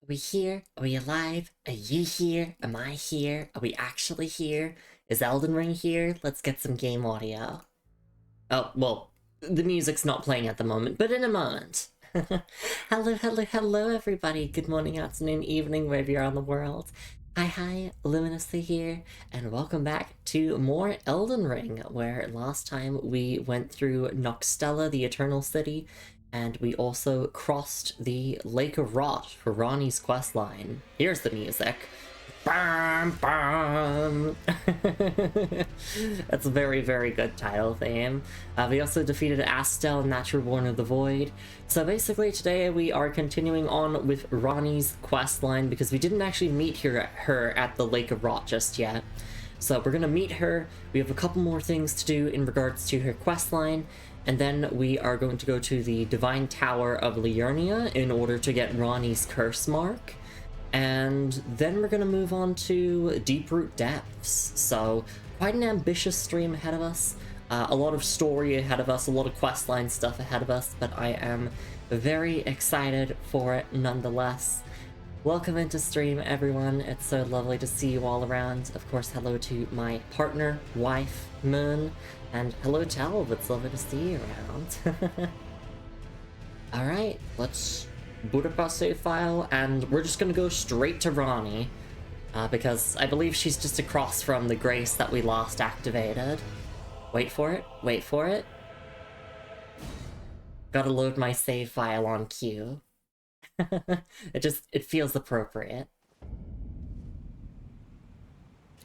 Are we here? Are we alive? Are you here? Am I here? Are we actually here? Is Elden Ring here? Let's get some game audio. Oh, well, the music's not playing at the moment, but in a moment. Hello, everybody. Good morning, afternoon, evening, wherever you're on the world. Hi, Luminously here, and welcome back to more Elden Ring, where last time we went through Noxtella, the Eternal City, and we also crossed the Lake of Rot for Ronnie's questline. Here's the music. Bam, bam. That's a very good title theme. We also defeated Astel, Natural Born of the Void. So basically today we are continuing on with Ronnie's questline because we didn't actually meet her at the Lake of Rot just yet. So we're gonna meet her. We have a couple more things to do in regards to her questline, and then we are going to go to the Divine Tower of Liurnia in order to get Ronnie's curse mark. And then we're gonna move on to Deeproot Depths. So quite an ambitious stream ahead of us. A lot of story ahead of us, a lot of questline stuff ahead of us, but I am very excited for it nonetheless. Welcome into stream, everyone. It's so lovely to see you all around. Of course, hello to my partner, wife, Moon, and hello to Elv. It's lovely to see you around. Alright, let's boot up our save file, and we're just gonna go straight to Ronnie, because I believe she's just across from the grace that we last activated. Wait for it, wait for it. Gotta load my save file on cue. It feels appropriate.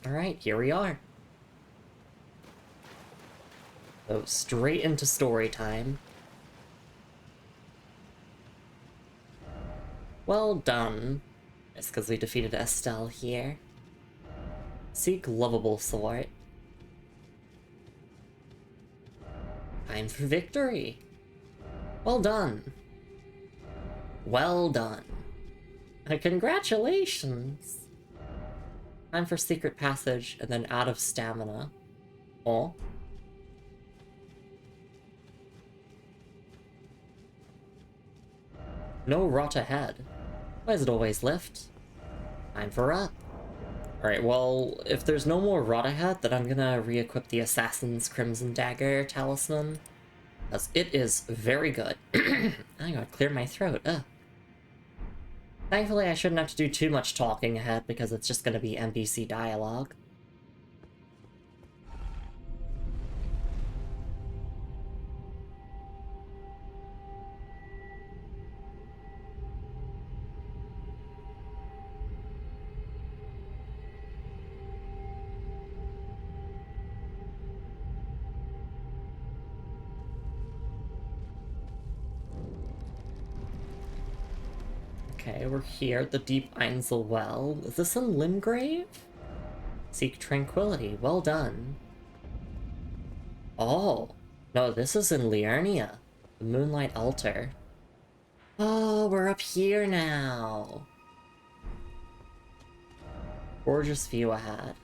Alright, here we are. So straight into story time. Well done. It's because we defeated Estelle here. Seek lovable sword. Time for victory. Well done. Well done. Congratulations. Time for secret passage and then out of stamina. Oh. No rot ahead. Why does it always lift? Time for up. Alright, well, if there's no more rot ahead, then I'm gonna re-equip the Assassin's Crimson Dagger Talisman. Because it is very good. I gotta clear my throat. Ugh. Thankfully, I shouldn't have to do too much talking ahead because it's just gonna be NPC dialogue. Okay, we're here at the Deep Einsel Well. Is this in Limgrave? Seek tranquility. Well done. Oh. No, this is in Liurnia. The Moonlight Altar. Oh, we're up here now. Gorgeous view ahead.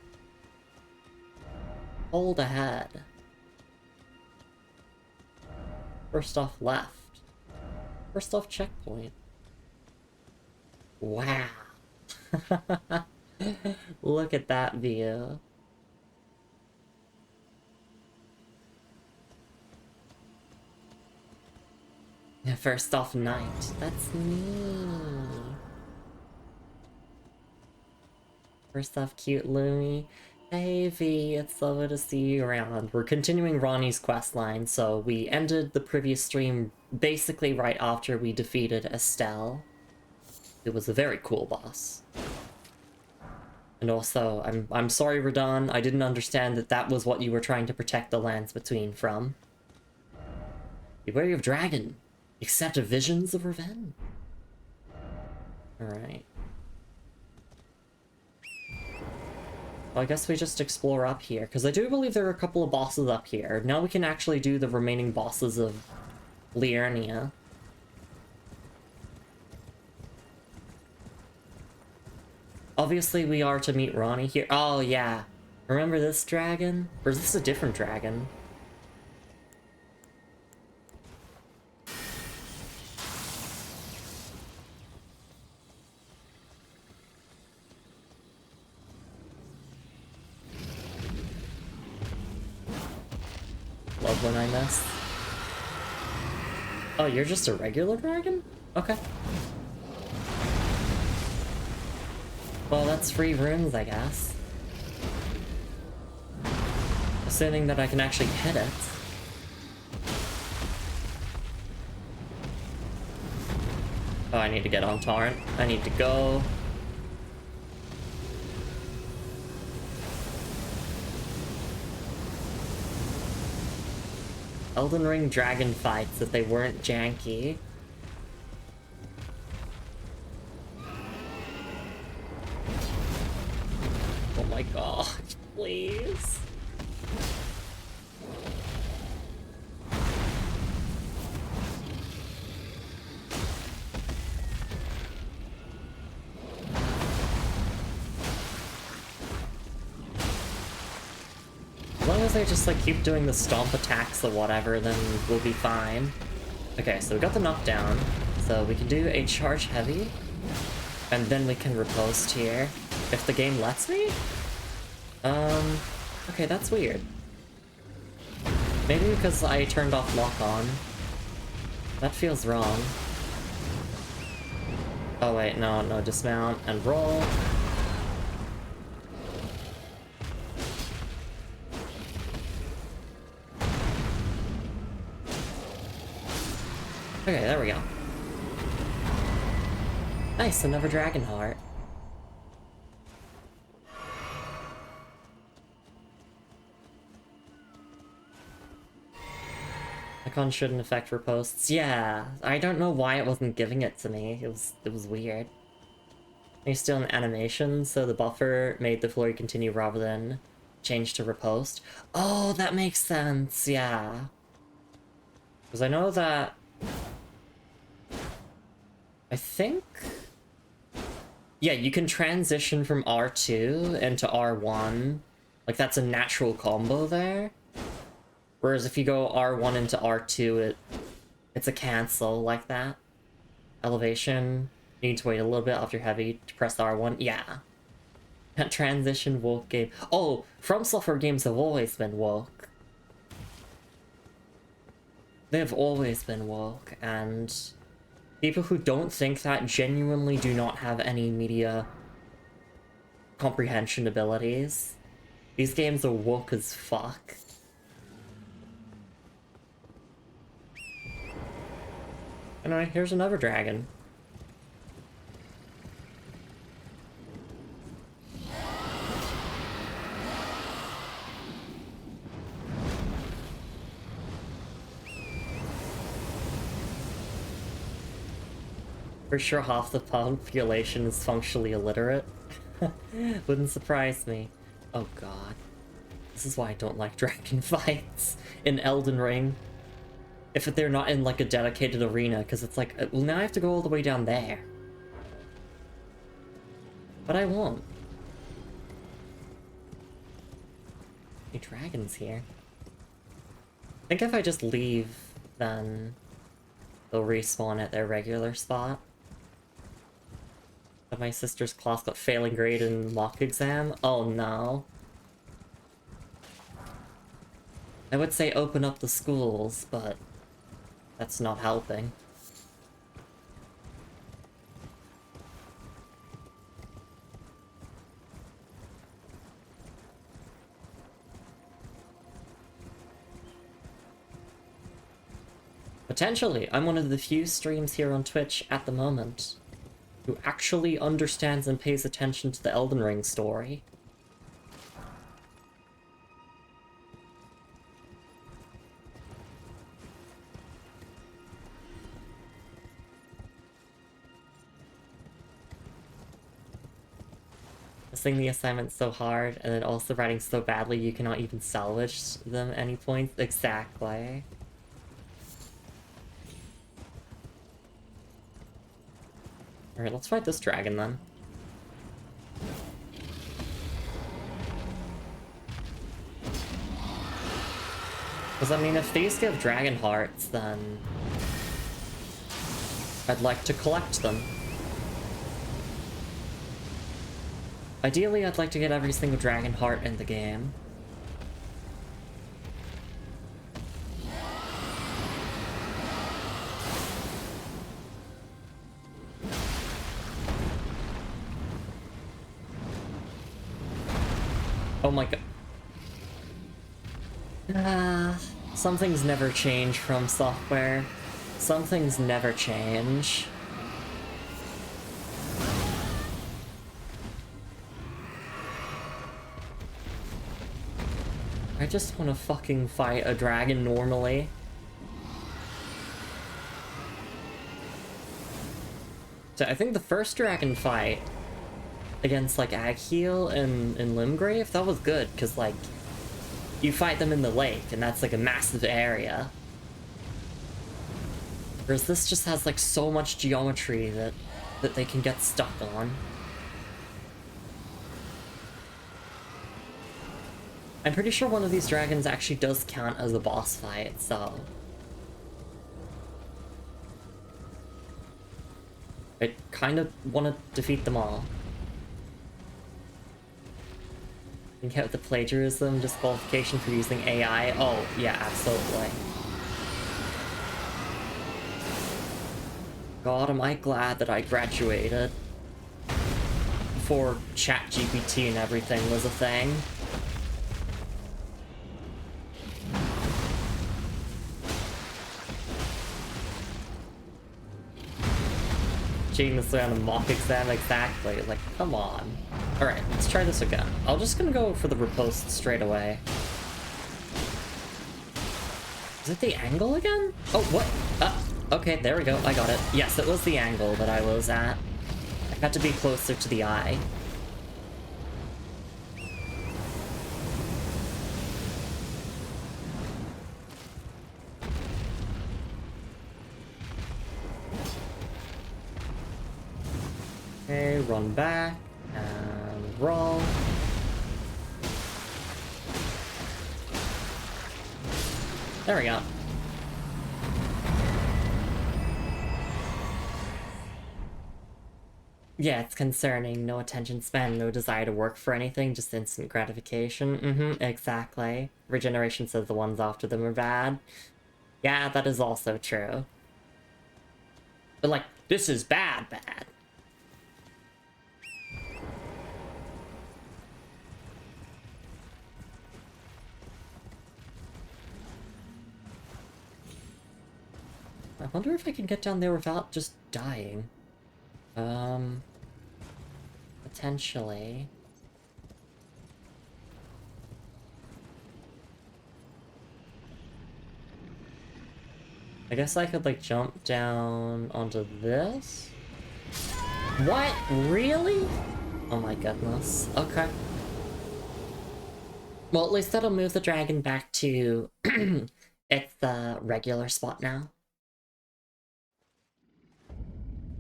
Hold ahead. First off left. First off checkpoint. Wow. Look at that view. First off night. That's me. First off cute Lumi. Hey V, it's lovely to see you around. We're continuing Ronnie's questline, so we ended the previous stream basically right after we defeated Estelle. It was a very cool boss. And also, I'm sorry, Radon, I didn't understand that that was what you were trying to protect the lands between from. Beware of dragon. Accept visions of revenge. Alright. Well, I guess we just explore up here, because I do believe there are a couple of bosses up here. Now we can actually do the remaining bosses of Liurnia. Obviously, we are to meet Ronnie here. Oh, yeah. Remember this dragon? Or is this a different dragon? love when I miss. Oh, you're just a regular dragon? Okay. Well, that's 3 runes, I guess. Assuming that I can actually hit it. Oh, I need to get on Torrent. I need to go. Elden Ring dragon fights if they weren't janky. Oh my god, please. As long as they just like keep doing the stomp attacks or whatever, then we'll be fine. Okay, so we got the knockdown. So we can do a charge heavy. And then we can riposte here. If the game lets me? Okay, that's weird. Maybe because I turned off lock on. That feels wrong. Oh wait, no, dismount and roll. Okay, there we go. Nice, another dragon heart. Icon shouldn't affect riposts. Yeah, I don't know why it wasn't giving it to me. It was weird. You're still in animation, so the buffer made the flurry continue rather than change to riposte. Oh, that makes sense, yeah. Because I know that... I think... Yeah, you can transition from R2 into R1. Like, that's a natural combo there. Whereas if you go R1 into R2, it's a cancel like that. Elevation. You need to wait a little bit after heavy to press R1. Yeah. That transition woke game. Oh, From Software games have always been woke. They've always been woke, and people who don't think that genuinely do not have any media comprehension abilities. These games are woke as fuck. Anyway, here's another dragon. For sure half the population is functionally illiterate. Wouldn't surprise me. Oh god. This is why I don't like dragon fights in Elden Ring. If they're not in like a dedicated arena, because it's like, well, now I have to go all the way down there. But I won't. Any dragons here? I think if I just leave, then they'll respawn at their regular spot. But my sister's class got failing grade in mock exam? Oh no. I would say open up the schools, but that's not helping. Potentially, I'm one of the few streams here on Twitch at the moment who actually understands and pays attention to the Elden Ring story. Missing the assignment's so hard, and then also writing so badly you cannot even salvage them any points. Exactly. Alright, let's fight this dragon then. Because, I mean, if these give dragon hearts, then I'd like to collect them. Ideally, I'd like to get every single dragon heart in the game. Oh my god. Some things never change from software. Some things never change. I just want to fucking fight a dragon normally. So I think the first dragon fight against like Agheel and Limgrave, that was good, because like you fight them in the lake and that's like a massive area. Whereas this just has like so much geometry that they can get stuck on. I'm pretty sure one of these dragons actually does count as a boss fight, so... I kind of want to defeat them all. Think out the plagiarism, disqualification for using AI. Oh, yeah, absolutely. God, am I glad that I graduated before ChatGPT and everything was a thing. Cheating this way on a mock exam, exactly. Like, come on. Alright, let's try this again. I'm just gonna go for the riposte straight away. Is it the angle again? Oh, what? Okay, there we go. I got it. Yes, it was the angle that I was at. I had to be closer to the eye. Okay, run back, and roll. There we go. Yeah, it's concerning. No attention span, no desire to work for anything, just instant gratification. Exactly. Regeneration says the ones after them are bad. Yeah, that is also true. But like, this is bad. I wonder if I can get down there without just dying. Potentially. I guess I could, like, jump down onto this? What? Really? Oh my goodness. Okay. Well, at least that'll move the dragon back to its regular spot now.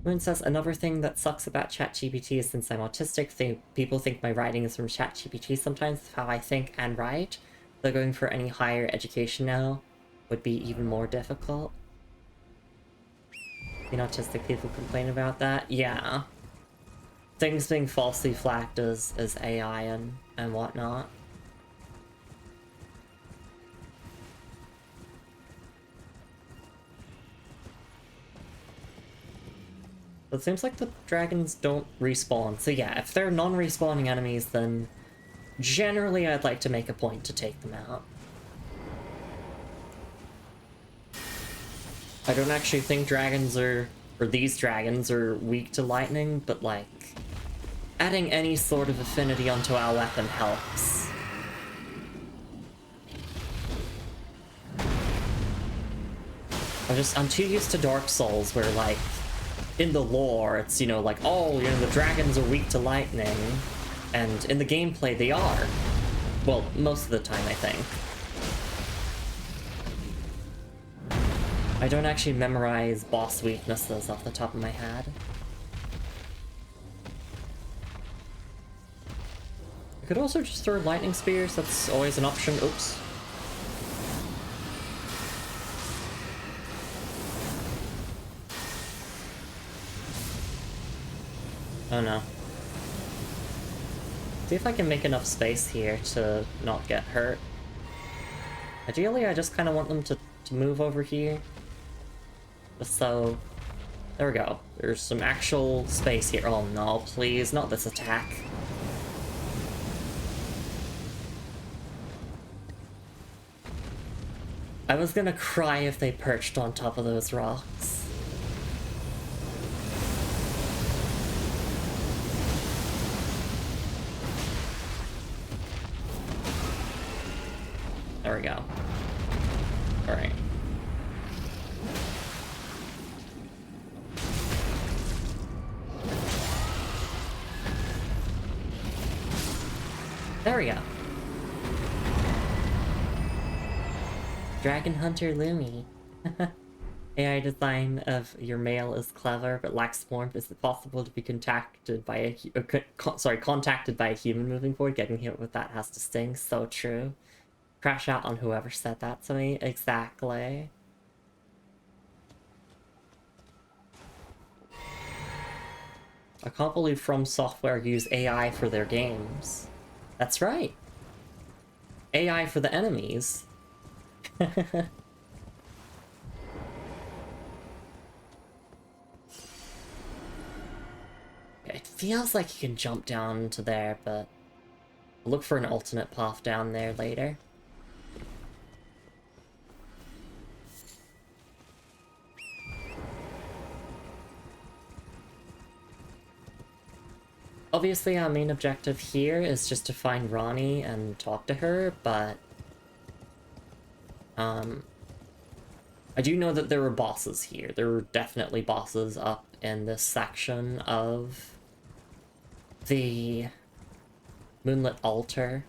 Moon says, another thing that sucks about ChatGPT is since I'm autistic, people think my writing is from ChatGPT sometimes, how I think and write. So going for any higher education now would be even more difficult. You know, autistic people complain about that? Yeah. Things being falsely flagged as AI and whatnot. It seems like the dragons don't respawn. So yeah, if they're non-respawning enemies, then generally I'd like to make a point to take them out. I don't actually think dragons or these dragons are weak to lightning, but like, adding any sort of affinity onto our weapon helps. I'm too used to Dark Souls where like, in the lore, it's, you know, like, oh, you know, the dragons are weak to lightning, and in the gameplay they are. Well, most of the time, I think. I don't actually memorize boss weaknesses off the top of my head. I could also just throw lightning spears, that's always an option. Oops. Oh no. See if I can make enough space here to not get hurt. Ideally, I just kind of want them to move over here. Just so... There we go. There's some actual space here. Oh no, please, not this attack. I was gonna cry if they perched on top of those rocks. There we go. Alright. There we go. Dragon Hunter Lumi. AI design of your male is clever but lacks warmth. Is it possible to be contacted by a contacted by a human moving forward? Getting hit with that has to sting. So true. Crash out on whoever said that to me. Exactly. I can't believe From Software use AI for their games. That's right. AI for the enemies. It feels like you can jump down to there, but I'll look for an alternate path down there later. Obviously, our main objective here is just to find Ronnie and talk to her, but I do know that there were bosses here. There were definitely bosses up in this section of the Moonlit Altar.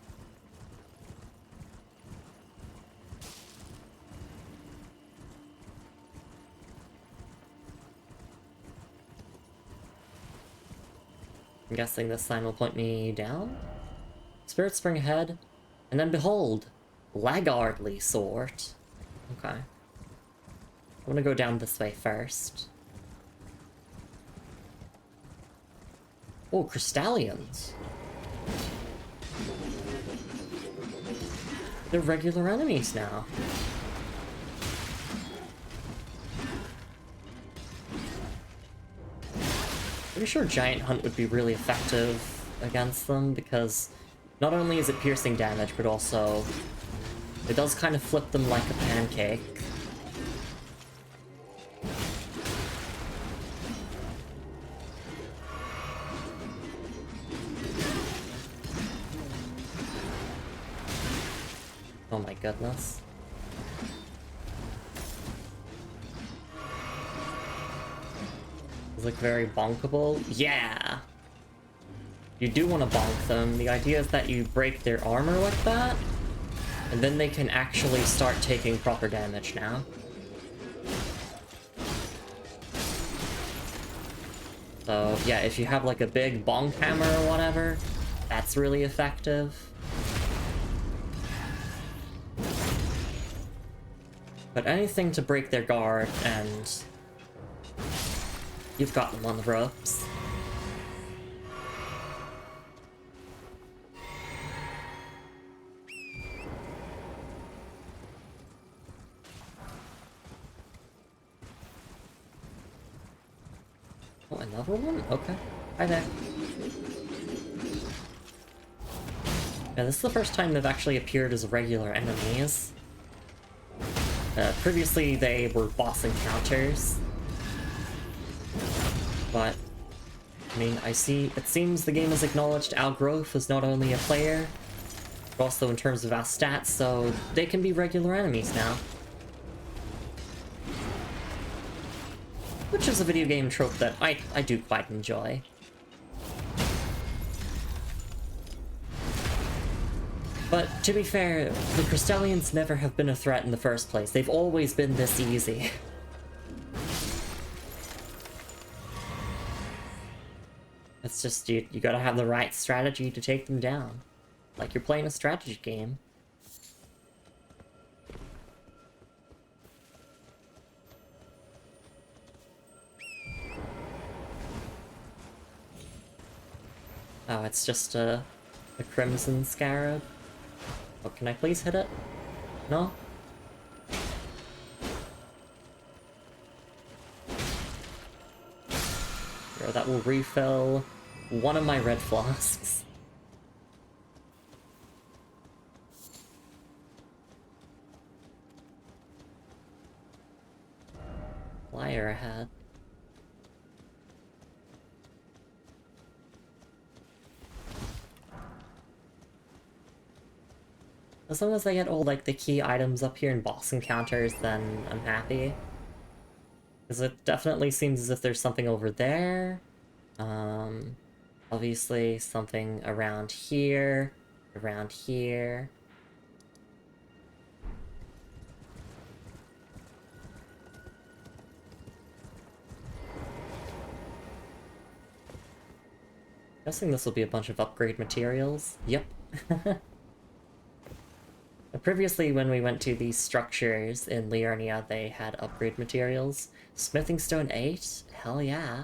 I'm guessing this sign will point me down? Spirit spring ahead, and then behold, Laggardly Sword. Okay. I'm gonna go down this way first. Oh, Crystallians. They're regular enemies now. Pretty sure Giant Hunt would be really effective against them, because not only is it piercing damage, but also it does kind of flip them like a pancake. Oh my goodness. It's like very bonkable. Yeah! You do want to bonk them. The idea is that you break their armor like that, and then they can actually start taking proper damage now. So yeah, if you have like a big bonk hammer or whatever, that's really effective. But anything to break their guard, and you've got them on the ropes. Oh, another one? Okay. Hi there. Yeah, this is the first time they've actually appeared as regular enemies. Previously, they were boss encounters. But, I mean, it seems the game has acknowledged Outgrowth as not only a player, but also in terms of our stats, so they can be regular enemies now. Which is a video game trope that I do quite enjoy. But, to be fair, the Crystallians never have been a threat in the first place. They've always been this easy. It's just, you gotta have the right strategy to take them down. Like you're playing a strategy game. Oh, it's just a Crimson Scarab. Oh, can I please hit it? No? Sure, that will refill one of my red flasks. flyer ahead. As long as I get all, like, the key items up here in boss encounters, then I'm happy. Because it definitely seems as if there's something over there. Obviously something around here, around here. Guessing this will be a bunch of upgrade materials. Yep. Previously, when we went to these structures in Liurnia, they had upgrade materials. Smithing Stone 8? Hell yeah.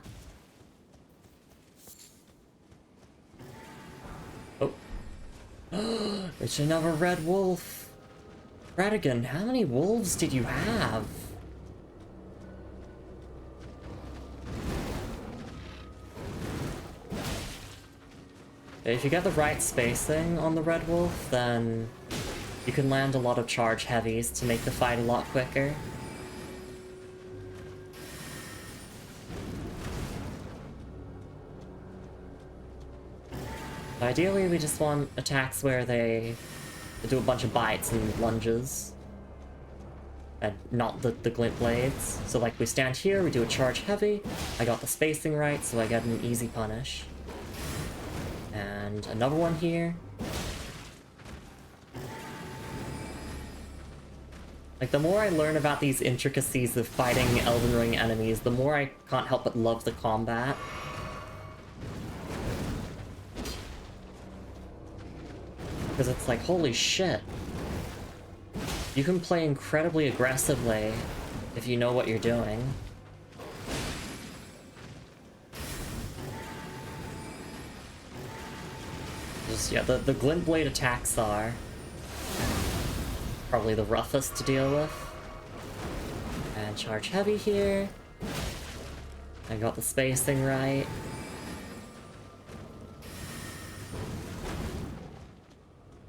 Oh. It's another red wolf. Radigan, how many wolves did you have? If you get the right spacing on the red wolf, then you can land a lot of charge heavies to make the fight a lot quicker. Ideally, we just want attacks where they do a bunch of bites and lunges. And not the glint blades. So like we stand here, we do a charge heavy, I got the spacing right, so I get an easy punish. And another one here. Like, the more I learn about these intricacies of fighting Elden Ring enemies, the more I can't help but love the combat. Because it's like, holy shit. You can play incredibly aggressively if you know what you're doing. Just, yeah, the glint blade attacks are probably the roughest to deal with. And charge heavy here. I got the spacing right.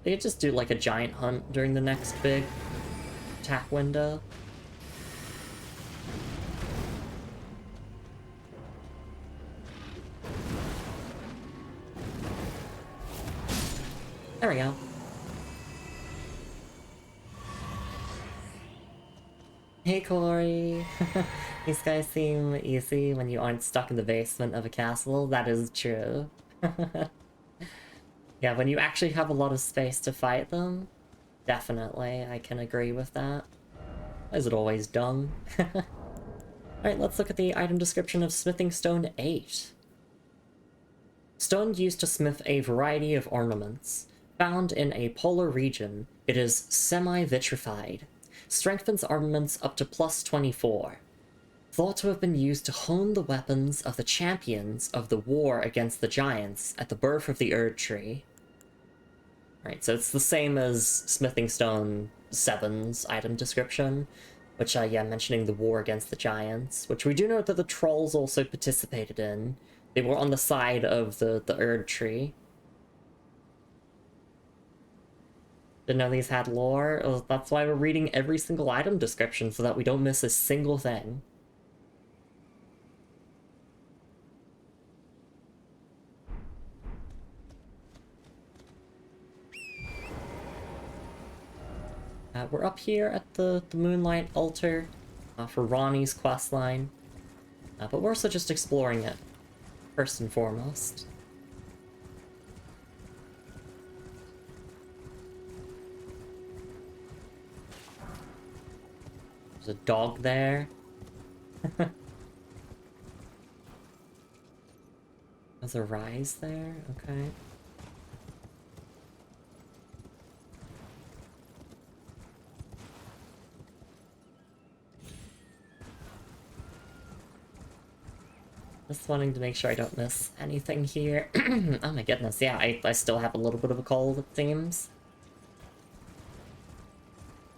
They could just do like a giant hunt during the next big attack window. There we go. Hey Corey! These guys seem easy when you aren't stuck in the basement of a castle. That is true. Yeah, when you actually have a lot of space to fight them, definitely, I can agree with that. Is it always dung? Alright, let's look at the item description of Smithing Stone 8. Stone used to smith a variety of ornaments. Found in a polar region, it is semi-vitrified. Strengthens armaments up to plus 24. Thought to have been used to hone the weapons of the champions of the war against the giants at the birth of the Erd Tree. Right, so it's the same as Smithing Stone 7's item description, which, yeah, mentioning the war against the giants, which we do know that the trolls also participated in. They were on the side of the Erd Tree. Didn't know these had lore. Oh, that's why we're reading every single item description, so that we don't miss a single thing. We're up here at the Moonlight Altar for Ronnie's questline, but we're also just exploring it, first and foremost. There's a dog there. There's a rise there, okay. Just wanting to make sure I don't miss anything here. Oh my goodness, yeah, I still have a little bit of a cold, it seems.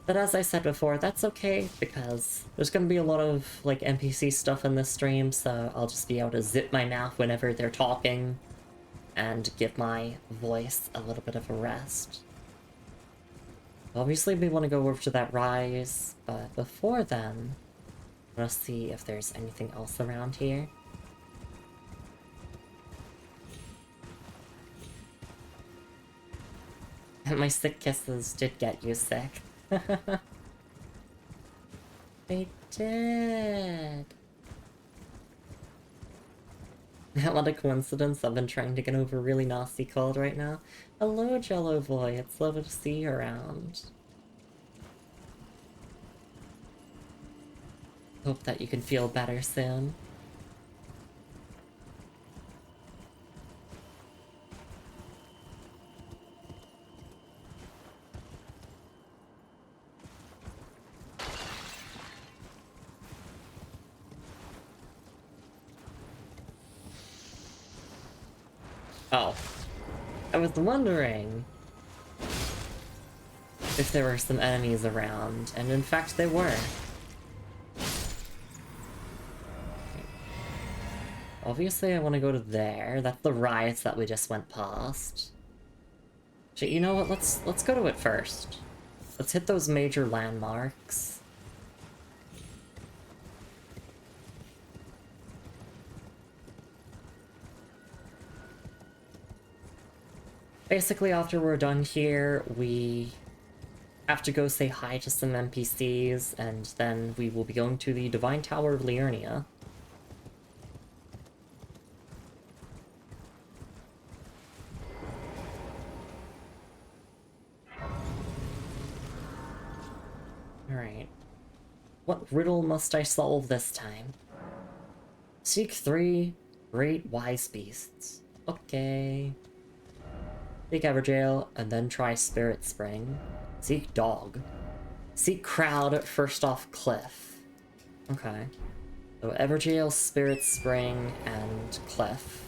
But as I said before, that's okay, because there's gonna be a lot of, like, NPC stuff in this stream, so I'll just be able to zip my mouth whenever they're talking, and give my voice a little bit of a rest. Obviously, we want to go over to that rise, but before then, Let's see if there's anything else around here. My sick kisses did get you sick. They did. What a coincidence, I've been trying to get over a really nasty cold right now. Hello, Jello Boy, it's lovely to see you around. Hope that you can feel better soon. Oh. I was wondering if there were some enemies around, and in fact there were. Obviously I want to go to there. That's the riots that we just went past. Actually, you know what? Let's go to it first. Let's hit those major landmarks. Basically, after we're done here, we have to go say hi to some NPCs, and then we will be going to the Divine Tower of Liurnia. Alright. What riddle must I solve this time? Seek 3 great wise beasts. Okay. Seek Everjail, and then try Spirit Spring. Seek Dog. Seek Crowd, first off Cliff. Okay. So Everjail, Spirit Spring, and Cliff.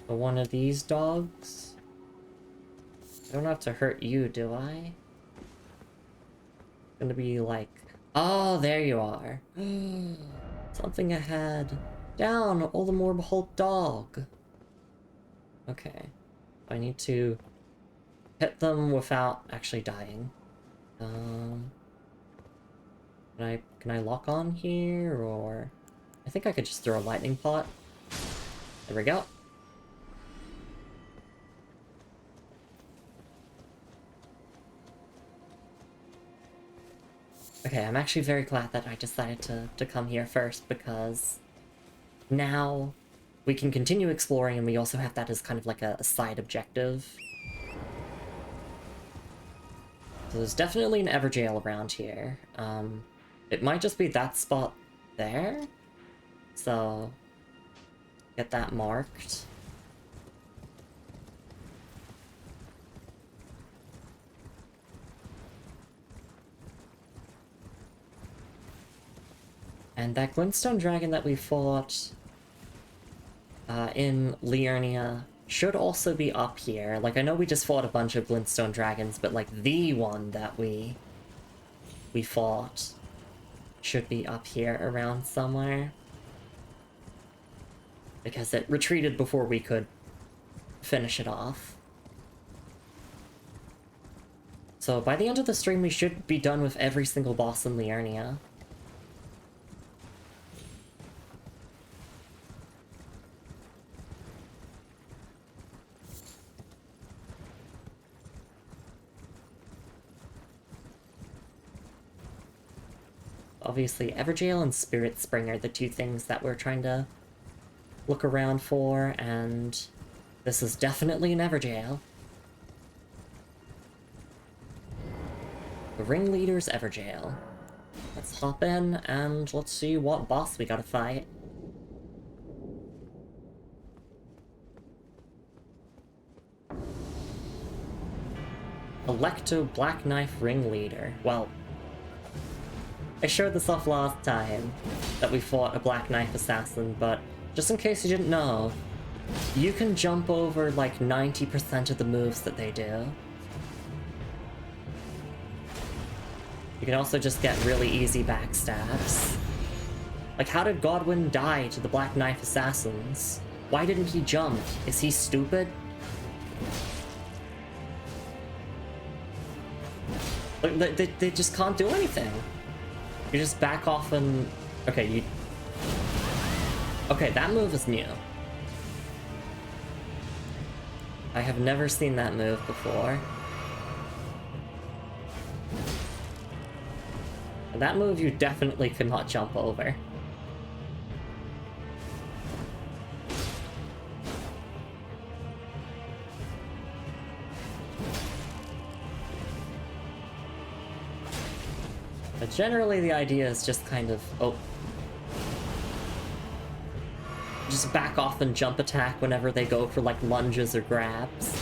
So one of these dogs? I don't have to hurt you, do I? Gonna be like... Oh, there you are. Something ahead. Down, all the more behold dog. Okay. I need to hit them without actually dying. Can I lock on here, or... I think I could just throw a lightning pot. There we go. Okay, I'm actually very glad that I decided to come here first, because now we can continue exploring, and we also have that as kind of like a side objective. So there's definitely an Everjail around here. It might just be that spot there. So, get that marked. And that Glintstone Dragon that we fought in Liurnia should also be up here. Like, I know we just fought a bunch of Glintstone Dragons, but like the one that we fought should be up here around somewhere. Because it retreated before we could finish it off. So by the end of the stream, we should be done with every single boss in Liurnia. Obviously, Everjail and Spirit Spring are the two things that we're trying to look around for, and this is definitely an Everjail. The Ringleader's Everjail. Let's hop in, and let's see what boss we gotta fight. Electo Black Knife Ringleader. Well, I showed this off last time, that we fought a Black Knife Assassin, but just in case you didn't know, you can jump over like 90% of the moves that they do. You can also just get really easy backstabs. Like, how did Godwin die to the Black Knife Assassins? Why didn't he jump? Is he stupid? Like, they just can't do anything. You just back off and... Okay, you... Okay, that move is new. I have never seen that move before. And that move you definitely could not jump over. But generally the idea is just kind of... Oh. Just back off and jump attack whenever they go for, like, lunges or grabs.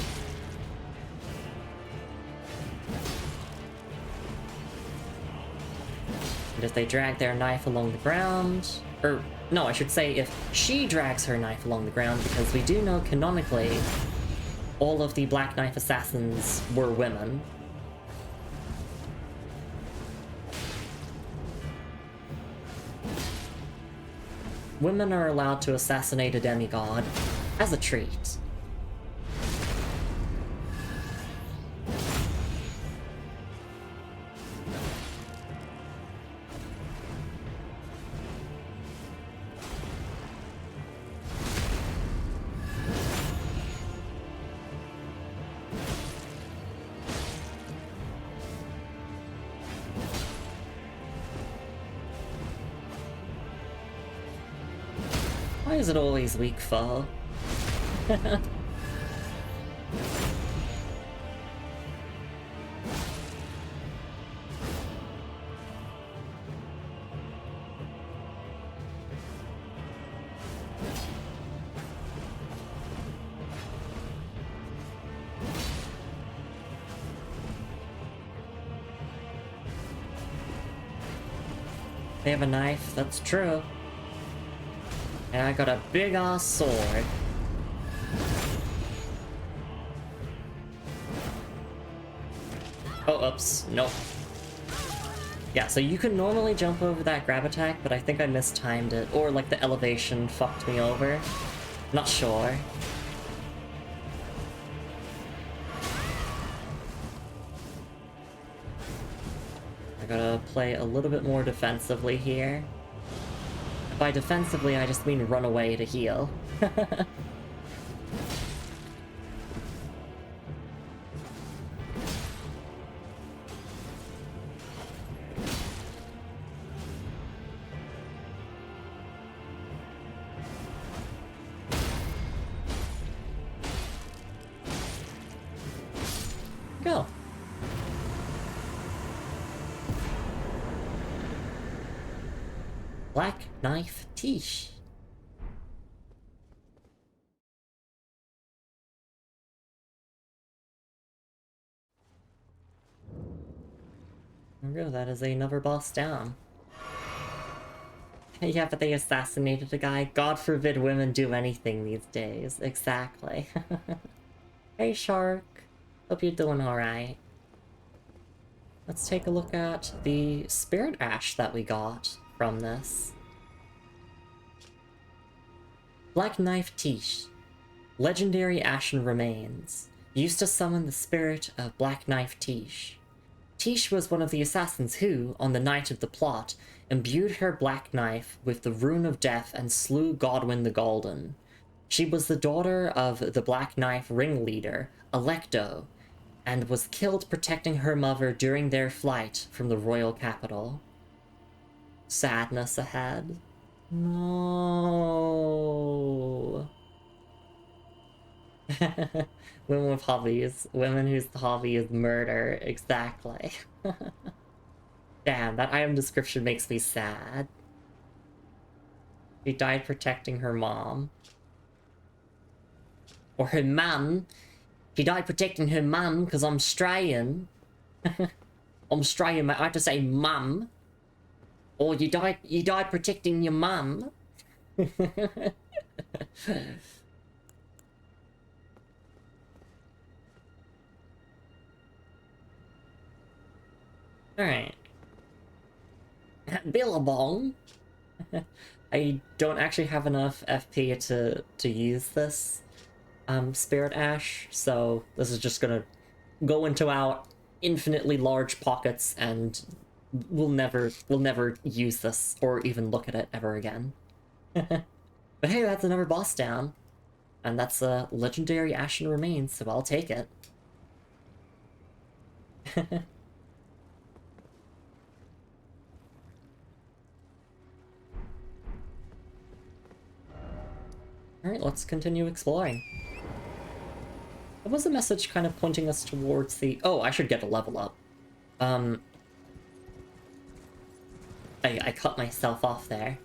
And if they drag their knife along the ground... Or, no, I should say if she drags her knife along the ground, because we do know canonically all of the Black Knife assassins were women. Women are allowed to assassinate a demigod as a treat. Why is it always weak foe? They have a knife, that's true. And I got a big-ass sword. Oh, oops. Nope. Yeah, so you can normally jump over that grab attack, but I think I mistimed it. Or, like, the elevation fucked me over. Not sure. I gotta play a little bit more defensively here. By defensively, I just mean run away to heal. Go. Black Knife Tish. There we go, that is another boss down. Yeah, but they assassinated a guy. God forbid women do anything these days. Exactly. Hey, Shark. Hope you're doing alright. Let's take a look at the Spirit Ash that we got from this. Black Knife Tish. Legendary Ashen Remains. Used to summon the spirit of Black Knife Tish. Tish was one of the assassins who, on the night of the plot, imbued her black knife with the Rune of Death and slew Godwyn the Golden. She was the daughter of the Black Knife ringleader, Alecto, and was killed protecting her mother during their flight from the royal capital. Sadness ahead. No. Women with hobbies. Women whose hobby is murder. Exactly. Damn, that item description makes me sad. She died protecting her mom. Or her mum. She died protecting her mum because I'm Australian. I'm Australian, mate. I have to say mum. Or you died protecting your mum. Alright. Billabong. I don't actually have enough FP to use this Spirit Ash, so this is just gonna go into infinitely large pockets, and we'll never use this or even look at it ever again. But hey, that's another boss down. And that's a legendary Ashen Remains, so I'll take it. Alright, let's continue exploring. There was a message kind of pointing us towards the... Oh, I should get a level up. I cut myself off there.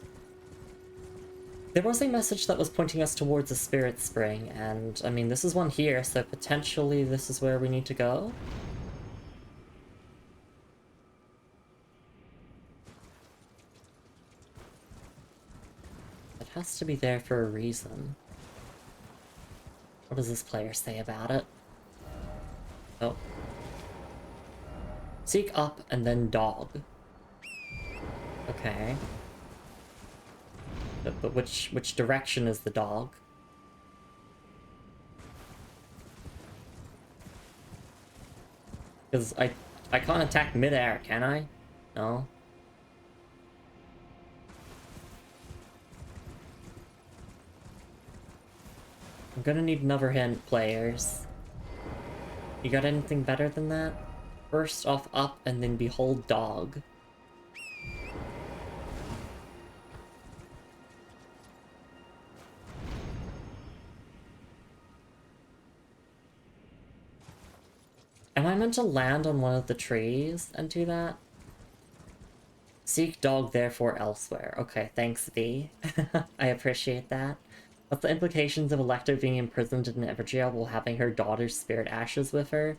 There was a message that was pointing us towards a Spirit Spring, and, I mean, this is one here, so potentially this is where we need to go? It has to be there for a reason. What does this player say about it? Oh. Seek up and then dog. Okay. But which direction is the dog? Because I can't attack mid-air, can I? No. I'm gonna need another hint, players. You got anything better than that? First off up and then behold dog. Am I meant to land on one of the trees and do that? Seek dog therefore elsewhere. Okay, thanks V. I appreciate that. What's the implications of Electo being imprisoned in an Everjail while having her daughter's spirit ashes with her?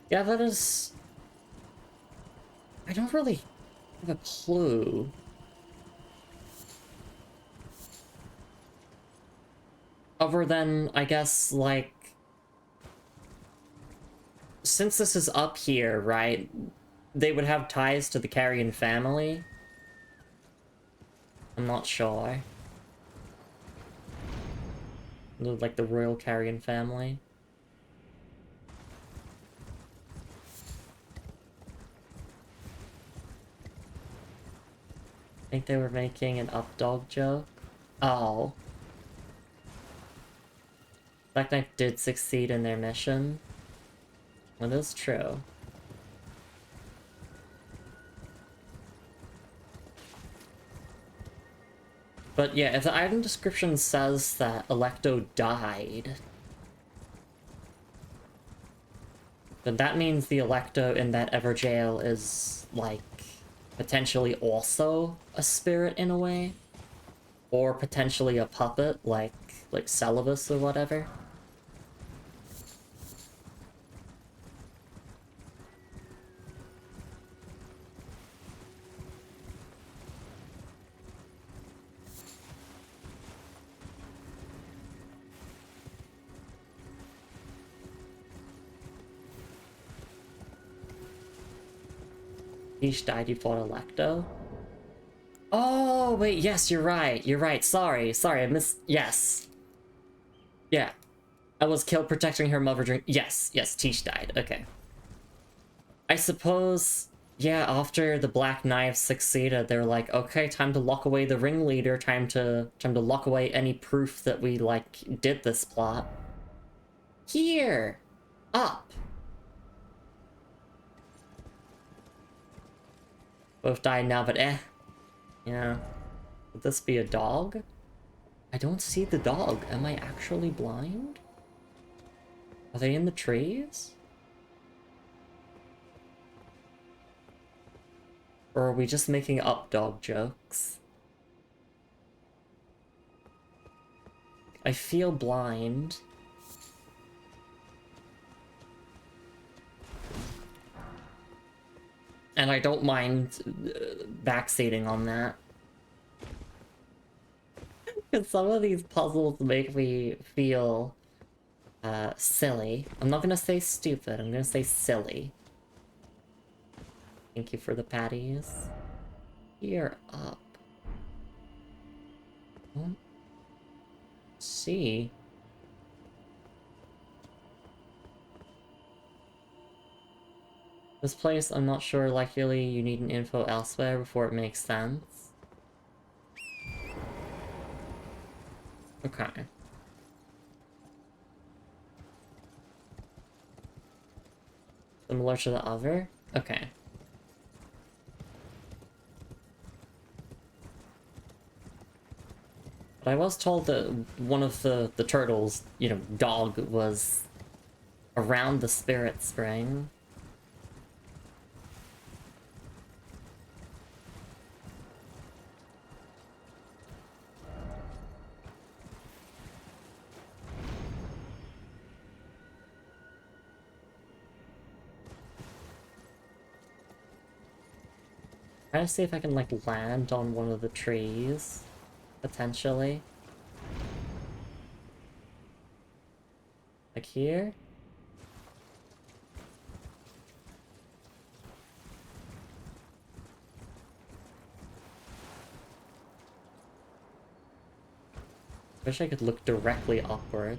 Yeah, that is... I don't really have a clue. Other than, I guess, like... Since this is up here, right? They would have ties to the Carrion family? I'm not sure. Like the royal Carrion family. I think they were making an up-dog joke. Oh. Black Knight did succeed in their mission. That is true. But yeah, if the item description says that Electo died, then that means the Electo in that Everjail is, like, potentially also a spirit in a way. Or potentially a puppet, like Celibus or whatever. Niche died, you fought Electo? Oh, wait, yes, you're right. You're right. Sorry, I missed... Yes. Yeah. I was killed protecting her mother drink. Yes, Tish died. Okay. I suppose... Yeah, after the Black Knives succeeded, they were like, okay, time to lock away the ringleader, time to lock away any proof that we, like, did this plot. Here! Up! Both died now, but eh. Yeah. Would this be a dog? I don't see the dog. Am I actually blind? Are they in the trees? Or are we just making up dog jokes? I feel blind. And I don't mind backseating on that. Because some of these puzzles make me feel silly. I'm not gonna say stupid, I'm gonna say silly. Thank you for the patties. Here up. Don't see. This place, I'm not sure, likely you need an info elsewhere before it makes sense. Okay. Similar to the other? Okay. But I was told that one of the turtles, you know, dog, was around the spirit spring. Try to see if I can, like, land on one of the trees, potentially. Like here? Wish I could look directly upwards.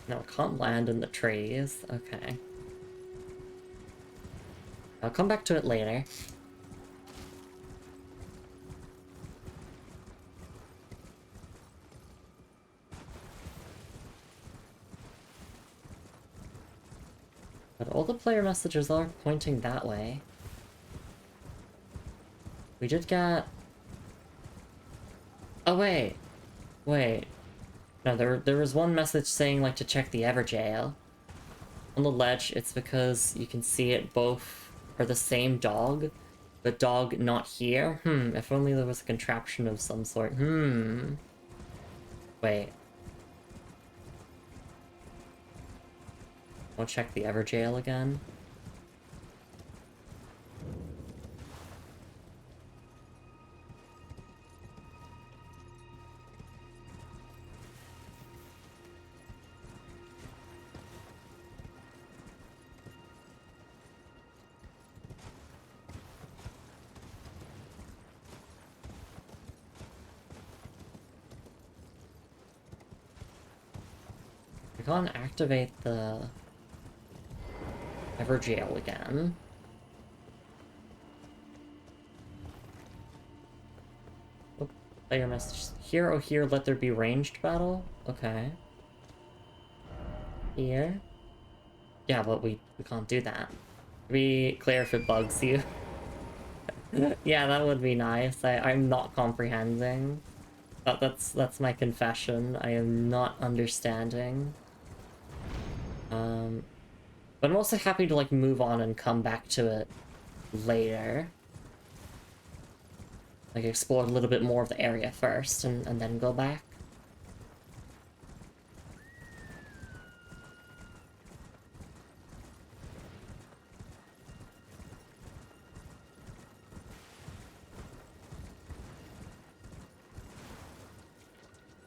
No, I can't land in the trees. Okay. I'll come back to it later. But all the player messages are pointing that way. We did get... Oh, wait. Wait. No, there was one message saying, like, to check the Everjail. On the ledge, it's because you can see it both are the same dog, but dog not here. If only there was a contraption of some sort. Wait. I'll check the Everjail again. I can't activate the Everjail again. Oh, player message. Here, oh here, let there be ranged battle? Okay. Here? Yeah, but we can't do that. Be clear if it bugs you. Yeah, that would be nice. I'm not comprehending. That's my confession. I am not understanding. But I'm also happy to, like, move on and come back to it later. Like, explore a little bit more of the area first, and then go back.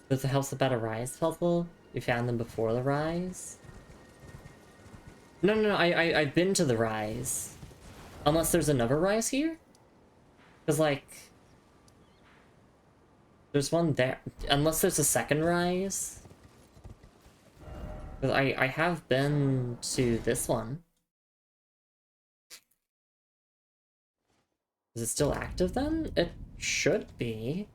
Does the house about a rise puzzle? We found them before the rise? No, I've been to the rise. Unless there's another rise here? Because, like... There's one there. Unless there's a second rise. Because I have been to this one. Is it still active then? It should be.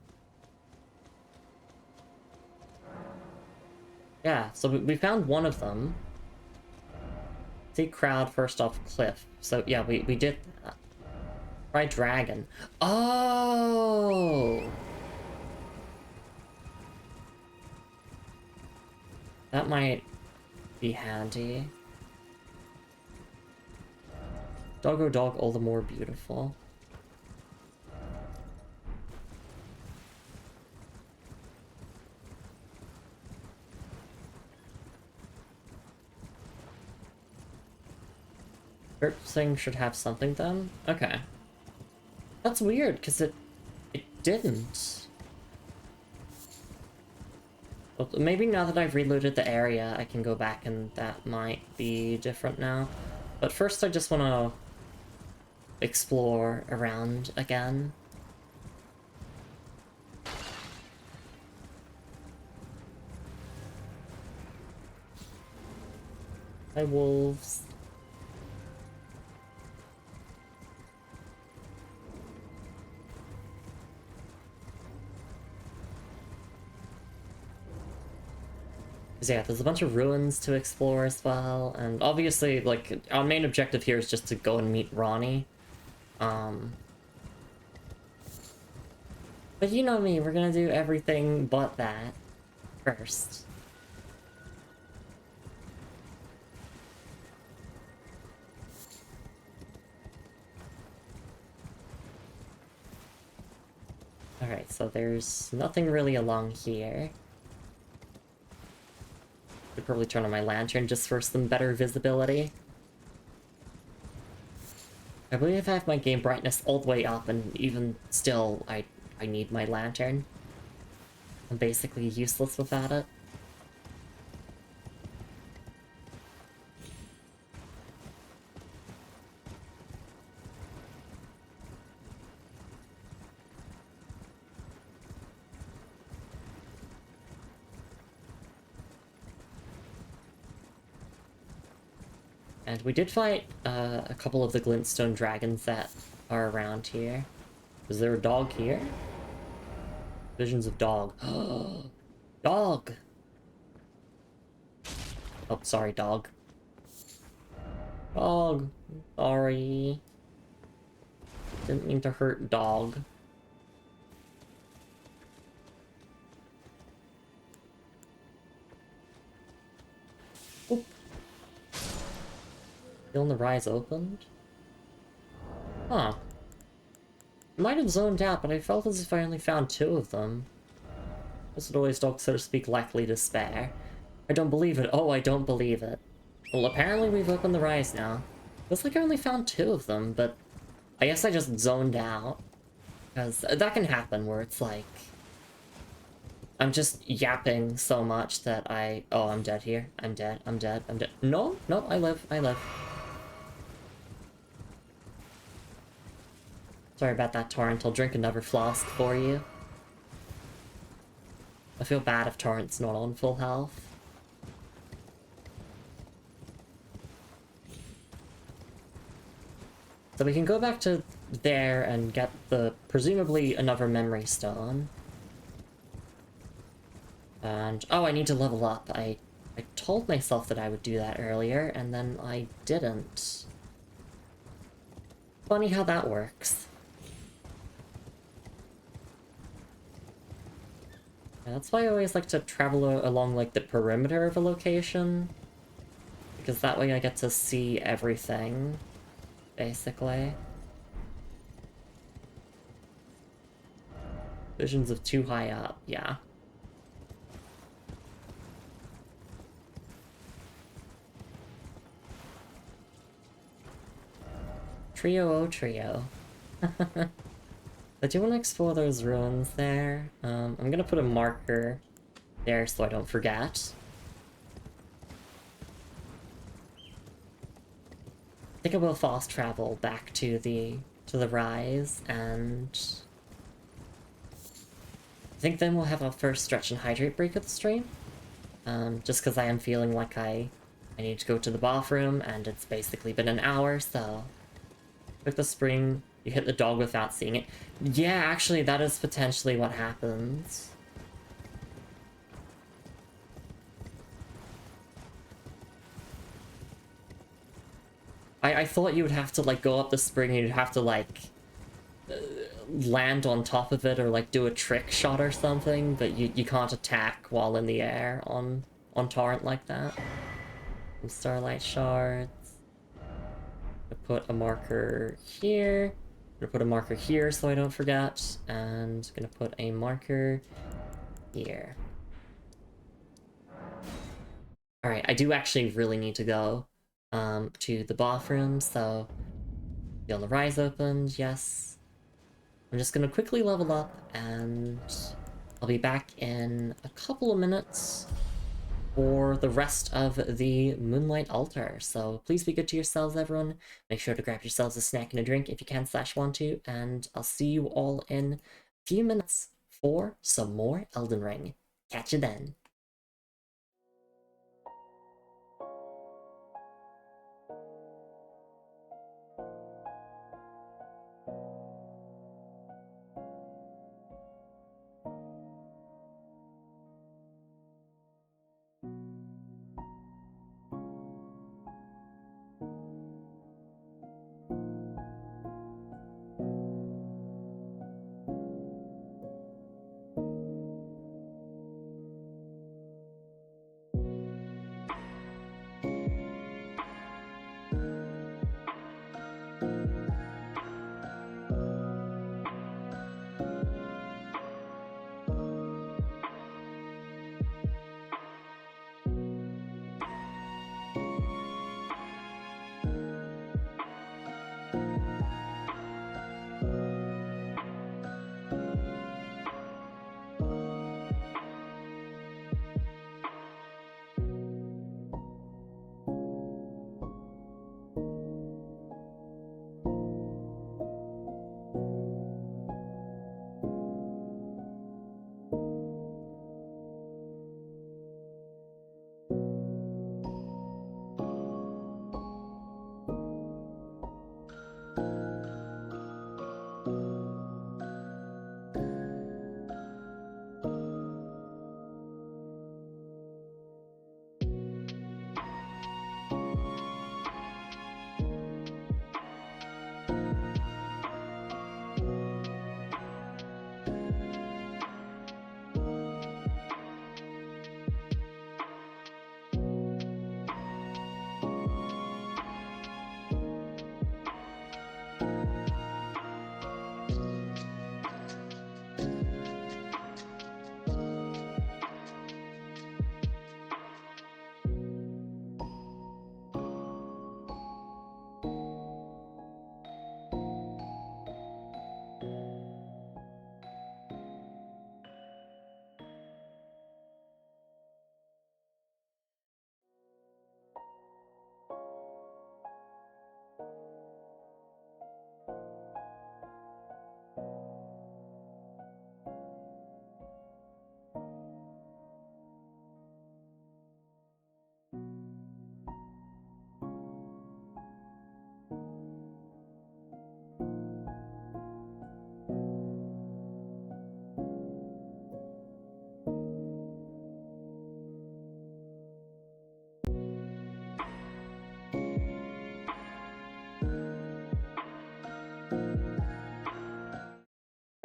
Yeah, so we found one of them. See crowd first off cliff. So yeah, we did that. Try dragon. Oh! That might be handy. Doggo dog all the more beautiful. Thing should have something then? Okay. That's weird, because it didn't. Well, maybe now that I've reloaded the area, I can go back and that might be different now. But first I just want to explore around again. Hi, wolves. So yeah, there's a bunch of ruins to explore as well, and obviously, like, our main objective here is just to go and meet Ronnie. But you know me, we're gonna do everything but that first. Alright, so there's nothing really along here. Could probably turn on my lantern just for some better visibility. I believe I have my game brightness all the way up, and even still, I need my lantern. I'm basically useless without it. And we did fight a couple of the glintstone dragons that are around here. Is there a dog here? Visions of dog. Dog! Oh, sorry, dog. Dog. Sorry. Didn't mean to hurt dog. Oop. Feeling the rise opened? Huh. Might have zoned out, but I felt as if I only found 2 of them. This always dog, so to speak, likely to spare. I don't believe it. Oh, I don't believe it. Well, apparently we've opened the rise now. Looks like I only found 2 of them, but I guess I just zoned out. Because that can happen where it's like... I'm just yapping so much that I... Oh, I'm dead here. I'm dead. I'm dead. I'm dead. No, no, I live. I live. Sorry about that, Torrent. I'll drink another flask for you. I feel bad if Torrent's not on full health. So we can go back to there and get the, presumably, another memory stone. And, oh, I need to level up. I told myself that I would do that earlier, and then I didn't. Funny how that works. And that's why I always like to travel along, like, the perimeter of a location. Because that way I get to see everything, basically. Visions of too high up, yeah. Trio oh trio. I do want to explore those ruins there. I'm gonna put a marker there so I don't forget. I think I will fast travel back to the rise, and I think then we'll have our first stretch and hydrate break of the stream. Just because I am feeling like I need to go to the bathroom, and it's basically been an hour, so... With the spring, you hit the dog without seeing it. Yeah, actually, that is potentially what happens. I thought you would have to, like, go up the spring and you'd have to, like, land on top of it or, like, do a trick shot or something, but you can't attack while in the air on Torrent like that. Some Starlight Shards. Put a marker here. I'm gonna put a marker here so I don't forget. And gonna put a marker here. Alright, I do actually really need to go to the bathroom, so feel the rise opened, yes. I'm just gonna quickly level up and I'll be back in a couple of minutes. for the rest of the Moonlight Altar. So please be good to yourselves, everyone. Make sure to grab yourselves a snack and a drink if you can / want to, and I'll see you all in a few minutes for some more Elden Ring. Catch you then.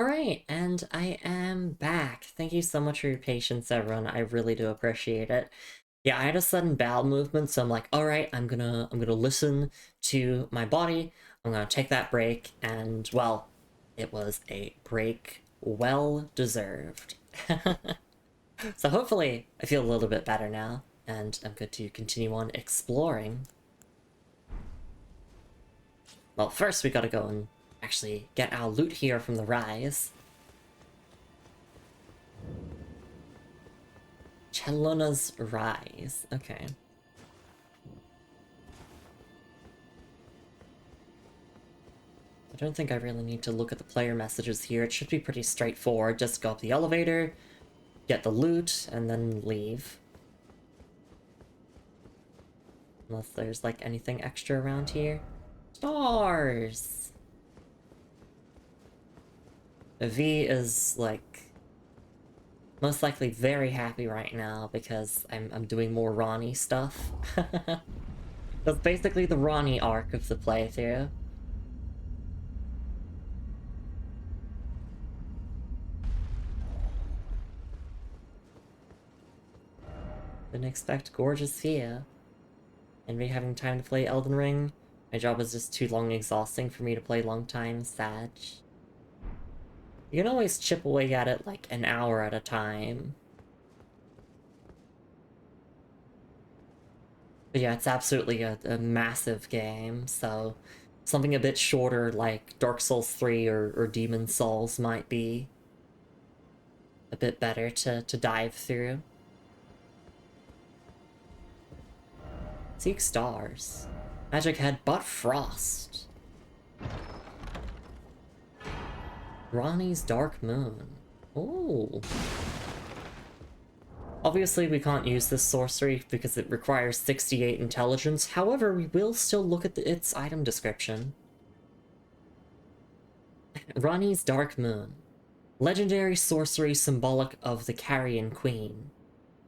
Alright, and I am back. Thank you so much for your patience, everyone. I really do appreciate it. Yeah, I had a sudden bowel movement, so I'm like, alright, I'm gonna listen to my body. I'm gonna take that break, and well, it was a break well deserved. So hopefully I feel a little bit better now, and I'm good to continue on exploring. Well, first we gotta go and actually get our loot here from the Rise. Chelona's Rise. Okay. I don't think I really need to look at the player messages here. It should be pretty straightforward. Just go up the elevator, get the loot, and then leave. Unless there's, like, anything extra around here. Stars! V is, like, most likely very happy right now because I'm doing more Ronnie stuff. That's basically the Ronnie arc of the playthrough. Didn't expect gorgeous Fia. And me having time to play Elden Ring. My job is just too long and exhausting for me to play long time, sad. You can always chip away at it like an hour at a time. But yeah, it's absolutely a massive game, so something a bit shorter like Dark Souls 3 or Demon Souls might be a bit better to dive through. Seek stars. Magic head, but frost. Ronnie's dark moon. Oh. Obviously, we can't use this sorcery because it requires 68 intelligence. However, we will still look at its item description. Ronnie's dark moon. Legendary sorcery symbolic of the Carrion Queen.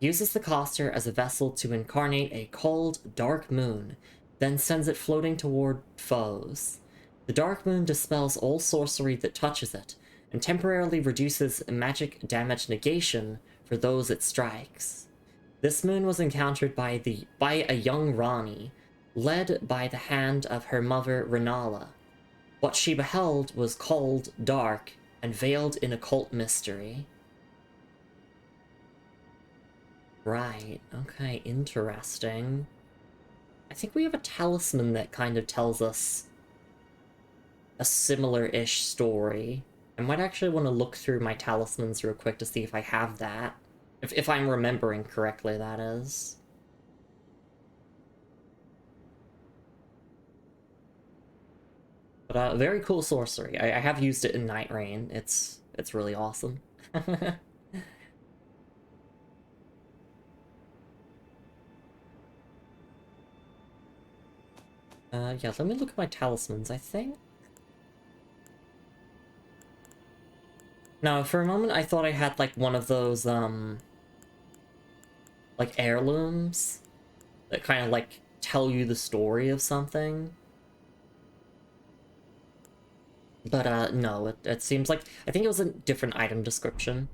Uses the caster as a vessel to incarnate a cold, dark moon, then sends it floating toward foes. The dark moon dispels all sorcery that touches it, and temporarily reduces magic damage negation for those it strikes. This moon was encountered by a young Rani, led by the hand of her mother Renala. What she beheld was cold, dark, and veiled in occult mystery. Right, okay, interesting. I think we have a talisman that kind of tells us a similar-ish story. I might actually want to look through my talismans real quick to see if I have that. If I'm remembering correctly, that is. But very cool sorcery. I have used it in Night Rain. It's really awesome. Yeah, let me look at my talismans, I think. Now, for a moment, I thought I had, like, one of those, like, heirlooms that kind of, like, tell you the story of something. But, no, it seems like... I think it was a different item description.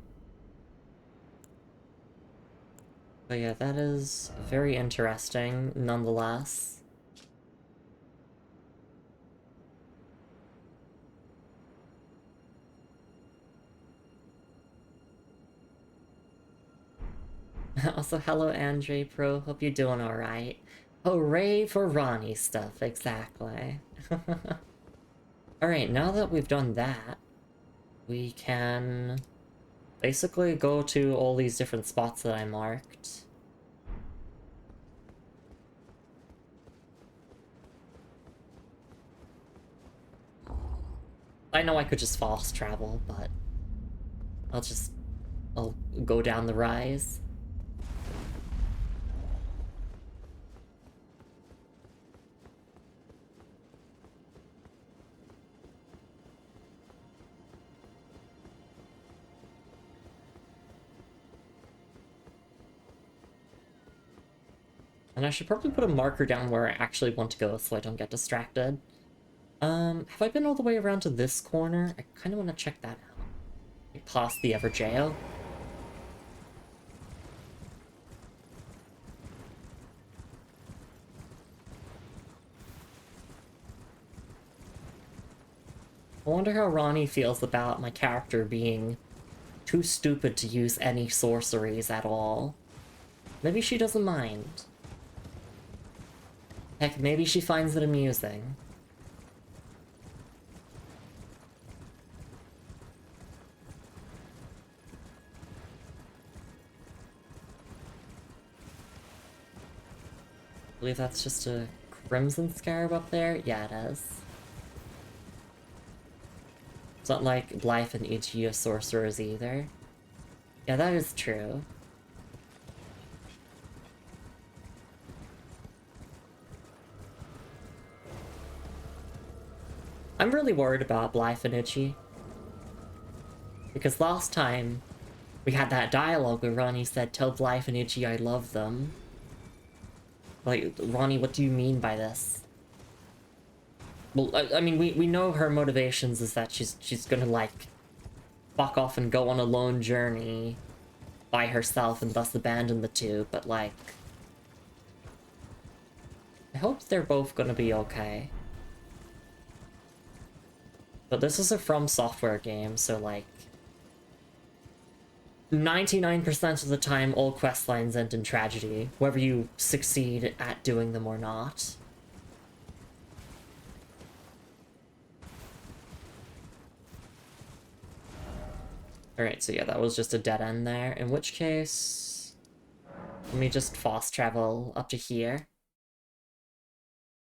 But yeah, that is very interesting, nonetheless. Also, hello, Andre Pro. Hope you're doing alright. Hooray for Ronnie stuff, exactly. Alright, now that we've done that, we can basically go to all these different spots that I marked. I know I could just fast travel, but I'll go down the rise. And I should probably put a marker down where I actually want to go so I don't get distracted. Have I been all the way around to this corner? I kind of want to check that out. Past the Everjail. I wonder how Ronnie feels about my character being too stupid to use any sorceries at all. Maybe she doesn't mind. Heck, maybe she finds it amusing. I believe that's just a Crimson Scarab up there? Yeah, it is. It's not like Blythe and Ichi are sorcerers either. Yeah, that is true. I'm really worried about Blythe and Ichi. Because last time, we had that dialogue where Ronnie said, "Tell Blythe and Ichi I love them." Like, Ronnie, what do you mean by this? Well, I mean, we know her motivations is that she's gonna, like, fuck off and go on a lone journey by herself and thus abandon the two, but, like... I hope they're both gonna be okay. But this is a From Software game, so, like... 99% of the time, all questlines end in tragedy, whether you succeed at doing them or not. Alright, so yeah, that was just a dead end there, in which case... Let me just fast travel up to here.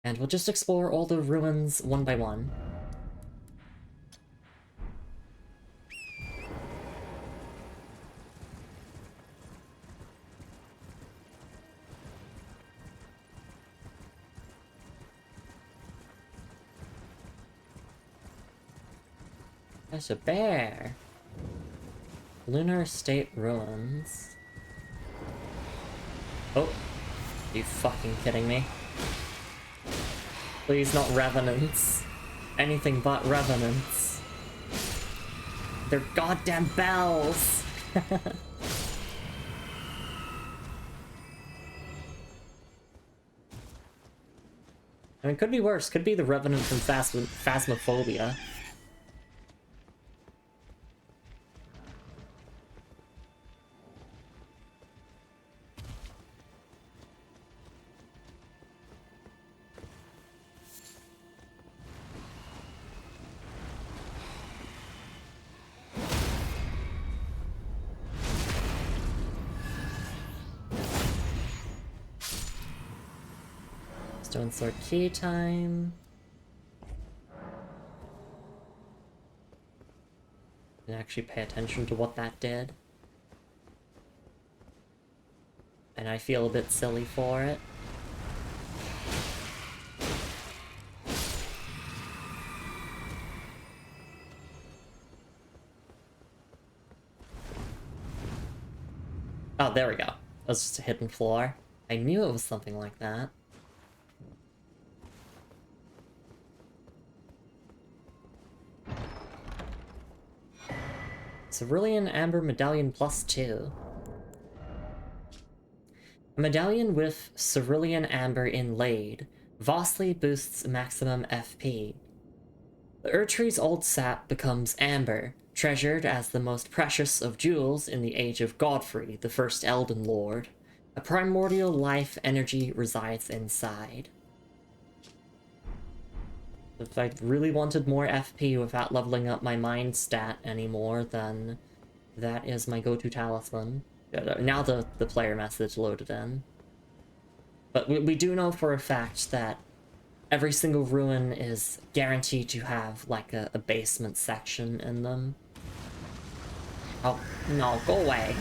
And we'll just explore all the ruins one by one. There's a bear. Lunar State Ruins. Oh. Are you fucking kidding me? Please not revenants. Anything but revenants. They're goddamn bells! I mean, could be worse. Could be the revenant from Phasmophobia. Stone Sword key time. And actually pay attention to what that did. And I feel a bit silly for it. Oh, there we go. That was just a hidden floor. I knew it was something like that. Cerulean Amber Medallion +2. A medallion with Cerulean Amber inlaid vastly boosts maximum FP. The Erdtree's old sap becomes amber, treasured as the most precious of jewels in the age of Godfrey, the first Elden Lord. A primordial life energy resides inside. If I really wanted more FP without leveling up my mind stat anymore, then that is my go-to talisman. Now the player message loaded in. But we do know for a fact that every single ruin is guaranteed to have, like, a basement section in them. Oh, no, go away.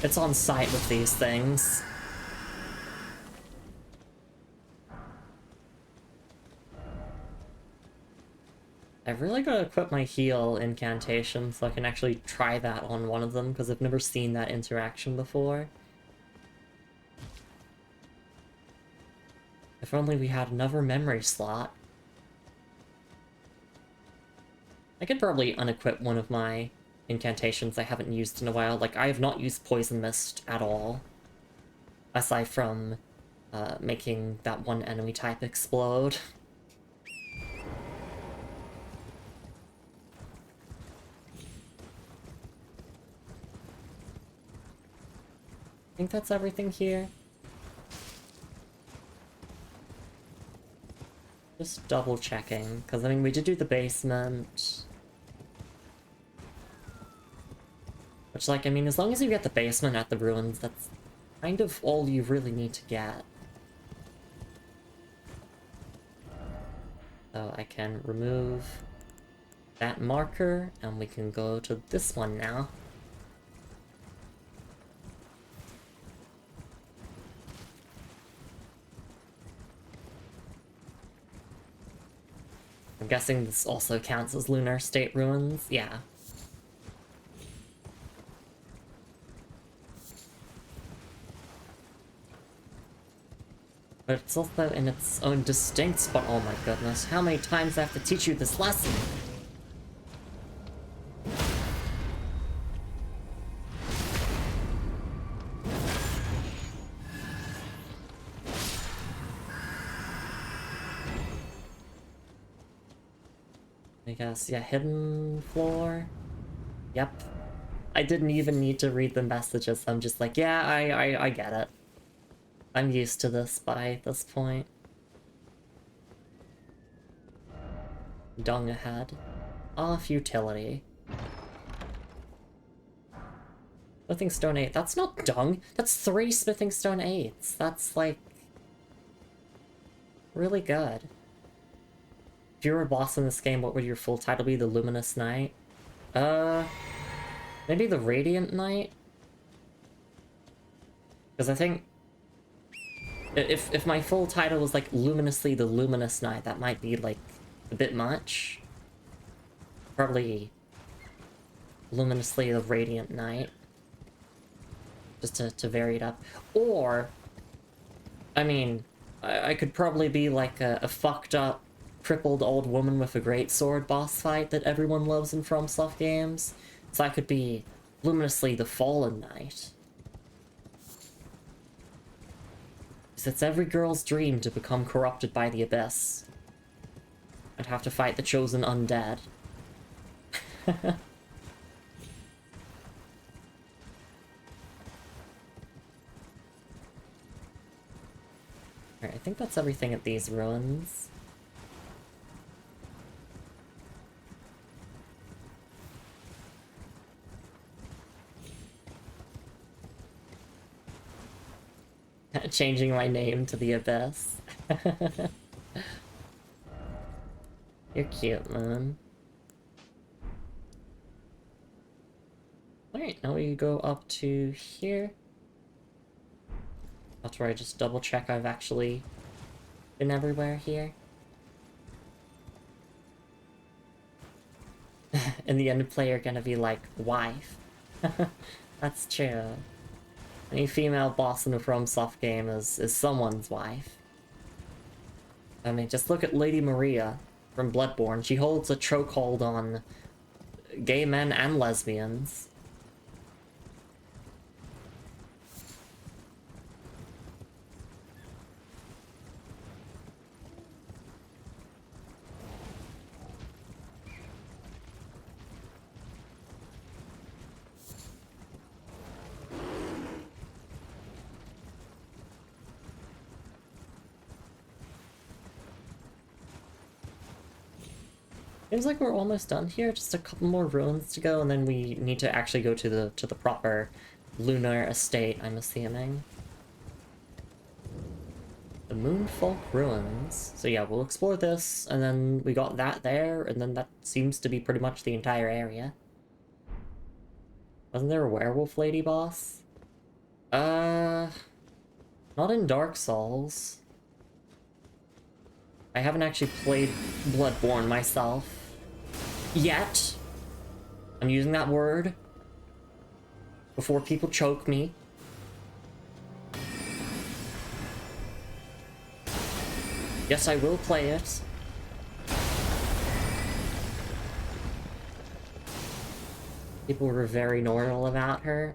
It's on site with these things. I've really got to equip my heal incantation so I can actually try that on one of them, because I've never seen that interaction before. If only we had another memory slot. I could probably unequip one of my incantations I haven't used in a while. Like, I have not used Poison Mist at all. Aside from making that one enemy type explode. I think that's everything here. Just double checking, because I mean, we did do the basement. Which, like, I mean, as long as you get the basement at the ruins, that's kind of all you really need to get. So I can remove that marker, and we can go to this one now. I'm guessing this also counts as Lunar State Ruins? Yeah. But it's also in its own distinct spot. Oh my goodness, how many times do I have to teach you this lesson? I guess, yeah, hidden floor? Yep. I didn't even need to read the messages, I'm just like, yeah, I get it. I'm used to this by this point. Dung ahead. Ah, futility. Smithing Stone 8. That's not dung. That's 3 Smithing Stone 8s. That's, like, really good. If you were a boss in this game, what would your full title be? The Luminous Knight? Maybe the Radiant Knight? Because I think... If my full title was, like, Luminously the Luminous Knight, that might be, like, a bit much. Probably... Luminously the Radiant Knight. Just to vary it up. Or... I mean... I could probably be, like, a fucked up, crippled old woman with a greatsword boss fight that everyone loves in FromSoft games. So I could be Luminously the Fallen Knight. It's every girl's dream to become corrupted by the Abyss. I'd have to fight the chosen undead. Alright, I think that's everything at these ruins. Changing my name to the Abyss. You're cute, man. Alright, now we go up to here. That's where I just double check I've actually been everywhere here. In the end, player gonna be like, wife. That's true. Any female boss in a FromSoft game is someone's wife. I mean, just look at Lady Maria from Bloodborne. She holds a chokehold on gay men and lesbians. Seems like we're almost done here, just a couple more ruins to go, and then we need to actually go to the proper lunar estate, I'm assuming. The Moonfolk Ruins. So yeah, we'll explore this, and then we got that there, and then that seems to be pretty much the entire area. Wasn't there a werewolf lady boss? Not in Dark Souls. I haven't actually played Bloodborne myself. Yet. I'm using that word before people choke me. Yes, I will play it. People were very normal about her.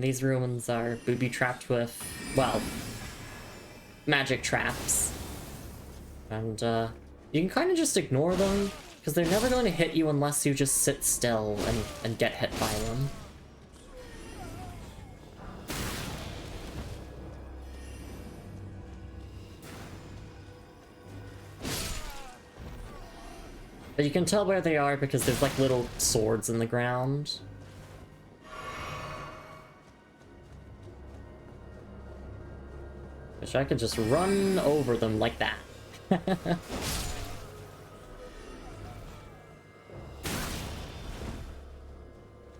These ruins are booby-trapped with, well, magic traps. And, you can kind of just ignore them, because they're never going to hit you unless you just sit still and get hit by them. But you can tell where they are because there's like little swords in the ground. Wish I could just run over them like that.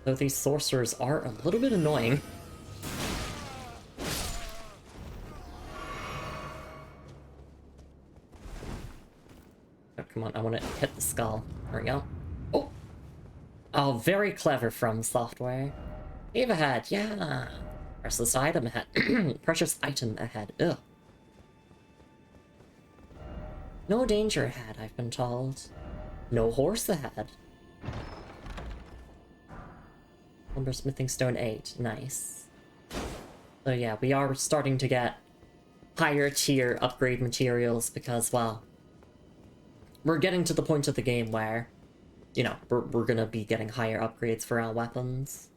Though these sorcerers are a little bit annoying. Oh, come on, I want to hit the skull. There we go. Oh! Oh, very clever from software. Leave ahead, yeah! Precious item ahead. Precious item ahead. Ugh. No danger ahead, I've been told. No horse ahead. Lumber Smithing Stone 8. Nice. So yeah, we are starting to get higher tier upgrade materials because, well, we're getting to the point of the game where, you know, we're gonna be getting higher upgrades for our weapons.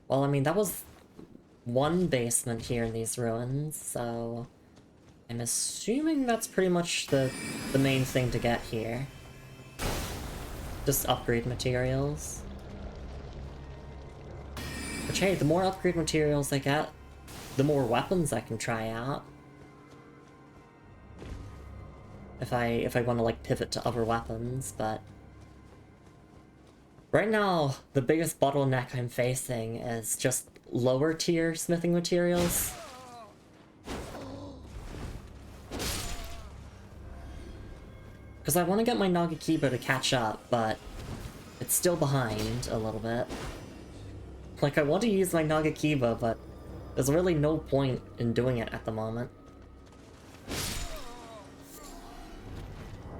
Well, I mean, that was one basement here in these ruins, so I'm assuming that's pretty much the main thing to get here. Just upgrade materials. Which, hey, the more upgrade materials I get, the more weapons I can try out. If I want to, like, pivot to other weapons, but... right now, the biggest bottleneck I'm facing is just lower tier smithing materials. Because I want to get my Nagakiba to catch up, but it's still behind a little bit. Like, I want to use my Nagakiba, but there's really no point in doing it at the moment. It's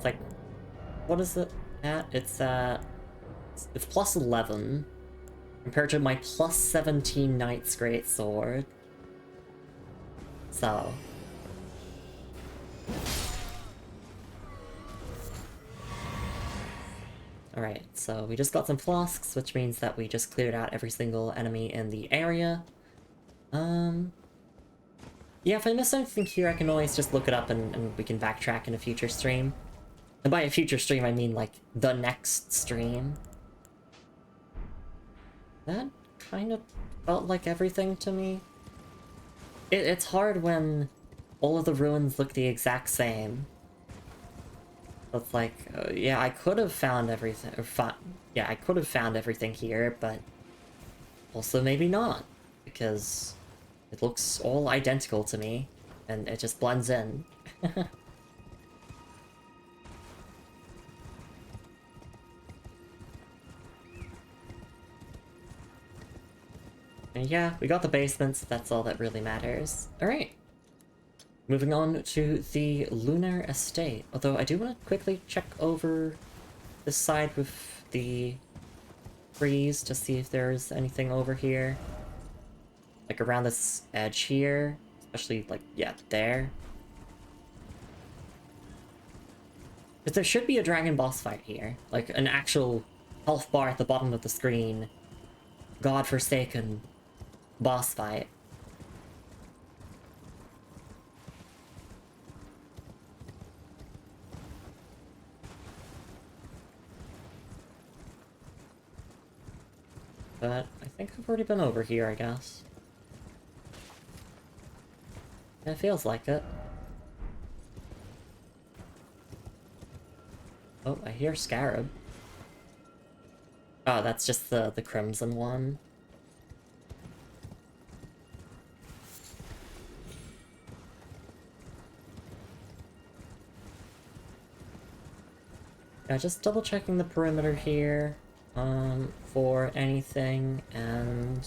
like, what is it at? It's plus 11 compared to my plus 17 Knight's Greatsword. So... alright, so we just got some flasks, which means that we just cleared out every single enemy in the area. Yeah, if I miss anything here, I can always just look it up and we can backtrack in a future stream. And by a future stream, I mean, like, the next stream. That kind of felt like everything to me. It's hard when all of the ruins look the exact same. It's like, yeah, I could have found everything, yeah, I could have found everything here, but also maybe not, because it looks all identical to me, and it just blends in. And yeah, we got the basements, that's all that really matters. Alright. Moving on to the Lunar Estate. Although I do want to quickly check over this side with the trees to see if there's anything over here. Like around this edge here. Especially, like, yeah, there. But there should be a dragon boss fight here. Like, an actual health bar at the bottom of the screen. God-forsaken boss fight. But I think I've already been over here, I guess. It feels like it. Oh, I hear Scarab. Oh, that's just the crimson one. Yeah, just double checking the perimeter here. For anything, and...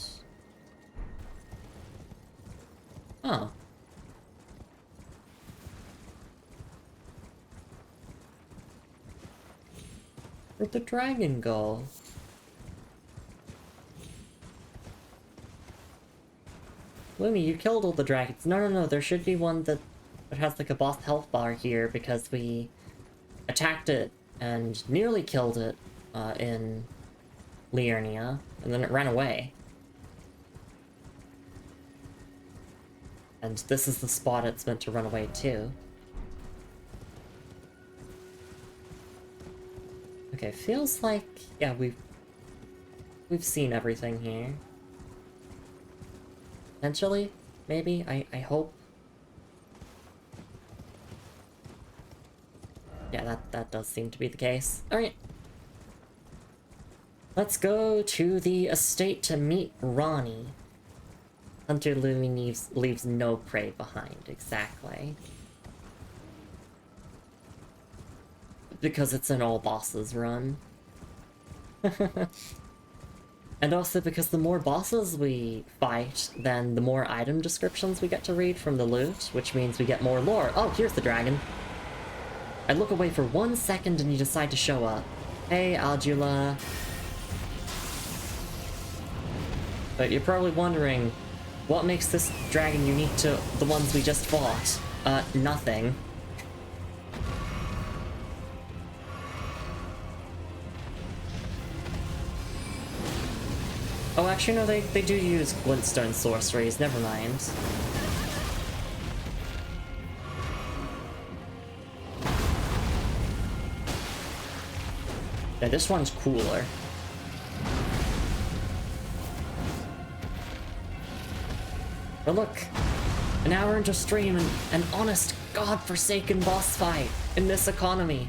oh. Where'd the dragon go? Lumi, you killed all the dragons. No, there should be one that has like a boss health bar here, because we attacked it and nearly killed it, in Liurnia, and then it ran away. And this is the spot it's meant to run away to. Okay, feels like, yeah, we've seen everything here. Potentially, maybe, I hope. Yeah, that does seem to be the case. Alright. Let's go to the estate to meet Ronnie. Hunter Lumi leaves no prey behind, exactly. Because it's an all bosses run. And also because the more bosses we fight, then the more item descriptions we get to read from the loot, which means we get more lore. Oh, here's the dragon. I look away for 1 second and you decide to show up. Hey, Aldula. But you're probably wondering, What makes this dragon unique to the ones we just fought? Nothing. Oh, actually, no, they do use glintstone sorceries, never mind. Yeah, this one's cooler. But look, an hour into stream and an honest, godforsaken boss fight in this economy.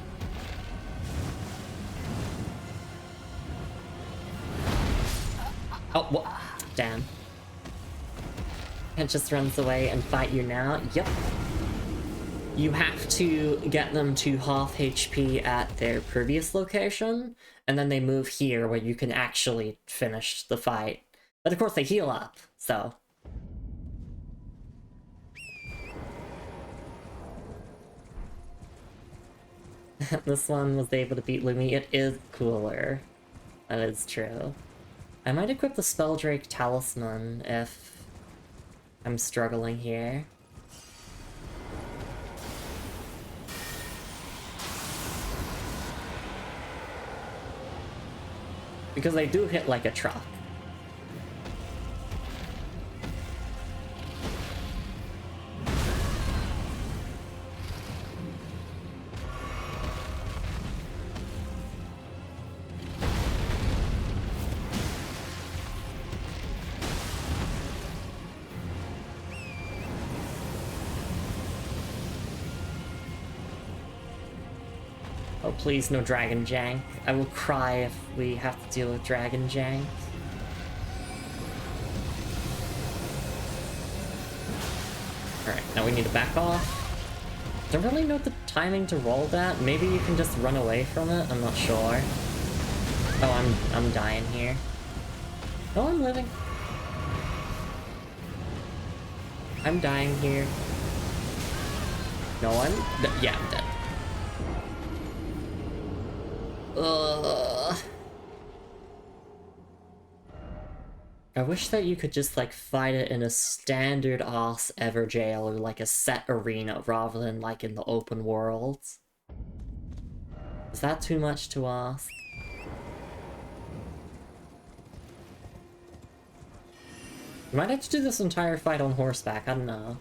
Oh, what? Damn. It just runs away and fight you now. Yep. You have to get them to half HP at their previous location, and then they move here where you can actually finish the fight. But of course they heal up, so... This one was able to beat Lumi. It is cooler. That is true. I might equip the Spelldrake Talisman if I'm struggling here. Because they do hit like a truck. Oh, please, no Dragon Jank. I will cry if we have to deal with Dragon Jank. Alright, now we need to back off. Don't really know the timing to roll that. Maybe you can just run away from it? I'm not sure. Oh, I'm dying here. Oh, I'm living. I'm dying here. No, yeah, I'm dead. Ugh. I wish that you could just, like, fight it in a standard ass Everjail or, like, a set arena rather than, like, in the open world. Is that too much to ask? You might have to do this entire fight on horseback, I don't know.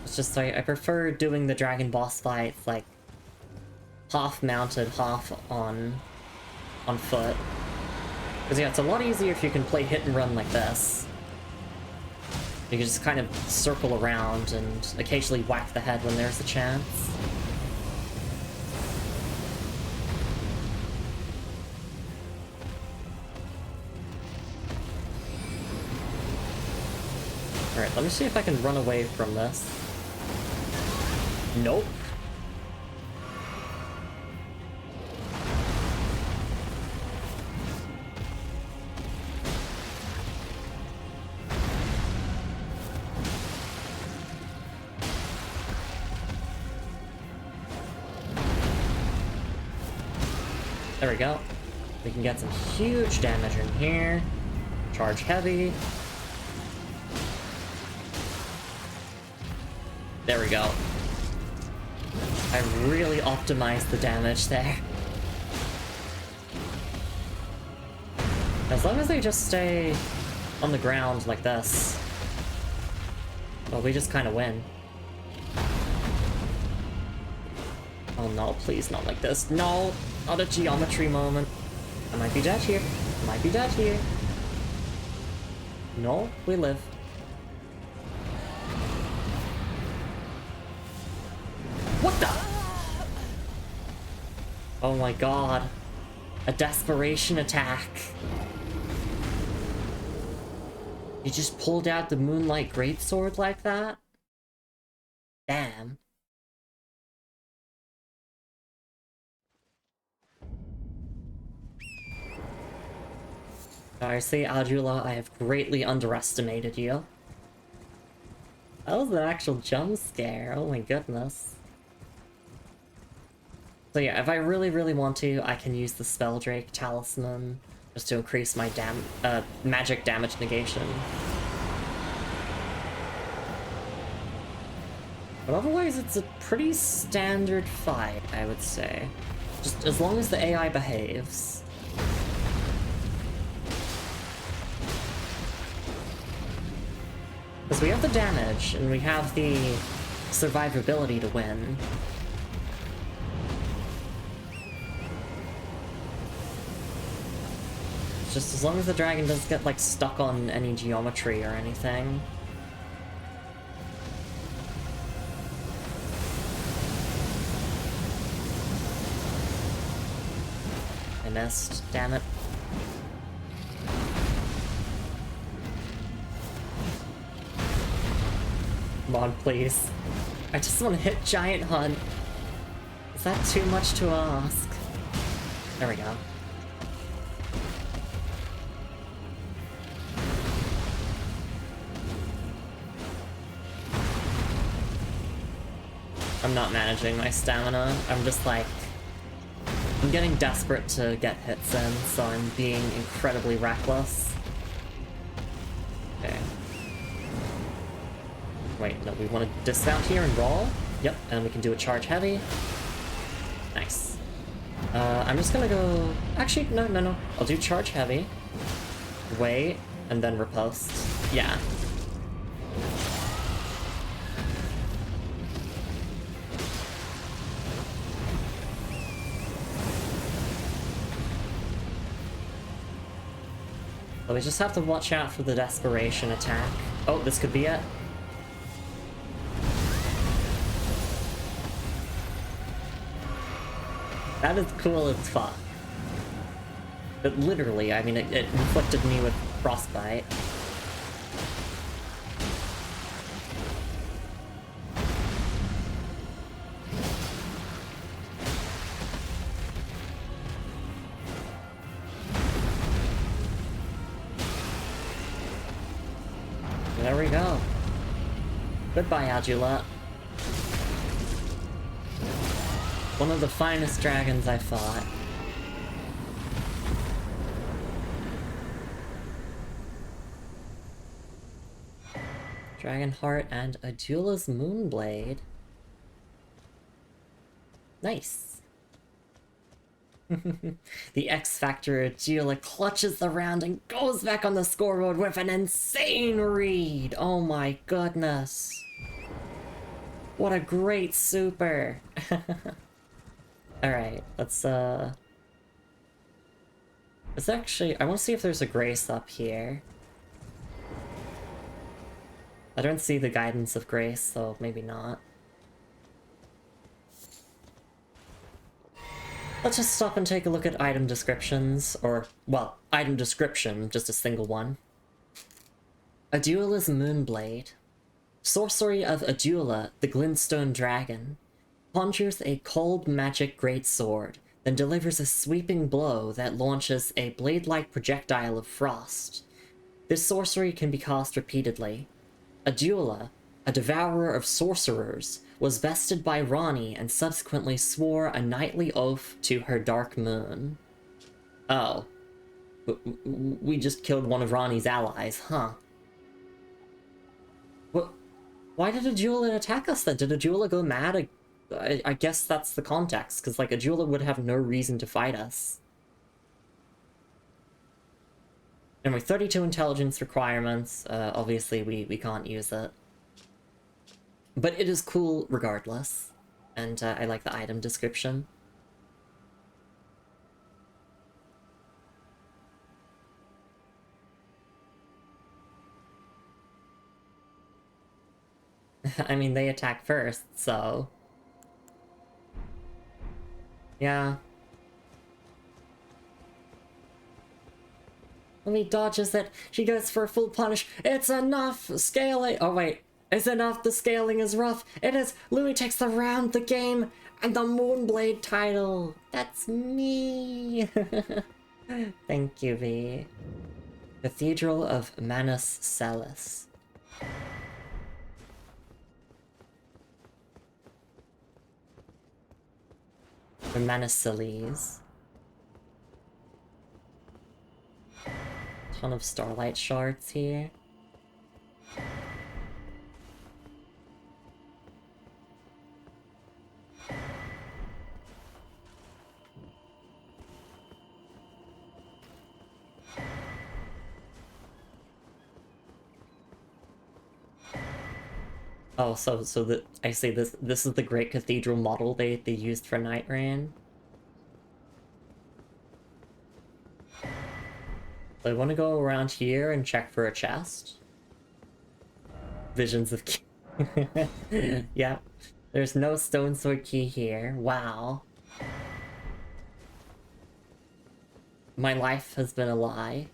It's just, like, I prefer doing the dragon boss fights, like, half mounted, half on foot. Because yeah, it's a lot easier if you can play hit and run like this. You can just kind of circle around and occasionally whack the head when there's a chance. Alright, let me see if I can run away from this. Nope. There we go. We can get some huge damage in here. Charge heavy. There we go. I really optimized the damage there. As long as they just stay on the ground like this, well, we just kind of win. Oh no, please not like this. No! Not a geometry moment. I might be dead here. I might be dead here. No, we live. What the? Oh my god. A desperation attack. You just pulled out the Moonlight Greatsword like that? Damn. Honestly, Adula, I have greatly underestimated you. That was an actual jump scare, oh my goodness. So yeah, if I really, really want to, I can use the Spelldrake Talisman just to increase my magic damage negation. But otherwise, it's a pretty standard fight, I would say. Just as long as the AI behaves. Because we have the damage, and we have the survivability to win. Just as long as the dragon doesn't get, like, stuck on any geometry or anything. I missed, damn it. Come on, please. I just want to hit Giant Hunt. Is that too much to ask? There we go. I'm not managing my stamina. I'm just like... I'm getting desperate to get hits in, so I'm being incredibly reckless. Okay. Wait, no, we want to dismount here and roll. Yep, and we can do a charge heavy. Nice. I'm just gonna go... Actually, no. I'll do charge heavy. Wait, and then riposte. Yeah. So we just have to watch out for the desperation attack. Oh, this could be it. That is cool as fuck. But literally, I mean, it inflicted me with frostbite. There we go. Goodbye, Adula. One of the finest dragons I fought. Dragonheart and Adula's Moonblade. Nice. The X Factor Adula clutches the round and goes back on the scoreboard with an insane read. Oh my goodness. What a great super. Alright, let's actually... I want to see if there's a Grace up here. I don't see the guidance of Grace, so maybe not. Let's just stop and take a look at item descriptions, or, well, item description, just a single one. Adula's Moonblade. Sorcery of Adula, the Glintstone Dragon. Conjures a cold magic greatsword, then delivers a sweeping blow that launches a blade-like projectile of frost. This sorcery can be cast repeatedly. Adula, a devourer of sorcerers, was bested by Rani and subsequently swore a knightly oath to her dark moon. Oh. We just killed one of Rani's allies, huh? What? Why did Adula attack us then? Did Adula go mad? I guess that's the context, because, like, Adula would have no reason to fight us. Anyway, 32 intelligence requirements. Obviously, we can't use it. But it is cool regardless. And I like the item description. I mean, they attack first, so... Yeah. Lumi dodges it. She goes for a full punish. It's enough! Scaling! Oh, wait. It's enough. The scaling is rough. It is. Lumi takes the round, the game, and the Moonblade title. That's me. Thank you, V. Cathedral of Manus Salus. Or Manus-Salis. Ton of starlight shards here. Oh, I see this is the great cathedral model they used for Night Rain. So I want to go around here and check for a chest. Visions of key. Yeah. There's no stone sword key here. Wow. My life has been a lie.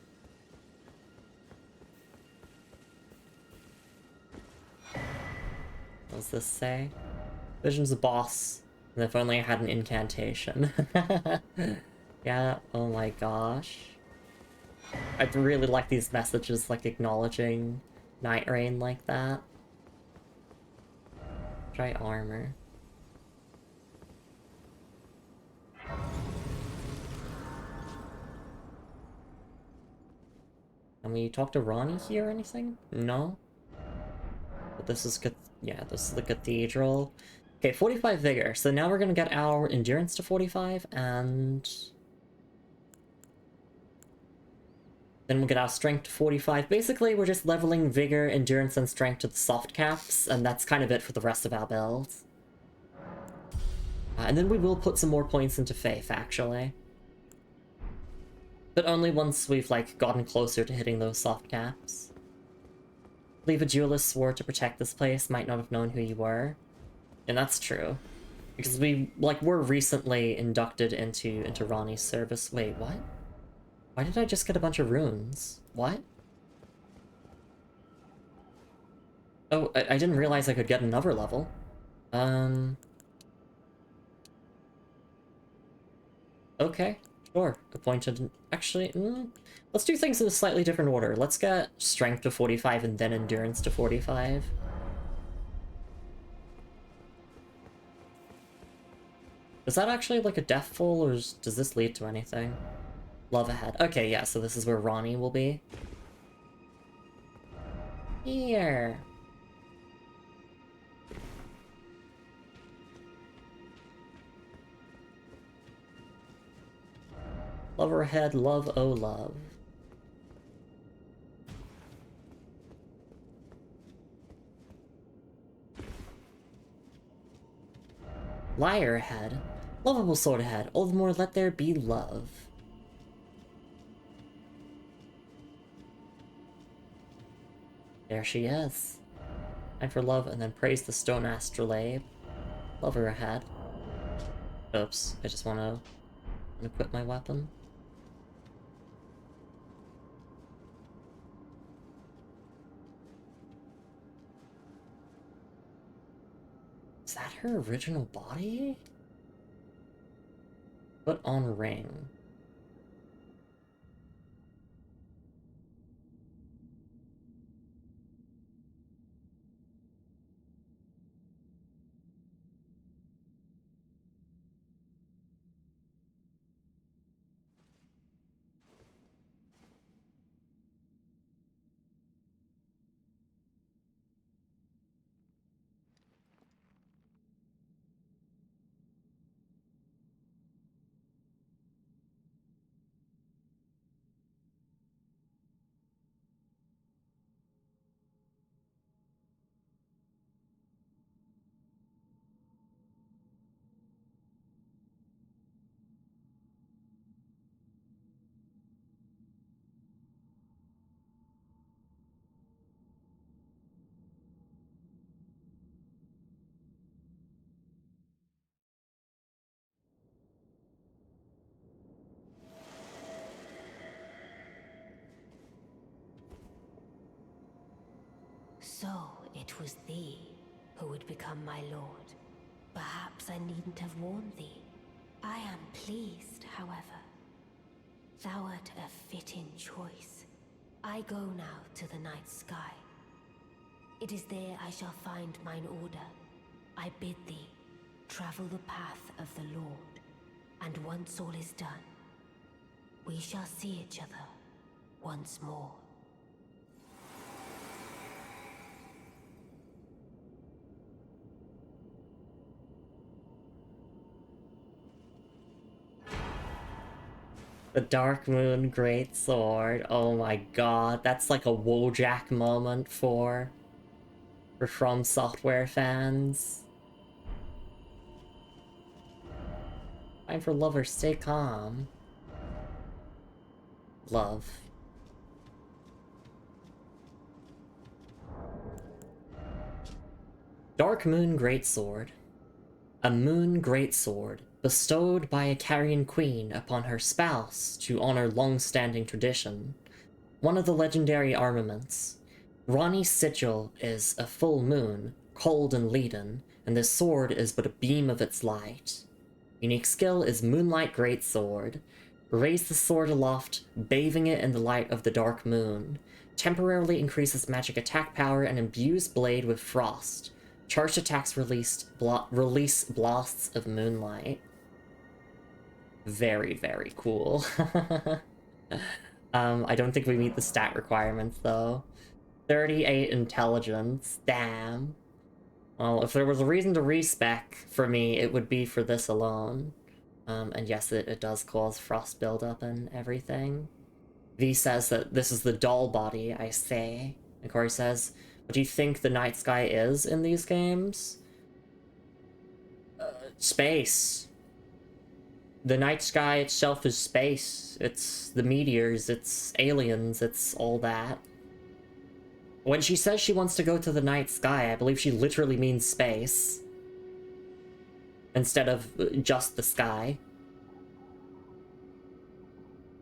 What does this say? Vision's a boss. And if only I had an incantation. Yeah, oh my gosh. I'd really like these messages, like, acknowledging Night Rain like that. Try armor. Can we talk to Ronnie here or anything? No? But this is good. Yeah, this is the cathedral. Okay, 45 vigor. So now we're gonna get our endurance to 45, and then we'll get our strength to 45. Basically, we're just leveling vigor, endurance, and strength to the soft caps, and that's kind of it for the rest of our builds. And then we will put some more points into faith, actually. But only once we've, like, gotten closer to hitting those soft caps. I believe a duelist swore to protect this place, might not have known who you were. And that's true. Because we, like, were recently inducted into Ronnie's service. Wait, what? Why did I just get a bunch of runes? What? Oh, I didn't realize I could get another level. Okay, sure. Appointed... Actually, let's do things in a slightly different order. Let's get strength to 45 and then endurance to 45. Is that actually like a death full, or does this lead to anything? Love ahead. Okay, yeah, so this is where Ronnie will be. Here. Love ahead, love oh love. Liar ahead. Lovable sword ahead. All the more let there be love. There she is. Time for love, and then praise the stone astrolabe. Love her ahead. Oops, I just wanna equip my weapon. Is that her original body? Put on ring. So it was thee who would become my lord. Perhaps I needn't have warned thee. I am pleased, however. Thou art a fitting choice. I go now to the night sky. It is there I shall find mine order. I bid thee travel the path of the Lord, and once all is done, we shall see each other once more. The Dark Moon Great Sword. Oh my god, that's like a Wojak moment for For From Software fans. Time for lovers, stay calm. Love. Dark Moon Greatsword. A moon greatsword, bestowed by a Carrion queen upon her spouse to honor long-standing tradition. One of the legendary armaments. Rani's sigil is a full moon, cold and leaden, and this sword is but a beam of its light. Unique skill is Moonlight Greatsword. Raise the sword aloft, bathing it in the light of the dark moon. Temporarily increases magic attack power and imbues blade with frost. Charged attacks release blasts of moonlight. Very, very cool. I don't think we meet the stat requirements, though. 38 intelligence. Damn. Well, if there was a reason to respec for me, it would be for this alone. And yes, it does cause frost buildup and everything. V says that this is the doll body, I say. And Corey says, what do you think the night sky is in these games? Space. The night sky itself is space. It's the meteors, it's aliens, it's all that. When she says she wants to go to the night sky, I believe she literally means space. Instead of just the sky.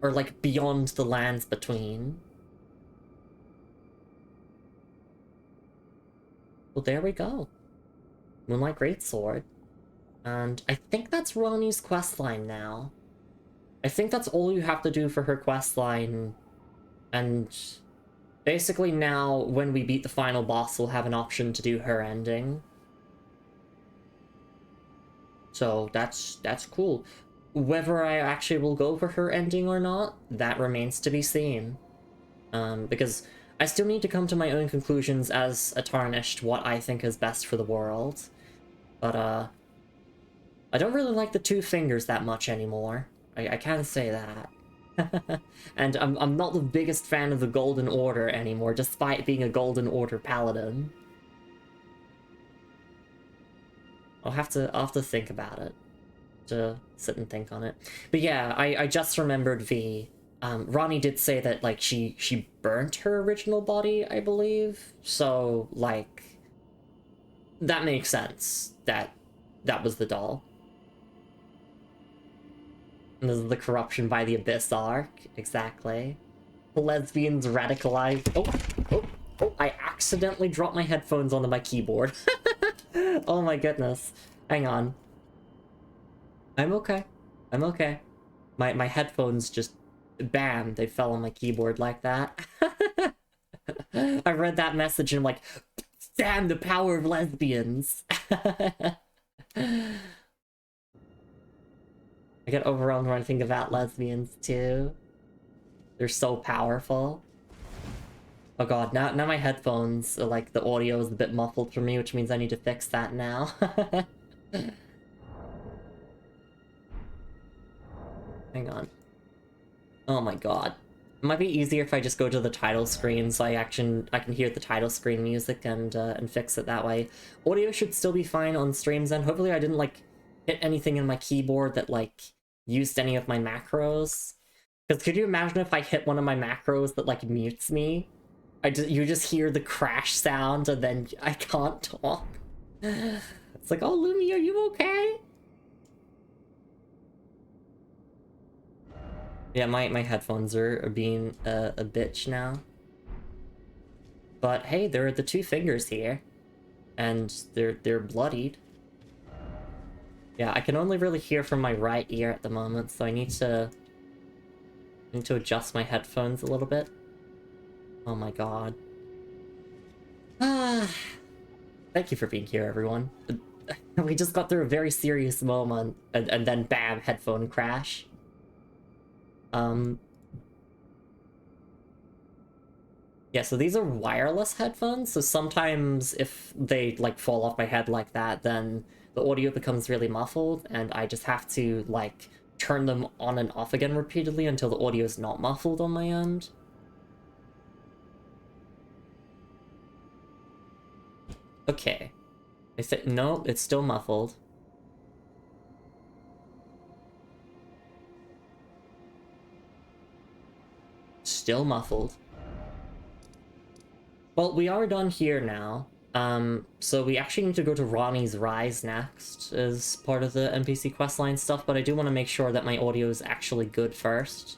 Or like beyond the lands between. Well, there we go. Moonlight Greatsword. And I think that's Rani's questline now. I think that's all you have to do for her questline. And basically now, when we beat the final boss, we'll have an option to do her ending. So that's cool. Whether I actually will go for her ending or not, that remains to be seen. Because I still need to come to my own conclusions as a Tarnished what I think is best for the world. But, I don't really like the two fingers that much anymore. I can't say that. And I'm not the biggest fan of the Golden Order anymore, despite being a Golden Order paladin. I'll have to think about it. To sit and think on it. But yeah, I just remembered Rani did say that, like, she burnt her original body, I believe. So, like, that makes sense. That was the doll. And this is the corruption by the Abyss arc. Exactly. Lesbians radicalized. Oh, I accidentally dropped my headphones onto my keyboard. Oh my goodness. Hang on. I'm okay. I'm okay. My headphones just, bam, they fell on my keyboard like that. I read that message and I'm like, damn, the power of lesbians. I get overwhelmed when I think about lesbians too. They're so powerful. Oh god, now my headphones are like, the audio is a bit muffled for me, which means I need to fix that now. Hang on. Oh my god. It might be easier if I just go to the title screen so I can hear the title screen music and fix it that way. Audio should still be fine on streams, and hopefully I didn't like hit anything in my keyboard that like used any of my macros. Because could you imagine if I hit one of my macros that like mutes me? You just hear the crash sound and then I can't talk. It's like, oh Lumi, are you okay? Yeah, my headphones are being a bitch now. But hey, there are the two fingers here. And they're bloodied. Yeah, I can only really hear from my right ear at the moment, so I need to adjust my headphones a little bit. Oh my god. Ah, thank you for being here, everyone. We just got through a very serious moment, and then bam, headphone crash. Yeah, so these are wireless headphones, so sometimes if they, like, fall off my head like that, then the audio becomes really muffled, and I just have to, like, turn them on and off again repeatedly until the audio is not muffled on my end. Okay. I said no, it's still muffled. Still muffled. Well, we are done here now. So we actually need to go to Ronnie's Rise next as part of the NPC questline stuff, but I do want to make sure that my audio is actually good first.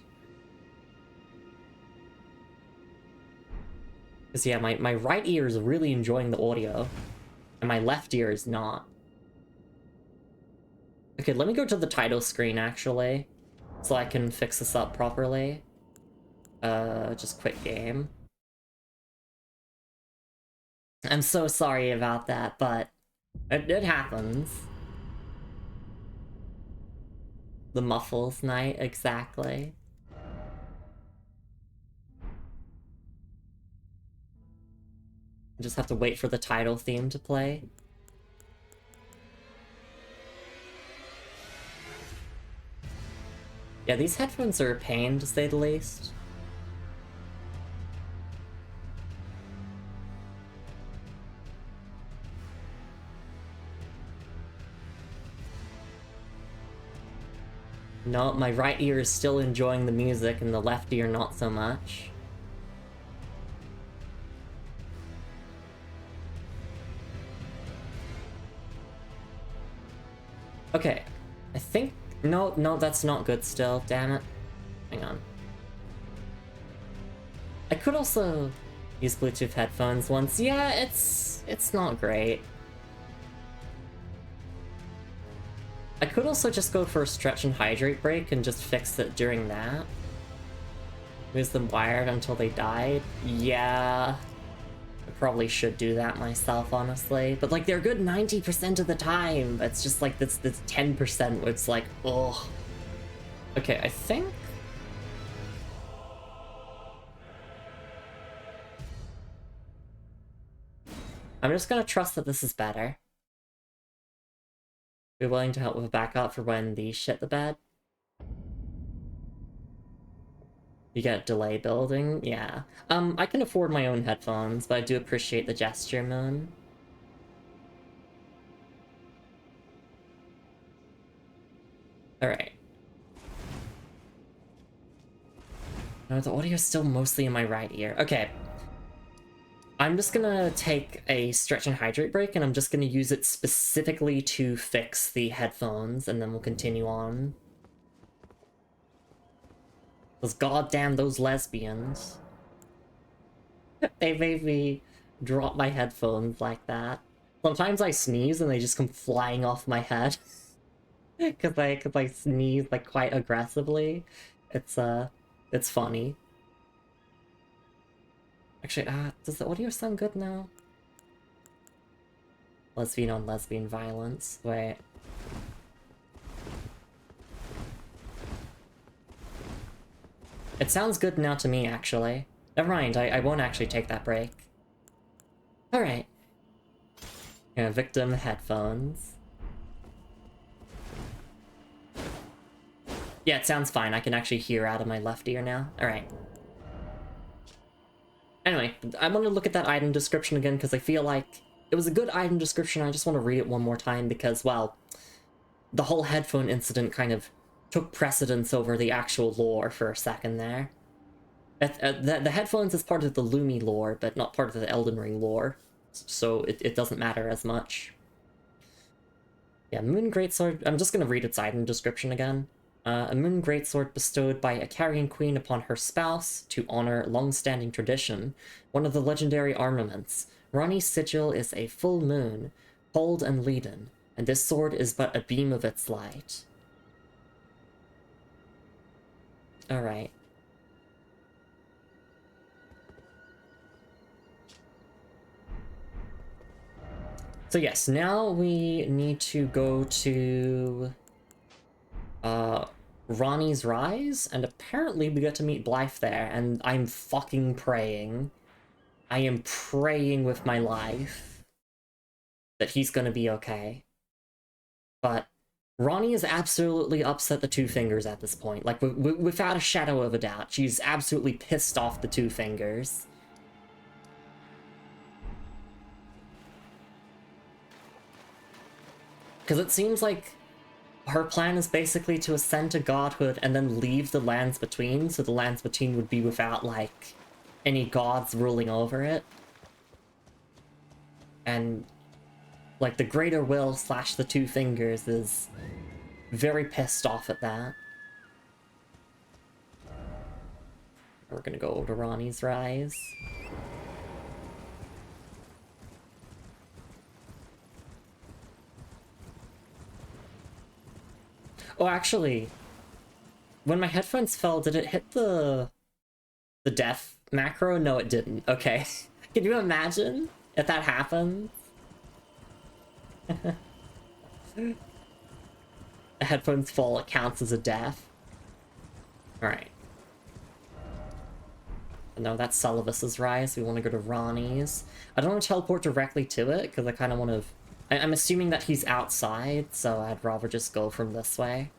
Because yeah, my right ear is really enjoying the audio, and my left ear is not. Okay, let me go to the title screen, actually, so I can fix this up properly. Just quit game. I'm so sorry about that, but it happens. The Muffles Night, exactly. I just have to wait for the title theme to play. Yeah, these headphones are a pain, to say the least. No, my right ear is still enjoying the music, and the left ear not so much. Okay, I think... No, that's not good still, damn it. Hang on. I could also use Bluetooth headphones once. Yeah, it's not great. I could also just go for a stretch and hydrate break and just fix it during that. Use them wired until they died. Yeah, I probably should do that myself, honestly. But like, they're good 90% of the time. It's just like this 10% where it's like, ugh. Okay, I think... I'm just gonna trust that this is better. Be willing to help with a backup for when these shit the bed. You get delay building? Yeah. I can afford my own headphones, but I do appreciate the gesture, Moon. Alright. No, the audio is still mostly in my right ear. Okay. I'm just gonna take a stretch and hydrate break, and I'm just gonna use it specifically to fix the headphones, and then we'll continue on. Because goddamn those lesbians. They made me drop my headphones like that. Sometimes I sneeze and they just come flying off my head. Cause I sneeze like quite aggressively. It's funny. Actually, does the audio sound good now? Lesbian on lesbian violence. Wait. It sounds good now to me, actually. Never mind, I won't actually take that break. Alright. Yeah, victim headphones. Yeah, it sounds fine. I can actually hear out of my left ear now. Alright. Anyway, I want to look at that item description again because I feel like it was a good item description. I just want to read it one more time because, well, the whole headphone incident kind of took precedence over the actual lore for a second there. The headphones is part of the Lumi lore, but not part of the Elden Ring lore, so it doesn't matter as much. Yeah, Moon Greatsword, I'm just going to read its item description again. A Moon Greatsword bestowed by a Carrion Queen upon her spouse to honor long-standing tradition, one of the legendary armaments. Rani's sigil is a full moon, cold and leaden, and this sword is but a beam of its light. Alright. So yes, now we need to go to Ronnie's Rise, and apparently we get to meet Blythe there, and I'm fucking praying. I am praying with my life that he's gonna be okay. But Ronnie is absolutely upset the Two Fingers at this point. Like, without a shadow of a doubt, she's absolutely pissed off the Two Fingers. Because it seems like her plan is basically to ascend to godhood and then leave the lands between, so the lands between would be without, like, any gods ruling over it. And, like, the Greater Will / the Two Fingers is very pissed off at that. We're gonna go over to Ronnie's Rise. Oh, actually, when my headphones fell, did it hit the death macro? No, it didn't. Okay. Can you imagine if that happened? The headphones fall, it counts as a death. Alright. No, that's Sullivan's Rise. We want to go to Ronnie's. I don't want to teleport directly to it, because I kind of want to... I'm assuming that he's outside, so I'd rather just go from this way.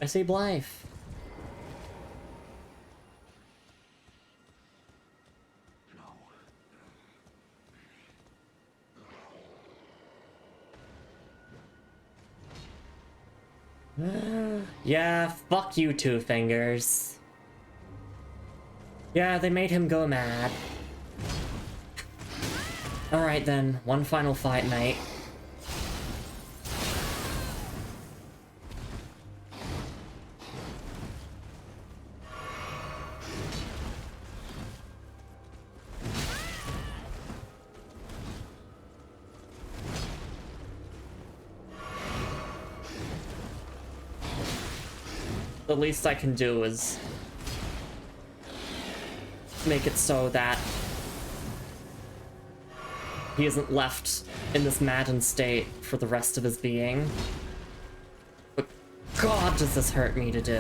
I see Blythe. Yeah, fuck you, Two Fingers. Yeah, they made him go mad. Alright then, one final fight, mate. The least I can do is make it so that he isn't left in this maddened state for the rest of his being. But God, does this hurt me to do.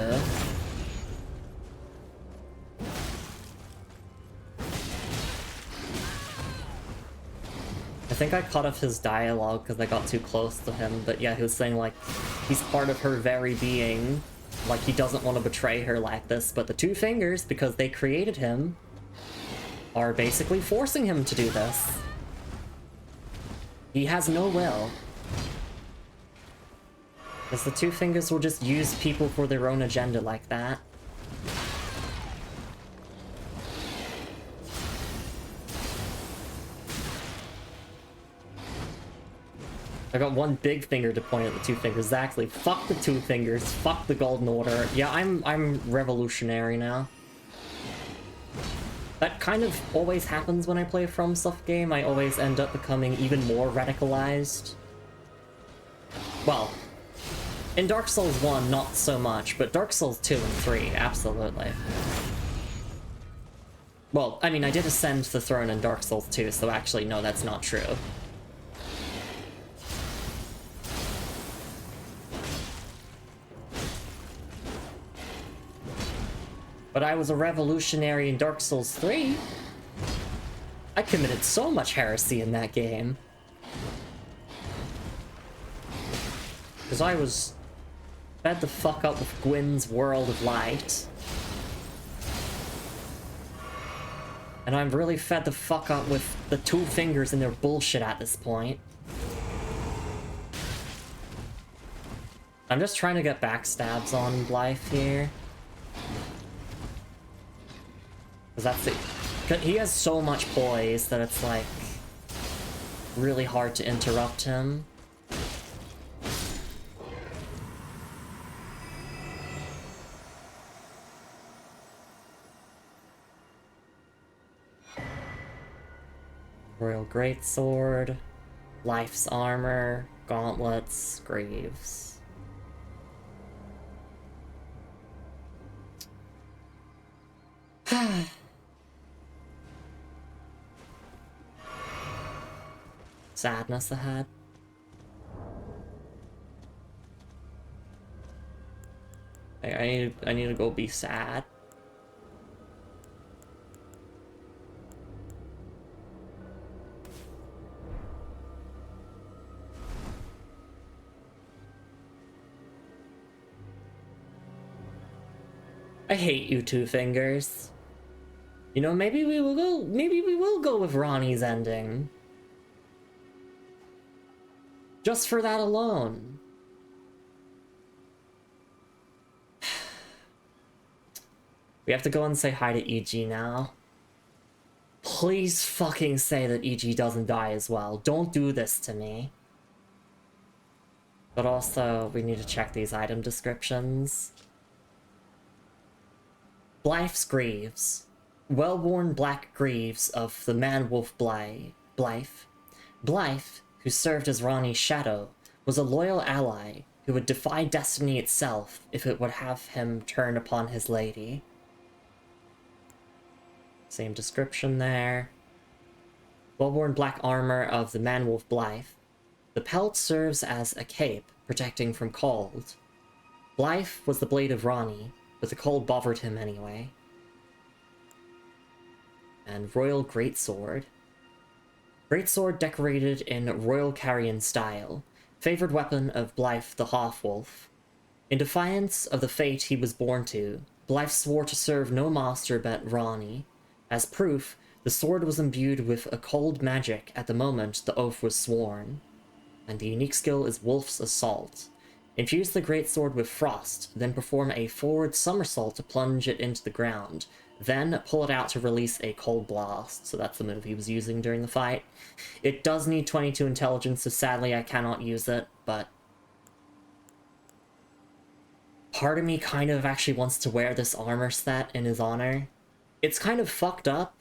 I think I cut off his dialogue because I got too close to him, but yeah, he was saying, like, he's part of her very being. Like, he doesn't want to betray her like this, but the Two Fingers, because they created him, are basically forcing him to do this. He has no will. Because the Two Fingers will just use people for their own agenda like that. I got one big finger to point at the Two Fingers. Exactly. Fuck the Two Fingers. Fuck the Golden Order. Yeah, I'm revolutionary now. That kind of always happens when I play a FromSoft game. I always end up becoming even more radicalized. Well, in Dark Souls 1, not so much, but Dark Souls 2 and 3, absolutely. Well, I mean, I did ascend the throne in Dark Souls 2, so actually, no, that's not true. But I was a revolutionary in Dark Souls 3. I committed so much heresy in that game. Because I was fed the fuck up with Gwyn's World of Light. And I'm really fed the fuck up with the Two Fingers and their bullshit at this point. I'm just trying to get backstabs on Blythe here. That's it. He has so much poise that it's like really hard to interrupt him. Royal Greatsword, Life's Armor, Gauntlets, Greaves. Sadness ahead. I need to go be sad. I hate you, Two Fingers. You know, maybe we will go with Ronnie's ending. Just for that alone. We have to go and say hi to EG now. Please fucking say that EG doesn't die as well. Don't do this to me. But also, we need to check these item descriptions. Blythe's Greaves. Well-worn black greaves of the man-wolf Blythe. Blythe, who served as Ronnie's shadow, was a loyal ally who would defy destiny itself if it would have him turn upon his lady. Same description there. Well-worn black armor of the man-wolf Blythe. The pelt serves as a cape, protecting from cold. Blythe was the blade of Ronnie, but the cold bothered him anyway. And Royal Greatsword. Greatsword decorated in Royal Carrion style, favored weapon of Blythe the Half-Wolf. In defiance of the fate he was born to, Blythe swore to serve no master but Ronnie. As proof, the sword was imbued with a cold magic at the moment the oath was sworn. And the unique skill is Wolf's Assault. Infuse the greatsword with frost, then perform a forward somersault to plunge it into the ground. Then pull it out to release a cold blast. So that's the move he was using during the fight. It does need 22 intelligence, so sadly I cannot use it, but part of me kind of actually wants to wear this armor set in his honor. It's kind of fucked up,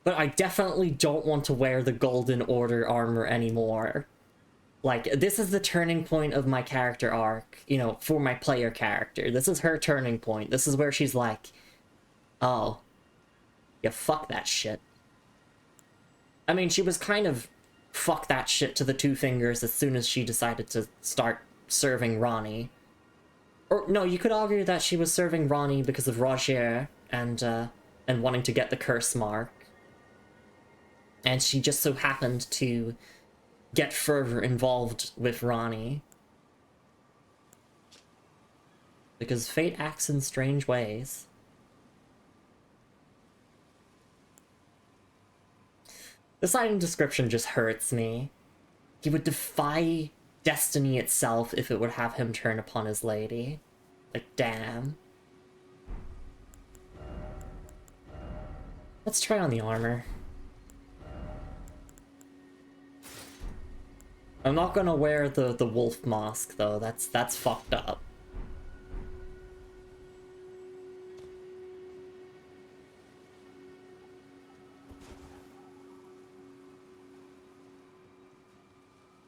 but I definitely don't want to wear the Golden Order armor anymore. Like, this is the turning point of my character arc, you know, for my player character. This is her turning point. This is where she's like, oh, yeah, fuck that shit. I mean, she was kind of fuck that shit to the Two Fingers as soon as she decided to start serving Ronnie. Or, no, you could argue that she was serving Ronnie because of Roger and wanting to get the curse mark. And she just so happened to get further involved with Ronnie. Because fate acts in strange ways. This item description just hurts me. He would defy destiny itself if it would have him turn upon his lady. Like, damn. Let's try on the armor. I'm not gonna wear the wolf mask though, that's fucked up.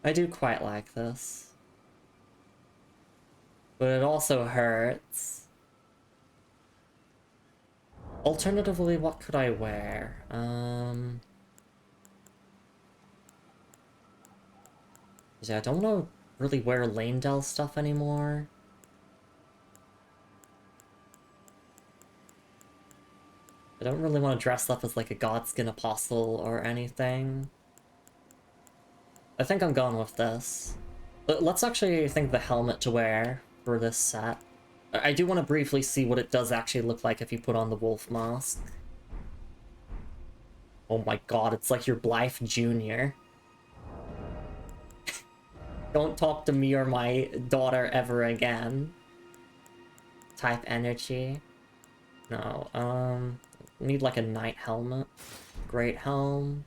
I do quite like this. But it also hurts. Alternatively, what could I wear? Yeah, I don't want to really wear Lanedell stuff anymore. I don't really want to dress up as like a Godskin Apostle or anything. I think I'm going with this. Let's actually think the helmet to wear for this set. I do want to briefly see what it does actually look like if you put on the wolf mask. Oh my god, it's like your Blythe Jr. Don't talk to me or my daughter ever again. Type energy. No, need like a knight helmet. Great helm.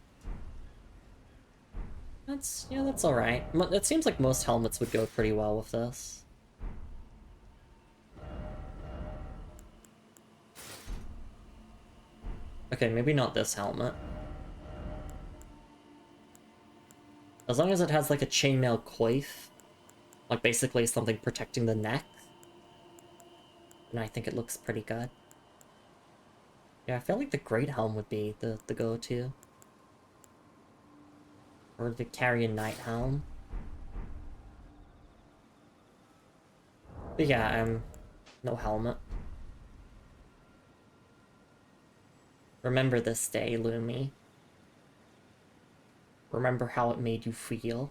Yeah, that's alright. It seems like most helmets would go pretty well with this. Okay, maybe not this helmet. As long as it has like a chainmail coif, like basically something protecting the neck, and I think it looks pretty good. Yeah, I feel like the Great Helm would be the go-to. Or the Carrion Knight Helm. But yeah, no helmet. Remember this day, Lumi. Remember how it made you feel.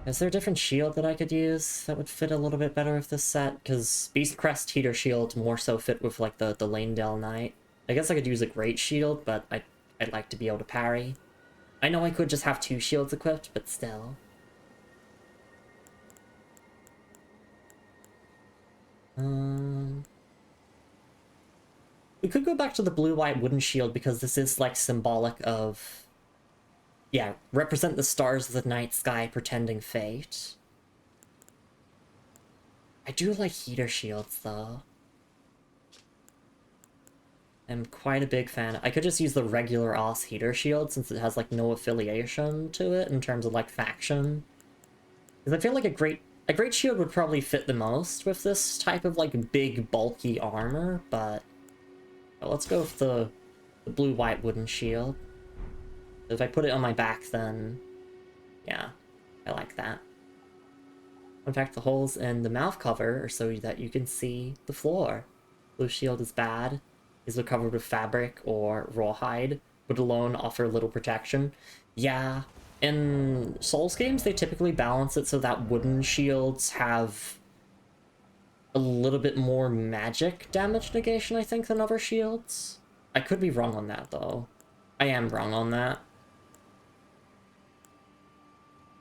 Is there a different shield that I could use that would fit a little bit better with this set? Because Beast Crest Heater Shield more so fit with like the Lanedale Knight. I guess I could use a Great Shield, but I'd like to be able to parry. I know I could just have 2 shields equipped, but still. We could go back to the blue-white wooden shield because this is like symbolic of... Yeah, represent the stars of the night sky pretending fate. I do like heater shields though. I'm quite a big fan. I could just use the regular Oss heater shield since it has like no affiliation to it in terms of like faction. Because I feel like a great shield would probably fit the most with this type of like big bulky armor, but let's go with the blue-white wooden shield. If I put it on my back, then yeah, I like that. In fact, the holes in the mouth cover are so that you can see the floor. Blue shield is bad. Is it covered with fabric or rawhide? Would alone offer little protection? Yeah. In Souls games, they typically balance it so that wooden shields have a little bit more magic damage negation, I think, than other shields. I could be wrong on that, though. I am wrong on that.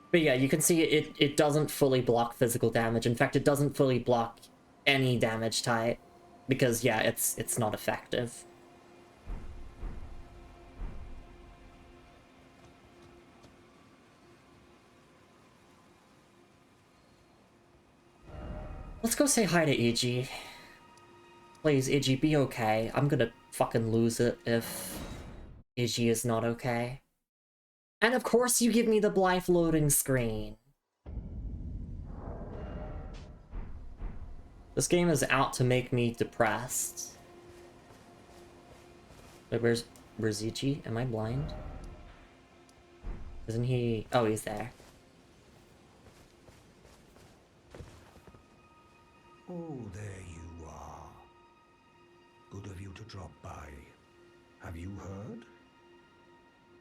But yeah, you can see it doesn't fully block physical damage. In fact, it doesn't fully block any damage type. Because, yeah, it's not effective. Let's go say hi to Iggy. Please, Iggy, be okay. I'm gonna fucking lose it if Iggy is not okay. And of course you give me the Blythe loading screen. This game is out to make me depressed. Wait, where's Iggy? Am I blind? Isn't he... Oh, he's there. Oh, there you are. Good of you to drop by. Have you heard?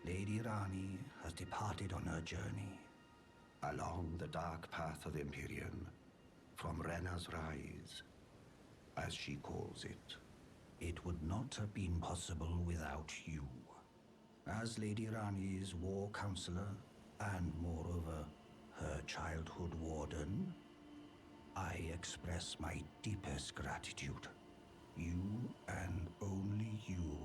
Lady Rani has departed on her journey along the dark path of Imperium, from Rena's Rise, as she calls it. It would not have been possible without you. As Lady Rani's war counselor, and moreover, her childhood warden, I express my deepest gratitude. You, and only you,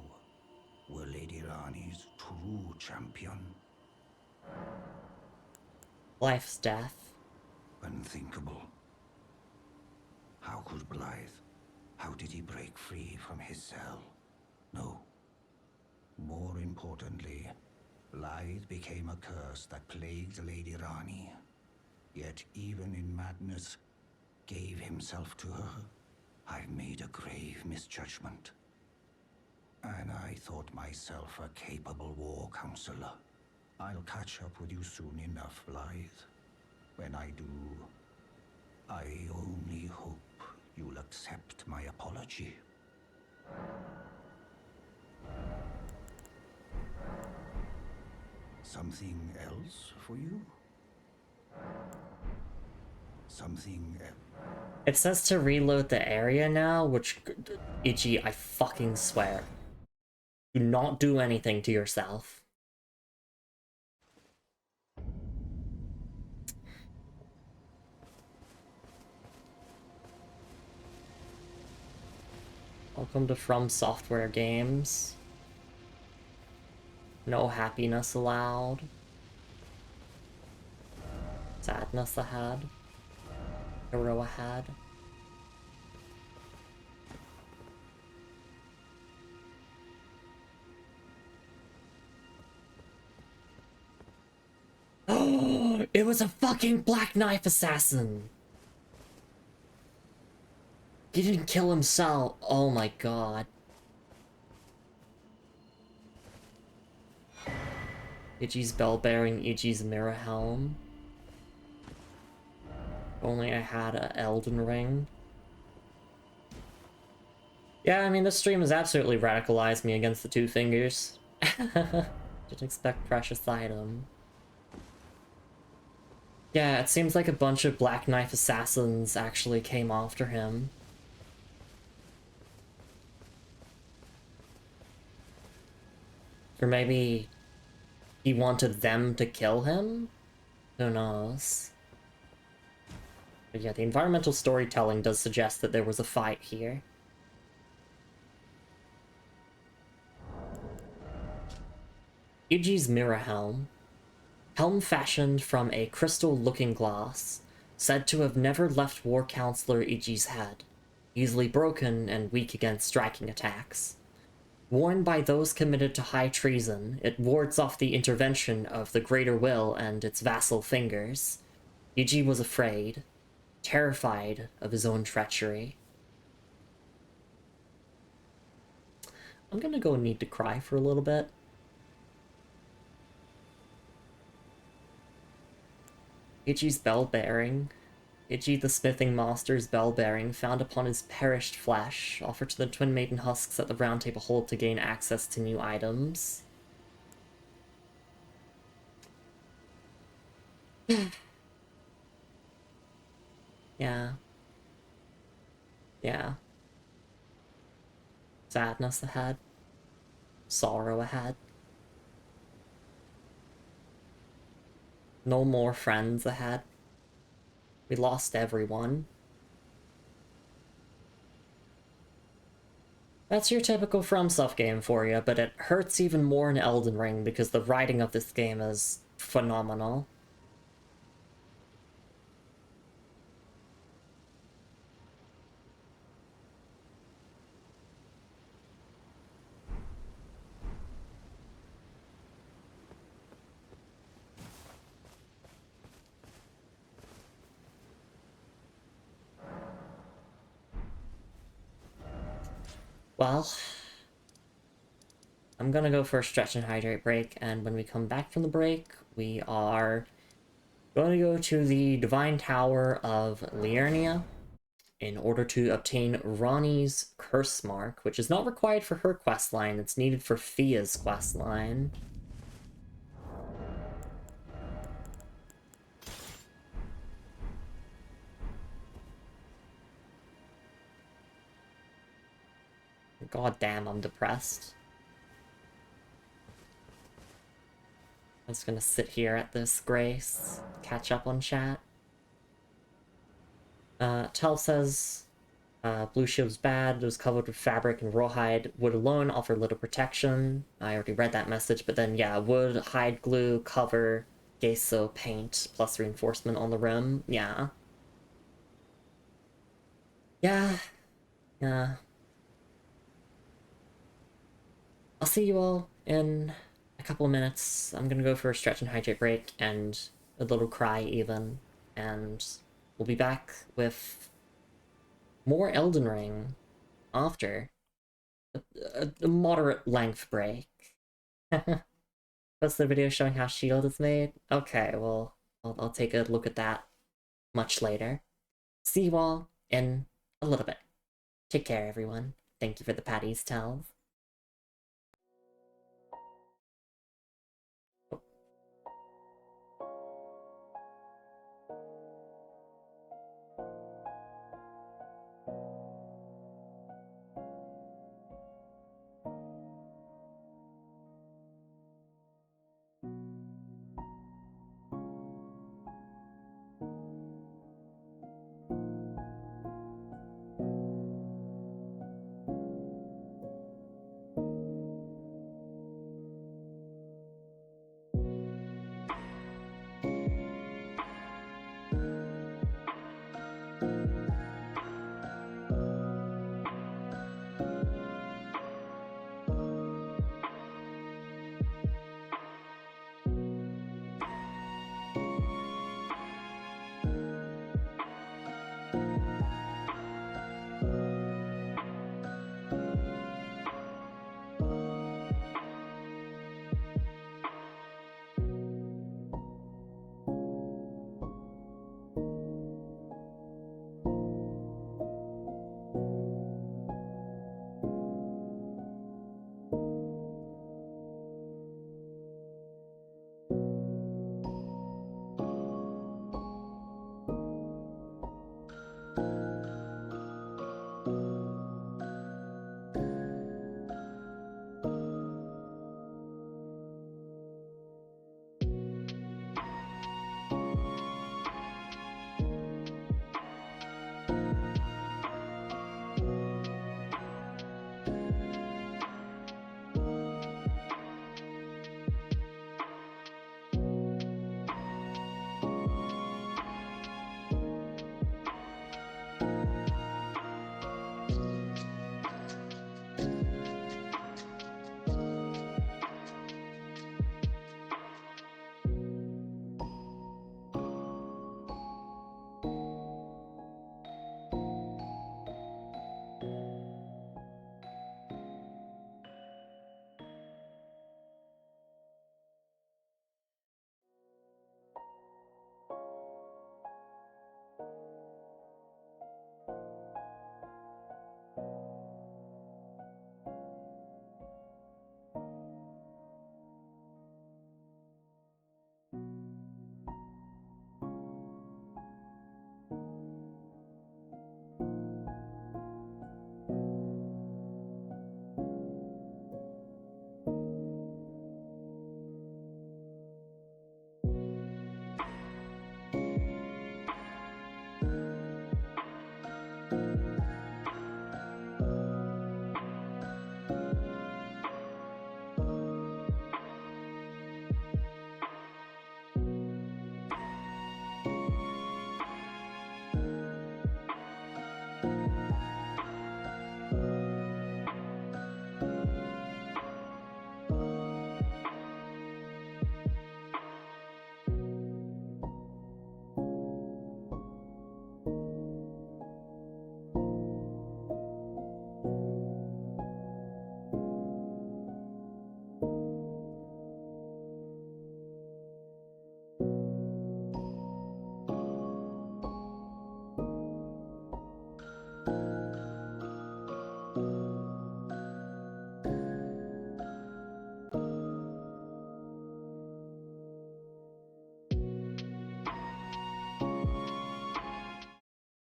were Lady Rani's true champion. Life's death. Unthinkable. How could Blythe? How did he break free from his cell? No. More importantly, Blythe became a curse that plagued Lady Rani. Yet even in madness, gave himself to her. I've made a grave misjudgment. And I thought myself a capable war counselor. I'll catch up with you soon enough, Blythe. When I do, I only hope you'll accept my apology. Something else for you? Something else? It says to reload the area now, which... Iggy, I fucking swear. Do not do anything to yourself. Welcome to From Software Games. No happiness allowed. Sadness ahead. Hero ahead. Oh, it was a fucking Black Knife assassin! He didn't kill himself. Oh my god. Iggy's bell bearing Iggy's mirror helm. If only I had a Elden Ring. Yeah, I mean, this stream has absolutely radicalized me against the two fingers. Didn't expect precious item. Yeah, it seems like a bunch of Black Knife assassins actually came after him. Or maybe he wanted them to kill him? Who knows? But yeah, the environmental storytelling does suggest that there was a fight here. Iji's mirror helm. Helm fashioned from a crystal looking glass, said to have never left War Counselor Iji's head, easily broken and weak against striking attacks. Worn by those committed to high treason, it wards off the intervention of the Greater Will and its vassal fingers. Iji was afraid, terrified of his own treachery. I'm gonna go need to cry for a little bit. Ichi's bell bearing. Ichi the smithing master's bell bearing, found upon his perished flesh, offered to the twin maiden husks at the round table hold to gain access to new items. Yeah. Yeah. Sadness ahead. Sorrow ahead. No more friends ahead. We lost everyone. That's your typical FromSoft game for you, but it hurts even more in Elden Ring because the writing of this game is phenomenal. Well, I'm gonna go for a stretch and hydrate break, and when we come back from the break, we are going to go to the Divine Tower of Liurnia in order to obtain Ronnie's Curse Mark, which is not required for her questline, it's needed for Fia's questline. God damn, I'm depressed. I'm just gonna sit here at this grace, catch up on chat. Tel says, blue shield's bad, it was covered with fabric and rawhide. Wood alone offered little protection. I already read that message, but then yeah, wood, hide glue, cover, gesso, paint, plus reinforcement on the rim. Yeah. Yeah. Yeah. I'll see you all in a couple of minutes. I'm gonna go for a stretch and hydrate break and a little cry even, and we'll be back with more Elden Ring after a moderate length break. That's the video showing how Shield is made? Okay, well, I'll take a look at that much later. See you all in a little bit. Take care, everyone. Thank you for the patties, Tells.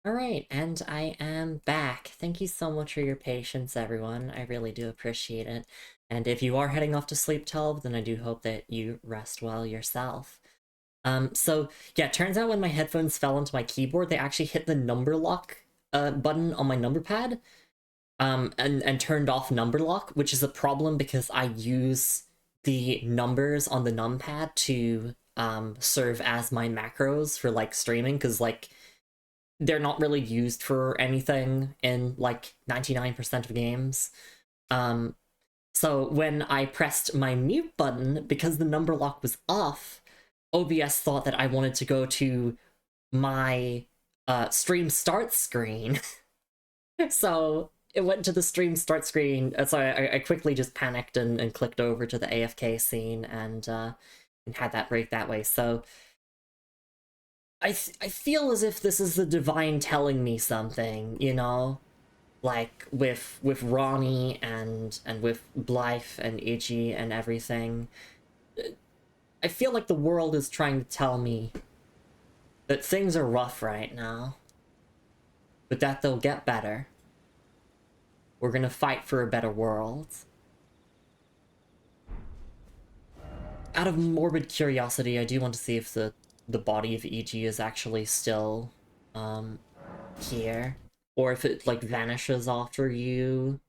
Alright, and I am back. Thank you so much for your patience, everyone. I really do appreciate it. And if you are heading off to sleep, Telb, then I do hope that you rest well yourself. So yeah, it turns out when my headphones fell onto my keyboard, they actually hit the number lock button on my number pad, and turned off number lock, which is a problem because I use the numbers on the numpad to serve as my macros for like streaming, because like they're not really used for anything in like 99% of games. So when I pressed my mute button, because the number lock was off, OBS thought that I wanted to go to my stream start screen. So it went to the stream start screen. So I quickly just panicked and clicked over to the AFK scene and had that break that way. So I feel as if this is the divine telling me something, you know? Like with Ronnie and with Blythe and Iggy and everything. I feel like the world is trying to tell me that things are rough right now, but that they'll get better. We're gonna fight for a better world. Out of morbid curiosity, I do want to see if the body of Iggy is actually still here, or if it like vanishes after you.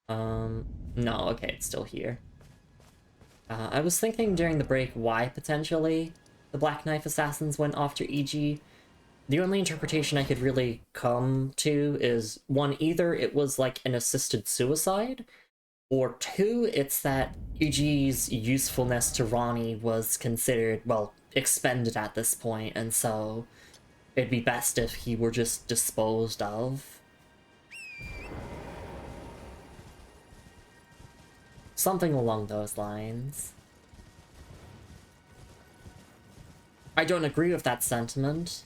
No, okay, it's still here. I was thinking during the break why potentially the Black Knife Assassins went after Iggy. The only interpretation I could really come to is, one, either it was like an assisted suicide, or two, it's that Iggy's usefulness to Ronnie was considered, well, expended at this point, and so it'd be best if he were just disposed of. Something along those lines. I don't agree with that sentiment.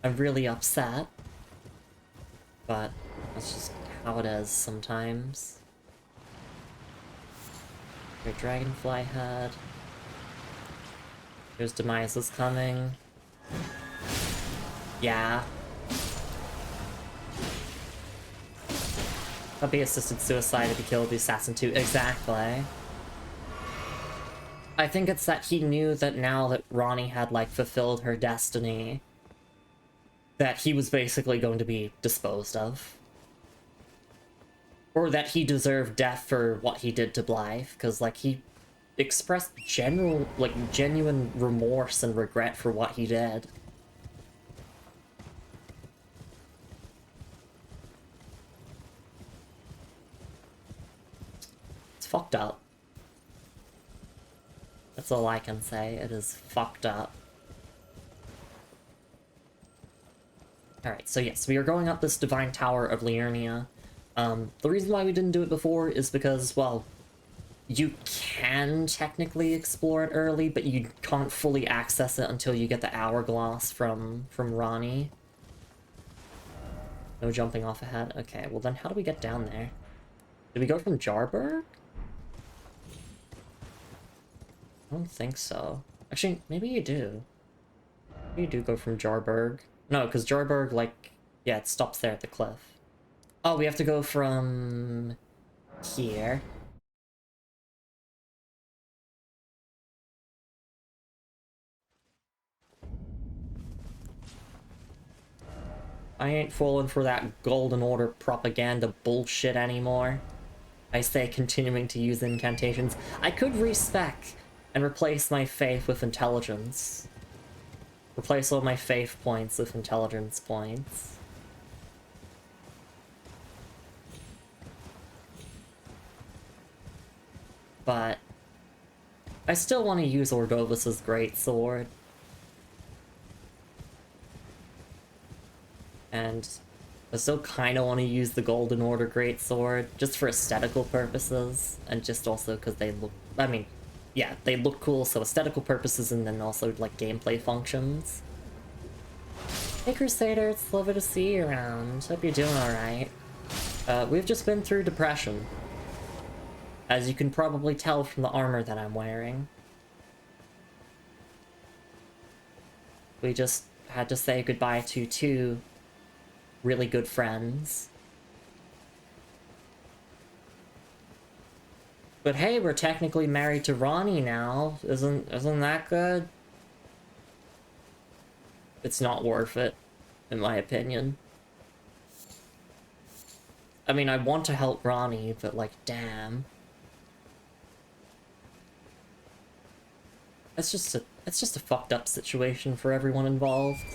I'm really upset. But that's just how it is sometimes. Your dragonfly head. There's Demise is coming. Yeah. That'd be assisted suicide if he killed the assassin too. Exactly. I think it's that he knew that now that Ronnie had, like, fulfilled her destiny, that he was basically going to be disposed of. Or that he deserved death for what he did to Blythe, because, like, he expressed genuine remorse and regret for what he did. It's fucked up. That's all I can say. It is fucked up. Alright, so yes, we are going up this Divine Tower of Liurnia. The reason why we didn't do it before is because, well, you can technically explore it early, but you can't fully access it until you get the Hourglass from Ronnie. No jumping off ahead? Okay, well then how do we get down there? Did we go from Jarburg? I don't think so. Actually, maybe you do. Maybe you do go from Jarburg. No, because Jarburg, like, yeah, it stops there at the cliff. Oh, we have to go from here. I ain't falling for that Golden Order propaganda bullshit anymore. I say continuing to use incantations. I could respec and replace my faith with intelligence. Replace all my faith points with intelligence points. But I still want to use Ordovis's Greatsword. And I still kind of want to use the Golden Order Greatsword, just for aesthetical purposes, and just also because they look, I mean, yeah, they look cool, so aesthetical purposes, and then also, like, gameplay functions. Hey Crusader, it's lovely to see you around. Hope you're doing alright. We've just been through depression. As you can probably tell from the armor that I'm wearing. We just I had to say goodbye to two really good friends. But hey, we're technically married to Ronnie now. Isn't that good? It's not worth it, in my opinion. I mean, I want to help Ronnie, but like, damn. It's just a fucked up situation for everyone involved.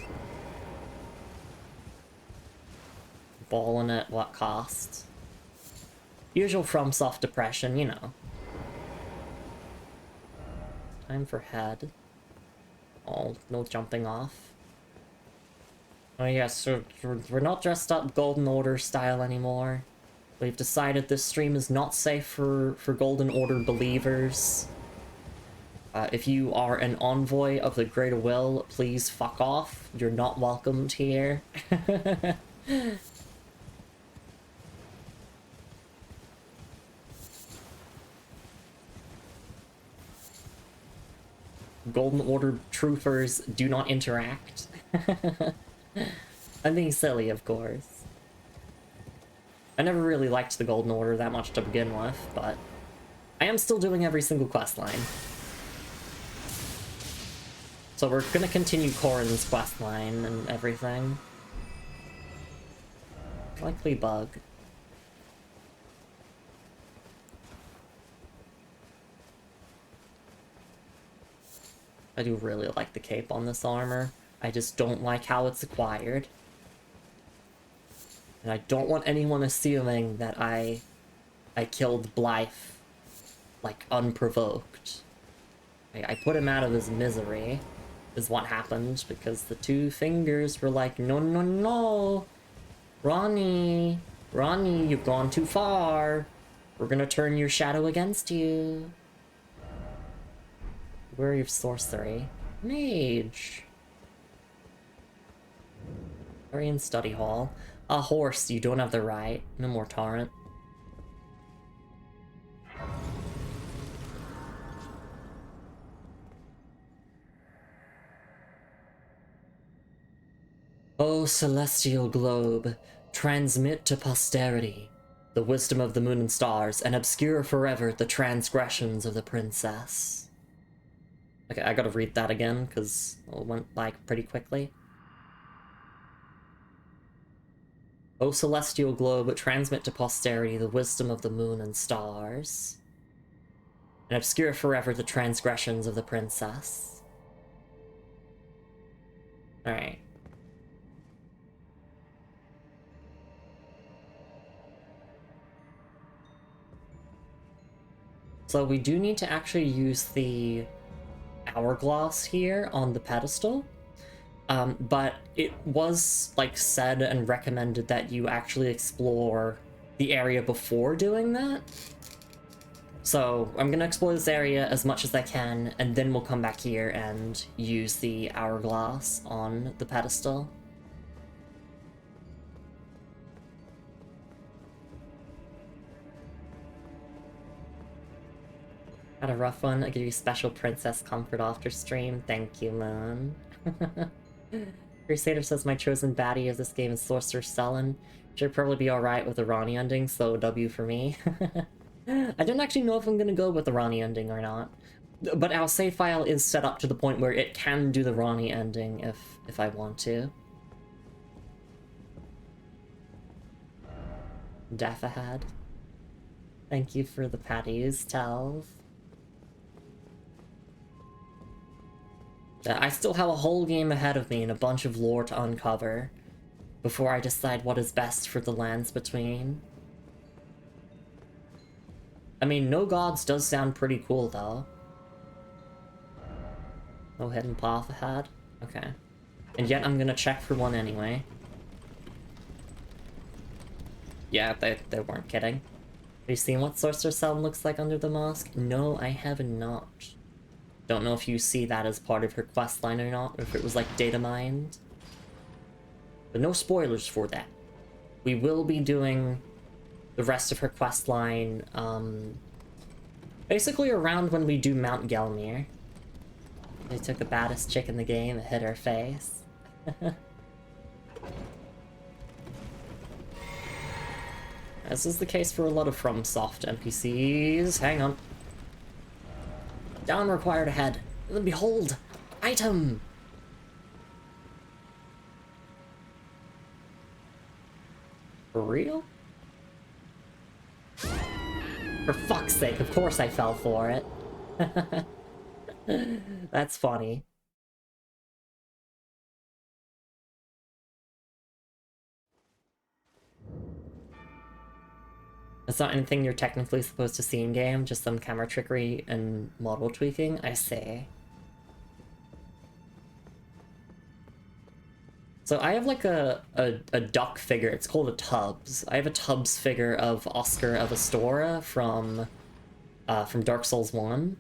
Balling at what cost? Usual FromSoft depression, you know. Time for head. Oh, no jumping off. Oh yes, so we're not dressed up Golden Order style anymore. We've decided this stream is not safe for Golden Order believers. If you are an envoy of the Greater Will, please fuck off. You're not welcomed here. Golden Order troopers do not interact. I'm being silly, of course. I never really liked the Golden Order that much to begin with, but I am still doing every single quest line. So we're gonna continue Corrin's quest line and everything. Likely bug. I do really like the cape on this armor. I just don't like how it's acquired. And I don't want anyone assuming that I killed Blythe, like, unprovoked. I put him out of his misery, is what happened, because the two fingers were like, no, no, no! Ronnie, you've gone too far! We're gonna turn your shadow against you. Where are your sorcery? Mage! Arian study hall. A horse, you don't have the right. No more torrent. O celestial globe, transmit to posterity the wisdom of the moon and stars, and obscure forever the transgressions of the princess. Okay, I gotta read that again, because it went, like, pretty quickly. O celestial globe, transmit to posterity the wisdom of the moon and stars, and obscure forever the transgressions of the princess. Alright. So we do need to actually use the hourglass here on the pedestal. But it was, like, said and recommended that you actually explore the area before doing that. So I'm gonna explore this area as much as I can, and then we'll come back here and use the hourglass on the pedestal. Had a rough one. I give you special princess comfort after stream. Thank you, man. Crusader says my chosen baddie of this game is Sorcerer Sullen. Should probably be alright with the Ronnie ending, so W for me. I don't actually know if I'm gonna go with the Ronnie ending or not. But our save file is set up to the point where it can do the Ronnie ending if I want to. Daffahad. Thank you for the patties, Telv. I still have a whole game ahead of me and a bunch of lore to uncover before I decide what is best for the lands between. I mean, No Gods does sound pretty cool, though. No hidden path ahead? Okay. And yet I'm gonna check for one anyway. Yeah, they weren't kidding. Have you seen what Sorcerer Sullen looks like under the mask? No, I have not. Don't know if you see that as part of her questline or not, or if it was like data mined. But no spoilers for that. We will be doing the rest of her questline, basically around when we do Mount Gelmir. They took the baddest chick in the game and hit her face. This is the case for a lot of FromSoft NPCs. Hang on. Down required ahead. And then behold! Item! For real? For fuck's sake, of course I fell for it. That's funny. It's not anything you're technically supposed to see in game, just some camera trickery and model tweaking, I say. So I have like a duck figure, it's called a Tubbs. I have a Tubbs figure of Oscar of Astora from Dark Souls 1.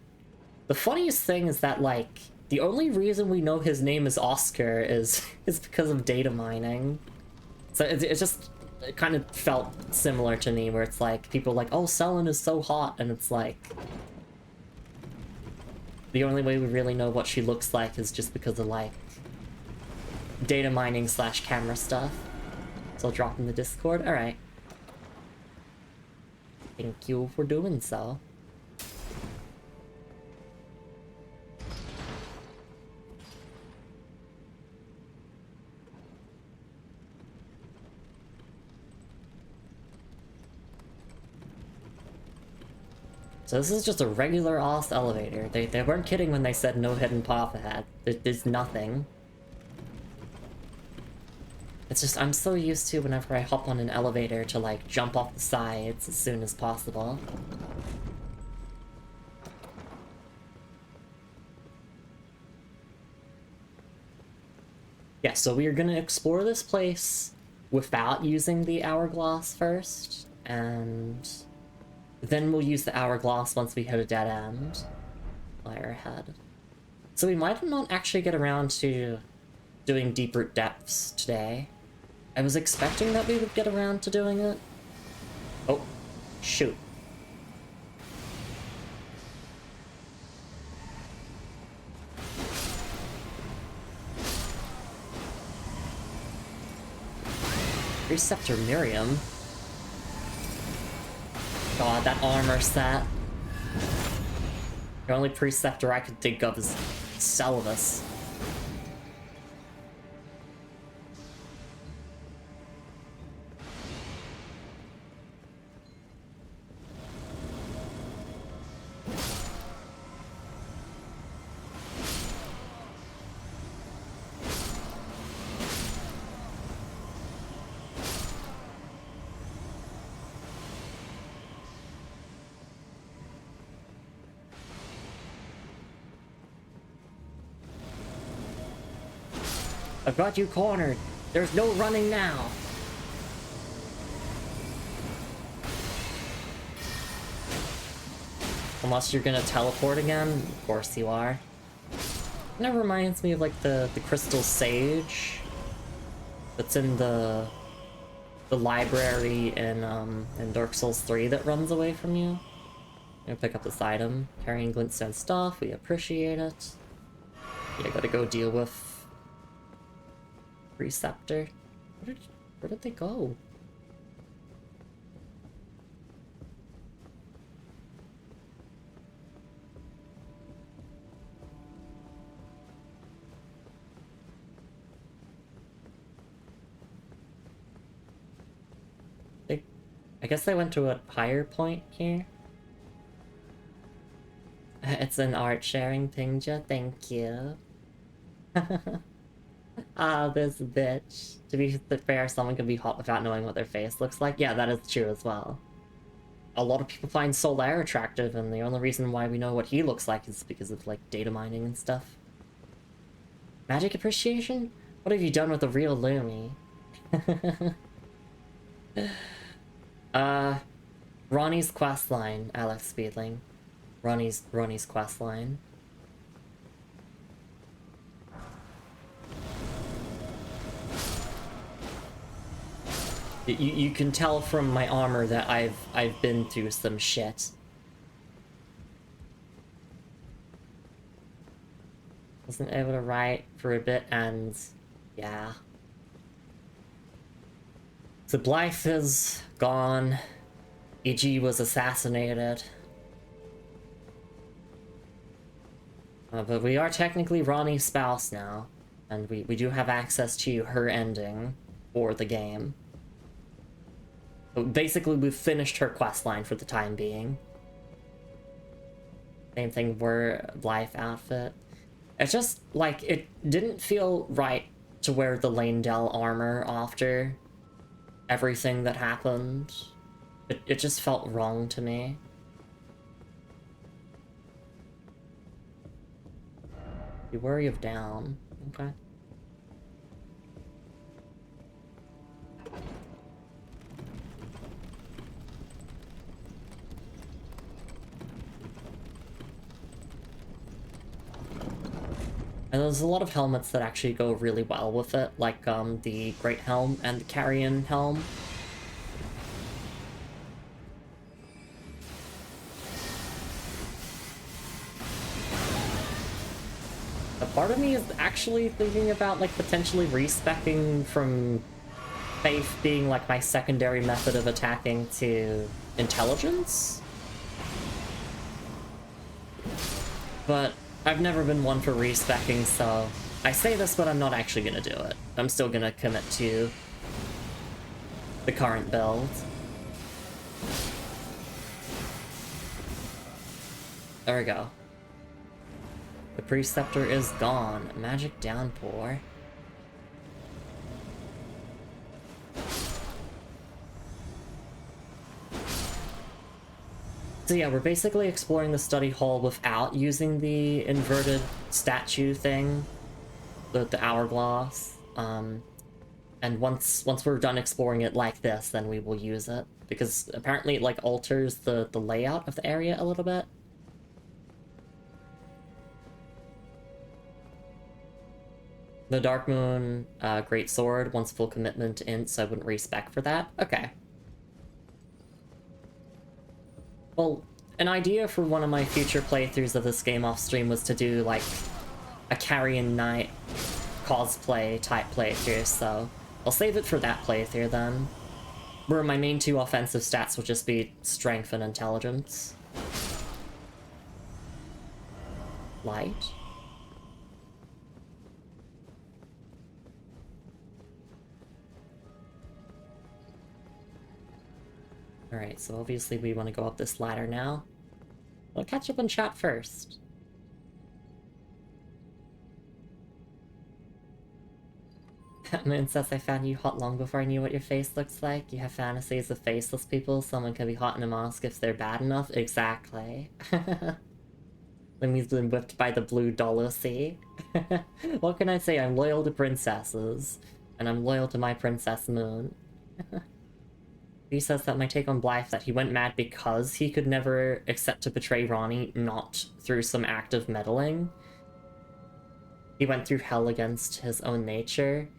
The funniest thing is that, like, the only reason we know his name is Oscar is because of data mining. So it just it kind of felt similar to me, where it's like, people are like, oh, Selen is so hot, and it's like... The only way we really know what she looks like is just because of, like, data mining slash camera stuff. So I'll drop in the Discord. Alright. Thank you for doing so. So this is just a regular ass elevator. They weren't kidding when they said no hidden path ahead. There's nothing. It's just, I'm so used to whenever I hop on an elevator to, like, jump off the sides as soon as possible. Yeah, so we are gonna explore this place without using the hourglass first, and then we'll use the hourglass once we hit a dead end. Fire ahead. So we might not actually get around to doing deeper depths today. I was expecting that we would get around to doing it. Oh, shoot. Preceptor Miriam. God, that armor set. The only preceptor I could think of is Selvus. I've got you cornered. There's no running now. Unless you're gonna teleport again. Of course you are. Kind of reminds me of like the crystal sage that's in the library in Dark Souls 3 that runs away from you. I'm gonna pick up this item. Carrying glintstone stuff, we appreciate it. Yeah, gotta go deal with Preceptor. Where did they go? I guess they went to a higher point here. It's an art sharing Pingja, thank you. Ah, this bitch. To be fair, someone can be hot without knowing what their face looks like. Yeah, that is true as well. A lot of people find Solaire attractive, and the only reason why we know what he looks like is because of, like, data mining and stuff. Magic appreciation? What have you done with the real Lumi? Ronnie's questline, Alex Speedling. Ronnie's questline. You can tell from my armor that I've been through some shit. Wasn't able to write for a bit, and Yeah. So Blythe is gone. E.G. was assassinated. But we are technically Ronnie's spouse now, and we do have access to her ending for the game. But basically, we've finished her questline for the time being. Same thing for Blythe outfit. It's just, like, it didn't feel right to wear the Lanedell armor after everything that happened. It just felt wrong to me. You worry of down. Okay. And there's a lot of helmets that actually go really well with it, like the Great Helm and the Carrion Helm. A part of me is actually thinking about like potentially respecking from Faith being like my secondary method of attacking to intelligence. But I've never been one for respecking, so I say this, but I'm not actually gonna do it. I'm still gonna commit to the current build. There we go. The Preceptor is gone. Magic Downpour. So yeah, we're basically exploring the study hall without using the inverted statue thing, the hourglass. And once we're done exploring it like this, then we will use it, because apparently it like alters the layout of the area a little bit. The Dark Moon Great Sword wants full commitment to int, so I wouldn't respec for that. Okay. Well, an idea for one of my future playthroughs of this game off stream was to do, like, a Carrion Knight cosplay type playthrough, so I'll save it for that playthrough then. Where my main two offensive stats will just be strength and intelligence. Light? Alright, so obviously we want to go up this ladder now. We'll catch up on chat first. Moon says, I found you hot long before I knew what your face looks like. You have fantasies of faceless people. Someone can be hot in a mask if they're bad enough. Exactly. Lumi's been whipped by the blue dollar sea. What can I say? I'm loyal to princesses. And I'm loyal to my Princess Moon. He says that my take on Blythe, that he went mad because he could never accept to betray Ronnie, not through some act of meddling. He went through hell against his own nature,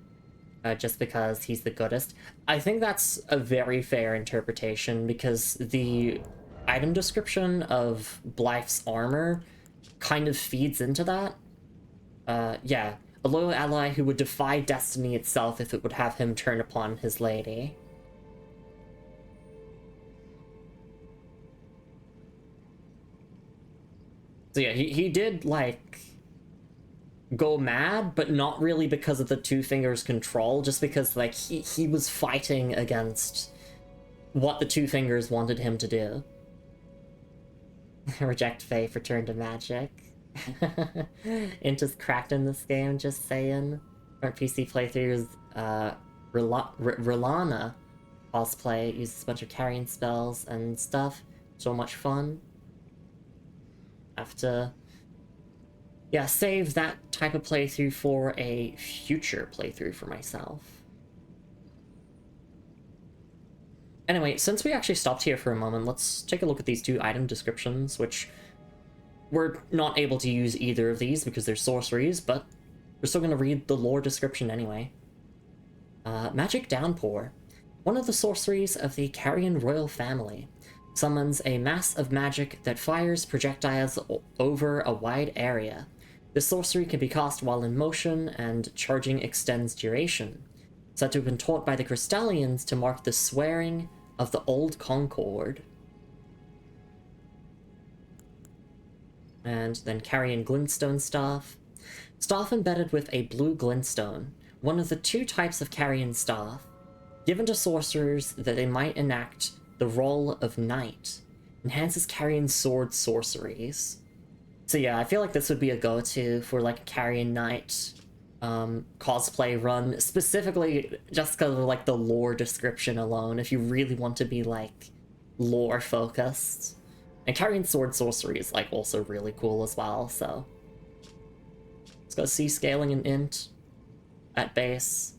just because he's the goodest. I think that's a very fair interpretation, because the item description of Blythe's armor kind of feeds into that. Yeah, a loyal ally who would defy destiny itself if it would have him turn upon his lady. So yeah, he did, like, go mad, but not really because of the Two Fingers control, just because, like, he was fighting against what the Two Fingers wanted him to do. Reject Fae for turn to magic. Int is cracked in this game, just saying. Current PC playthroughs, Rilana cosplay, uses a bunch of carrying spells and stuff. So much fun. Have to, yeah, save that type of playthrough for a future playthrough for myself. Anyway, since we actually stopped here for a moment, let's take a look at these two item descriptions, which we're not able to use either of these because they're sorceries, but we're still going to read the lore description anyway. Magic Downpour. One of the sorceries of the Carrion royal family. Summons a mass of magic that fires projectiles over a wide area. This sorcery can be cast while in motion, and charging extends duration. Said to have been taught by the Crystallians to mark the swearing of the Old Concord. And then carrying glintstone staff. Staff embedded with a blue glintstone, one of the two types of carrion staff, given to sorcerers that they might enact the role of knight. Enhances carrion sword sorceries. So yeah, I feel like this would be a go-to for like a carrion knight cosplay run, specifically just because of like the lore description alone, if you really want to be like lore focused. And carrying sword sorcery is like also really cool as well, so. Let's go C scaling and int at base.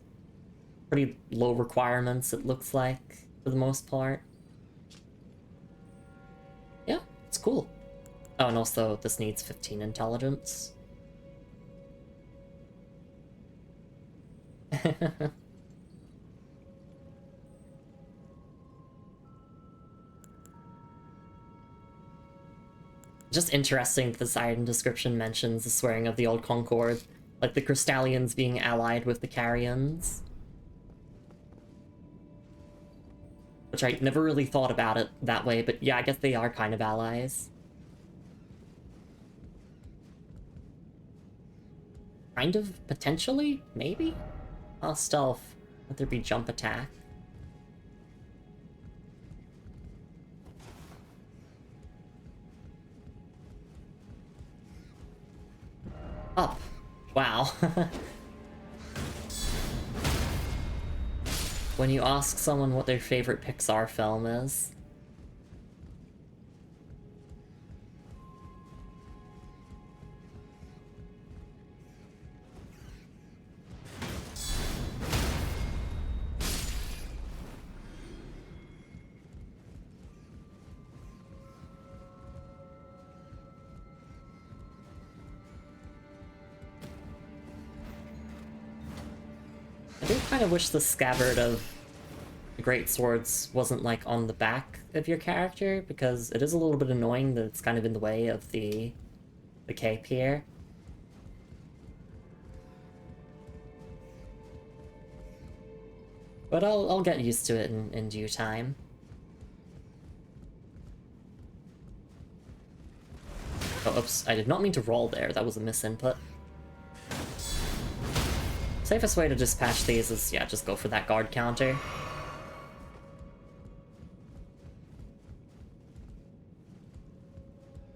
Pretty low requirements, it looks like, for the most part. Yeah, it's cool. Oh, and also this needs 15 intelligence. Just interesting that this item description mentions the swearing of the Old Concord, like the Crystallians being allied with the Carrions. Which I never really thought about it that way, but yeah, I guess they are kind of allies. Kind of, potentially, maybe? Oh, stealth. Let there be jump attack. Up. Wow. When you ask someone what their favorite Pixar film is. I do kind of wish the scabbard of the great swords wasn't like on the back of your character, because it is a little bit annoying that it's kind of in the way of the cape here. But I'll get used to it in due time. Oh, oops, I did not mean to roll there, that was a misinput. Safest way to dispatch these is, yeah, just go for that guard counter.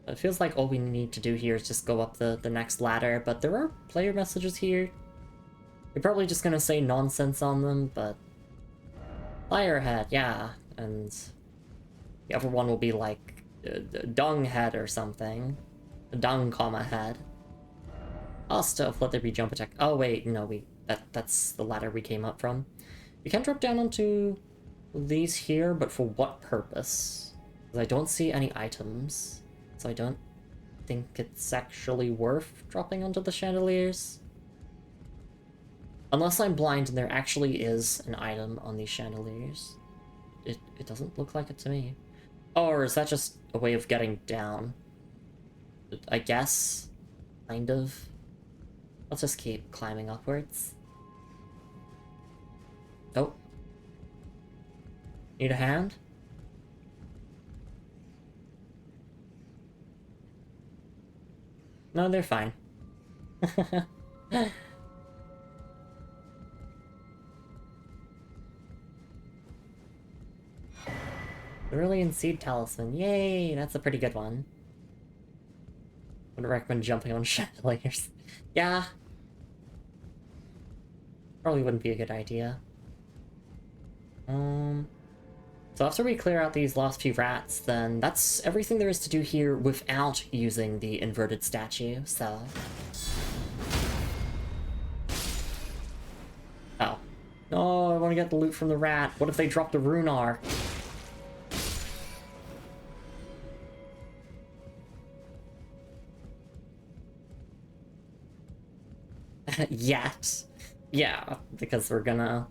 It feels like all we need to do here is just go up the next ladder, but there are player messages here. You're probably just gonna say nonsense on them, but... Firehead, yeah, and... The other one will be like... dung head or something. Dung, comma, head. Oh, stuff, let there be jump attack. Oh wait, no, that's the ladder we came up from. You can drop down onto these here, but for what purpose? Because I don't see any items, so I don't think it's actually worth dropping onto the chandeliers. Unless I'm blind and there actually is an item on these chandeliers. It doesn't look like it to me. Oh, or is that just a way of getting down? I guess, kind of. Let's just keep climbing upwards. Oh. Need a hand? No, they're fine. Cerulean Seed Talisman. Yay! That's a pretty good one. Would recommend jumping on chandeliers. Yeah. Probably wouldn't be a good idea. So after we clear out these last few rats, then that's everything there is to do here without using the inverted statue, so... Oh. No, I want to get the loot from the rat. What if they dropped a rune arc? Yet. Yeah, because we're gonna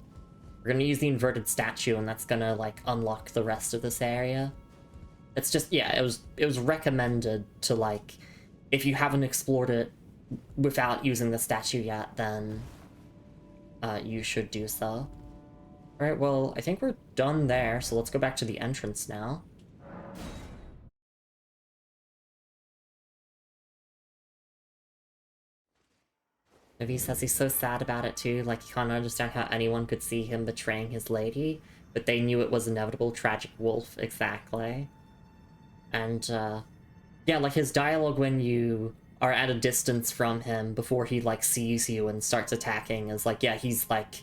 use the inverted statue, and that's gonna like unlock the rest of this area. It's just, yeah, it was recommended to, like, if you haven't explored it without using the statue yet, then you should do so. Alright, well, I think we're done there, so let's go back to the entrance now. Navi says he's so sad about it too, like he can't understand how anyone could see him betraying his lady, but they knew it was inevitable, tragic wolf, exactly. And, yeah, like his dialogue when you are at a distance from him before he, like, sees you and starts attacking is like, yeah, he's like,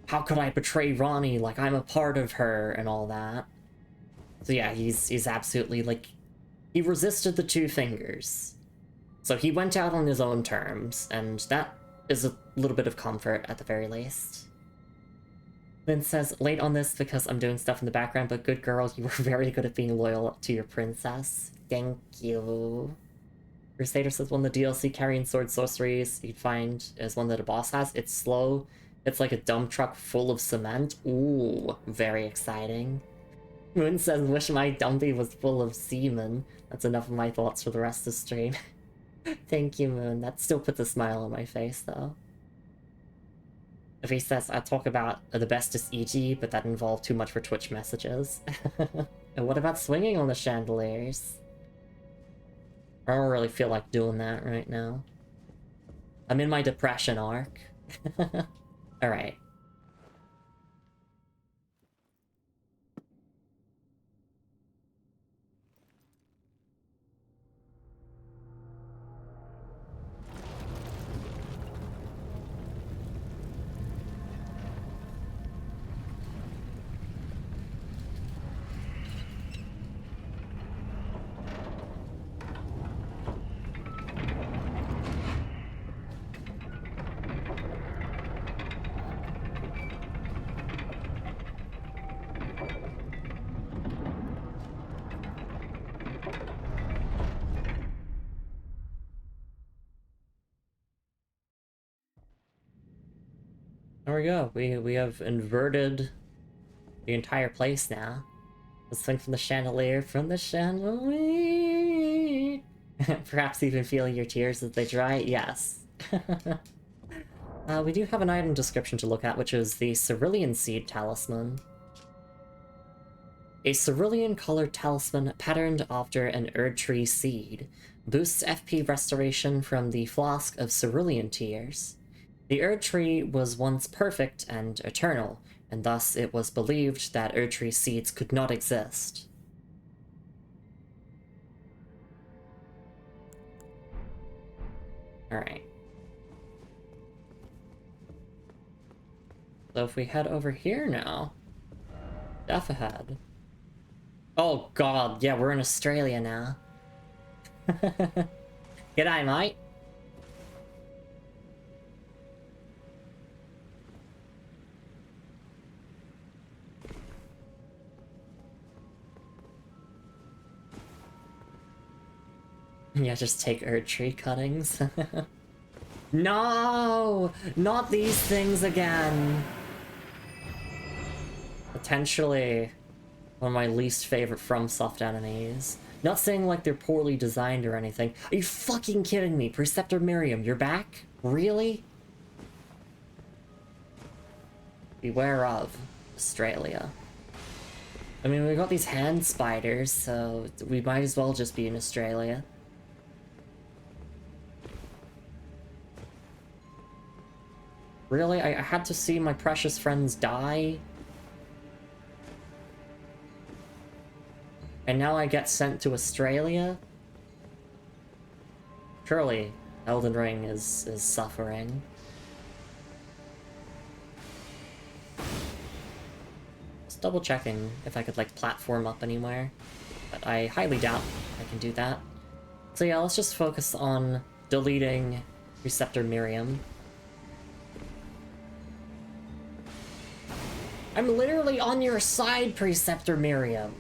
how could I betray Ronnie? Like, I'm a part of her and all that. So yeah, he's absolutely, like, he resisted the two fingers. So he went out on his own terms, and that is a little bit of comfort at the very least. Lynn says, late on this because I'm doing stuff in the background, but good girl, you were very good at being loyal to your princess. Thank you. Crusader says, one of the DLC carrying sword sorceries you'd find is one that a boss has. It's slow. It's like a dump truck full of cement. Ooh, very exciting. Moon says, wish my dumpy was full of semen. That's enough of my thoughts for the rest of the stream. Thank you, Moon. That still puts a smile on my face, though. If he says, I talk about the bestest EG, but that involved too much for Twitch messages. And what about swinging on the chandeliers? I don't really feel like doing that right now. I'm in my depression arc. Alright. There we go. We have inverted the entire place now. Let's swing from the chandelier, from the chandelier. Perhaps even feeling your tears as they dry. Yes. We do have an item description to look at, which is the Cerulean Seed Talisman. A cerulean-colored talisman patterned after an Erdtree seed. Boosts FP restoration from the flask of cerulean tears. The Erdtree was once perfect and eternal, and thus it was believed that Erdtree seeds could not exist. Alright. So if we head over here now... Stuff ahead. Oh god, yeah, we're in Australia now. G'day, mate. Yeah, just take Erdtree cuttings. No! Not these things again! Potentially one of my least favorite FromSoft enemies. Not saying like they're poorly designed or anything. Are you fucking kidding me? Preceptor Miriam, you're back? Really? Beware of Australia. I mean, we got these hand spiders, so we might as well just be in Australia. Really? I had to see my precious friends die? And now I get sent to Australia? Surely, Elden Ring is suffering. Just double checking if I could, like, platform up anywhere. But I highly doubt I can do that. So yeah, let's just focus on deleting Preceptor Miriam. I'm literally on your side, Preceptor Miriam!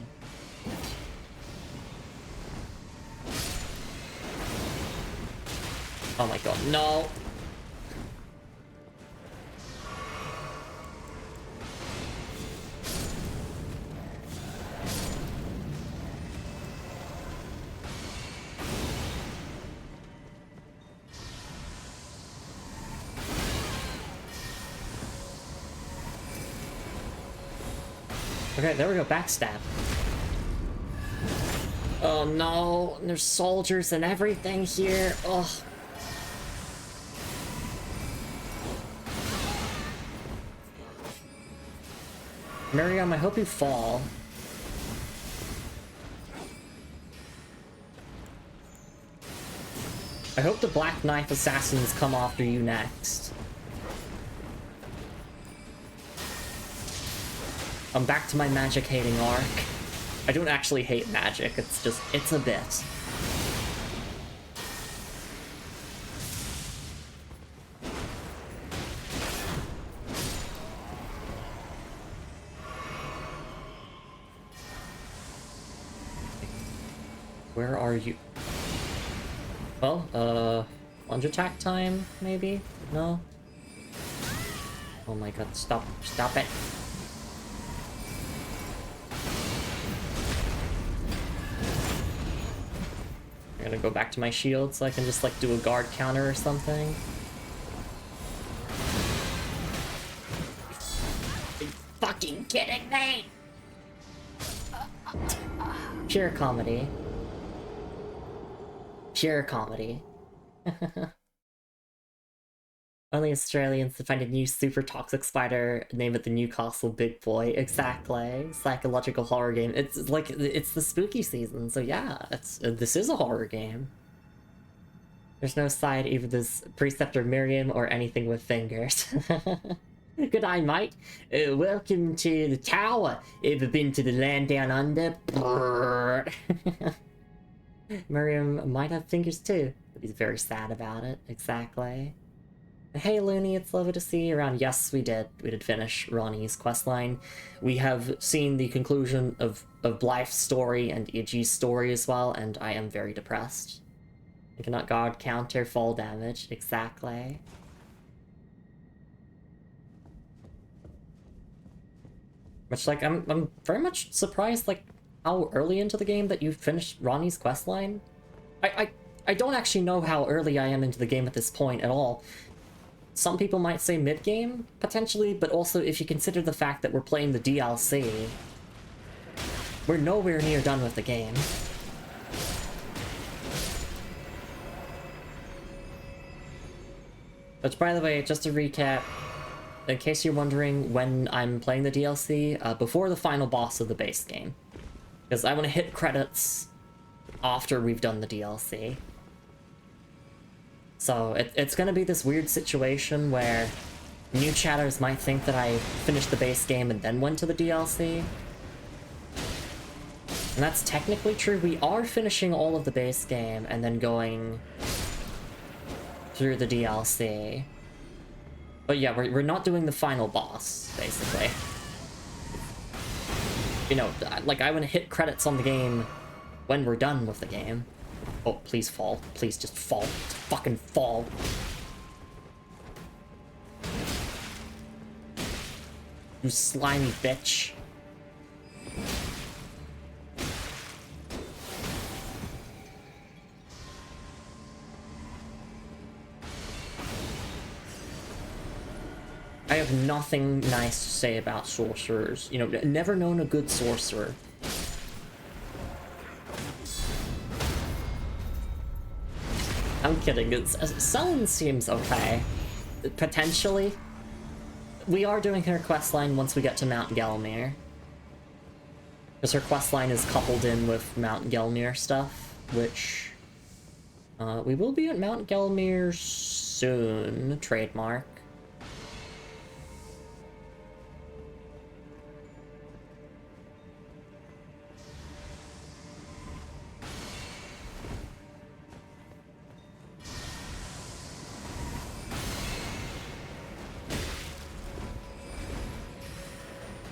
Oh my god, no! Okay, there we go, backstab. Oh no, there's soldiers and everything here. Ugh. Miriam, I hope you fall. I hope the Black Knife Assassins come after you next. I'm back to my magic hating arc. I don't actually hate magic, it's just, it's a bit. Where are you? Well, lunge attack time, maybe? No? Oh my god, stop it. I'm gonna go back to my shield so I can just, like, do a guard counter or something. Are you fucking kidding me? Pure comedy. Pure comedy. Only Australians to find a new super toxic spider, name it the Newcastle Big Boy. Exactly. Psychological horror game. It's like, it's the spooky season, so yeah, this is a horror game. There's no side, either this Preceptor Miriam or anything with fingers. Good eye, mate. Welcome to the tower. Ever been to the land down under? Miriam might have fingers too, but he's very sad about it. Exactly. Hey Looney, it's lovely to see you around. Yes, we did. We did finish Ronnie's questline. We have seen the conclusion of Blythe's story and Iggy's story as well, and I am very depressed. I cannot guard, counter, fall damage. Exactly. Which, like, I'm very much surprised, like, how early into the game that you finished Ronnie's questline. I don't actually know how early I am into the game at this point at all. Some people might say mid-game, potentially, but also if you consider the fact that we're playing the DLC, we're nowhere near done with the game. Which, by the way, just to recap, in case you're wondering when I'm playing the DLC, before the final boss of the base game. Because I want to hit credits after we've done the DLC. So it's going to be this weird situation where new chatters might think that I finished the base game and then went to the DLC. And that's technically true. We are finishing all of the base game and then going through the DLC. But yeah, we're not doing the final boss, basically. You know, like, I want to hit credits on the game when we're done with the game. Oh, please fall. Please just fall. Just fucking fall. You slimy bitch. I have nothing nice to say about sorcerers. You know, never known a good sorcerer. I'm kidding, Selene seems okay. Potentially. We are doing her questline once we get to Mount Gelmir. Because her questline is coupled in with Mount Gelmir stuff, which... we will be at Mount Gelmir soon, trademark.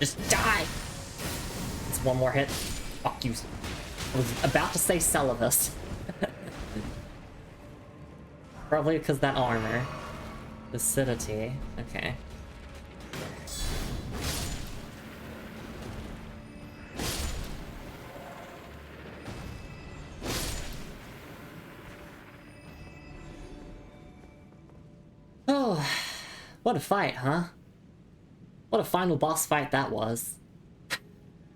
Just die! It's one more hit. Fuck you. I was about to say Celavus. Probably because that armor. Acidity. Okay. Oh, what a fight, huh? What a final boss fight that was.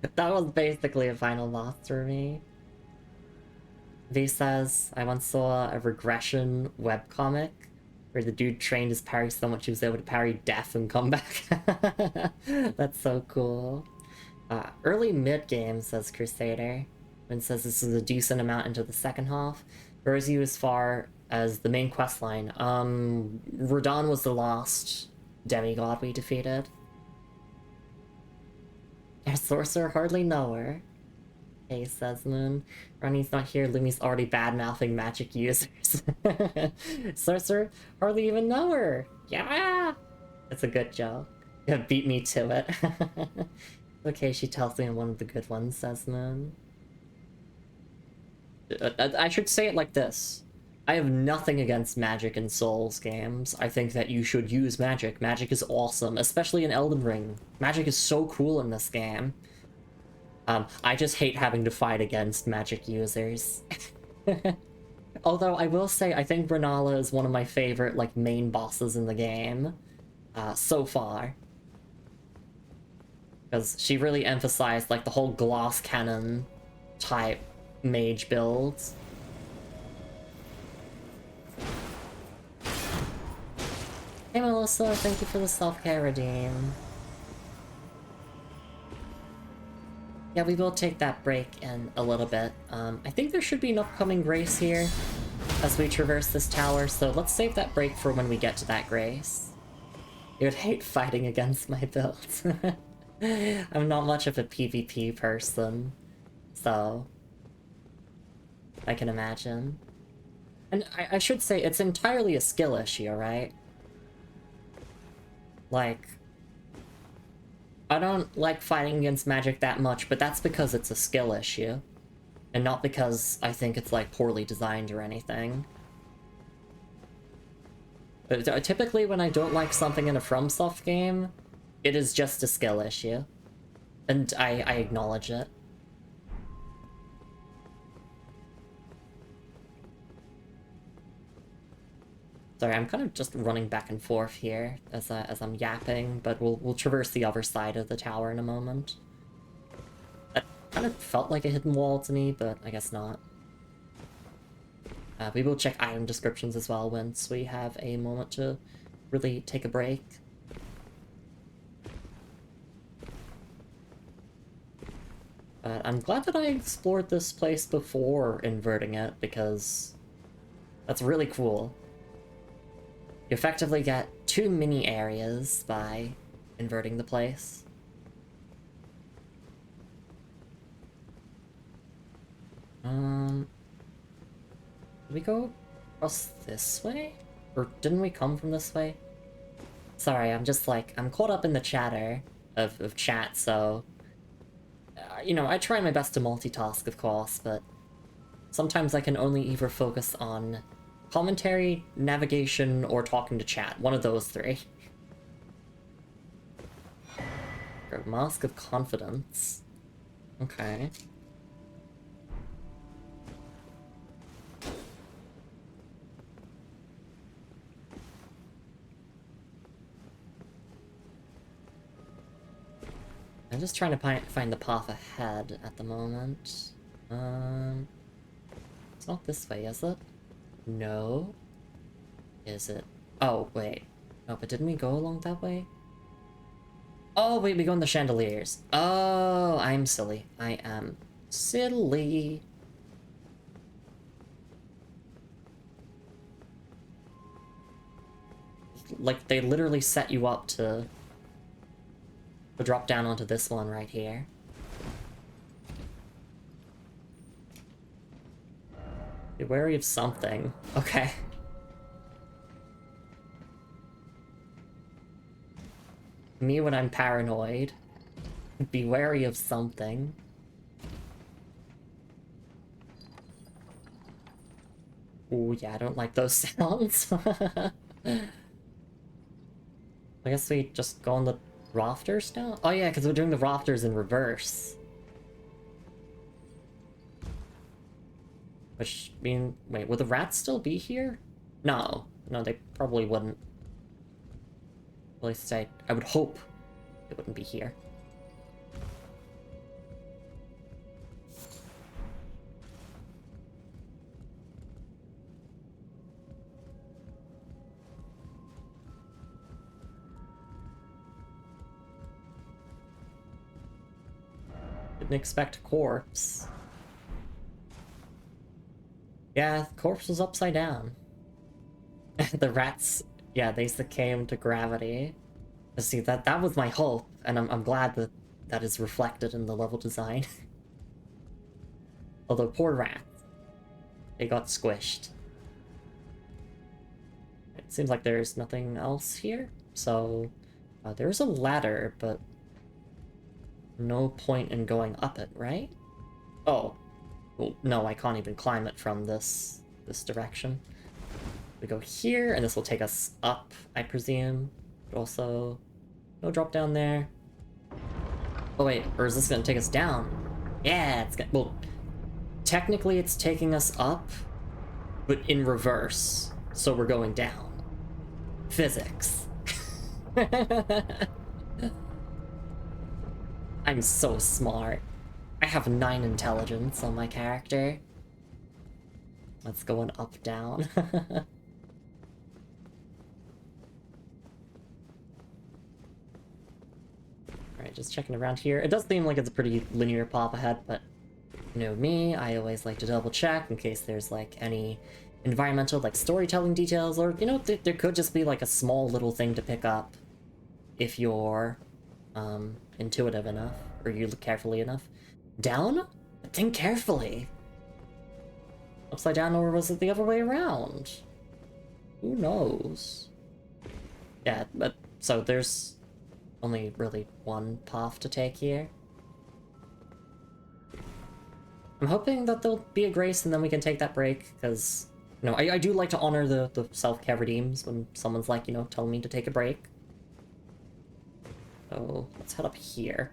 That was basically a final boss for me. V says, I once saw a regression webcomic where the dude trained his parry so much he was able to parry death and come back. That's so cool. Early mid-game, says Crusader, and says this is a decent amount into the second half. Where is you as far as the main quest line? Radahn was the last demigod we defeated. Our sorcerer hardly know her. Hey, says Moon. Ronnie's not here, Lumi's already bad-mouthing magic users. Sorcerer hardly even know her. Yeah! It's a good joke. Yeah, beat me to it. Okay, she tells me I'm one of the good ones, says Moon. I should say it like this. I have nothing against magic in Souls games. I think that you should use magic. Magic is awesome, especially in Elden Ring. Magic is so cool in this game. I just hate having to fight against magic users. Although I will say, I think Renala is one of my favorite, like, main bosses in the game. So far. Because she really emphasized, like, the whole glass cannon type mage builds. Hey Melissa, thank you for the self-care redeem. Yeah, we will take that break in a little bit. I think there should be an upcoming grace here as we traverse this tower, so let's save that break for when we get to that grace. You would hate fighting against my build. I'm not much of a PvP person, so I can imagine. And I should say, it's entirely a skill issue, right? Like, I don't like fighting against magic that much, but that's because it's a skill issue. And not because I think it's, like, poorly designed or anything. But typically when I don't like something in a FromSoft game, it is just a skill issue. And I acknowledge it. Sorry, I'm kind of just running back and forth here as I'm yapping, but we'll traverse the other side of the tower in a moment. That kind of felt like a hidden wall to me, but I guess not. We will check item descriptions as well once we have a moment to really take a break. But I'm glad that I explored this place before inverting it, because that's really cool. You effectively get 2 mini areas by inverting the place. Did we go across this way? Or didn't we come from this way? Sorry, I'm just like, I'm caught up in the chatter of chat, so... you know, I try my best to multitask, of course, but sometimes I can only either focus on commentary, navigation, or talking to chat. One of those 3. Mask of Confidence. Okay. I'm just trying to find the path ahead at the moment. It's not this way, is it? No. Is it? Oh, wait. No, but didn't we go along that way? Oh, wait, we go in the chandeliers. Oh, I'm silly. I am silly. Like, they literally set you up to drop down onto this one right here. Be wary of something. Okay. Me when I'm paranoid. Be wary of something. Ooh, yeah, I don't like those sounds. I guess we just go on the rafters now? Oh yeah, because we're doing the rafters in reverse. Which mean, wait, would the rats still be here? No. No, they probably wouldn't. At least I would hope they wouldn't be here. didn't expect corpse. Yeah, the corpse was upside down. The rats, yeah, they succumbed to gravity. See, that was my hope, and I'm glad that that is reflected in the level design. Although, poor rats. They got squished. It seems like there's nothing else here, so... there's a ladder, but... no point in going up it, right? Oh. Well, no, I can't even climb it from this direction. We go here, and this will take us up, I presume. But also, no drop down there. Oh wait, or is this gonna take us down? Yeah, it's gonna... well, technically it's taking us up, but in reverse. So we're going down. Physics. I'm so smart. I have 9 intelligence on my character. Let's go an up, down. Alright, just checking around here. It does seem like it's a pretty linear pop ahead, but you know me, I always like to double check in case there's like any environmental like storytelling details, or you know, there could just be like a small little thing to pick up if you're intuitive enough, or you look carefully enough. Down? Think carefully. Upside down, or was it the other way around? Who knows? Yeah, but so there's only really one path to take here. I'm hoping that there'll be a grace and then we can take that break, because, you know, I do like to honor the self-care redeems when someone's like, you know, telling me to take a break. So, let's head up here.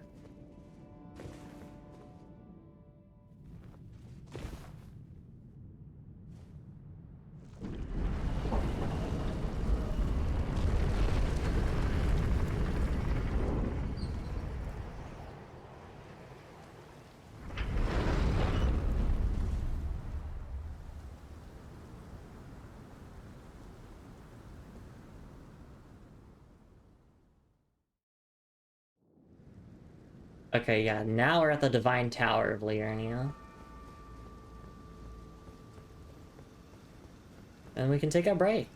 Okay, yeah, now we're at the Divine Tower of Liurnia. And we can take a break.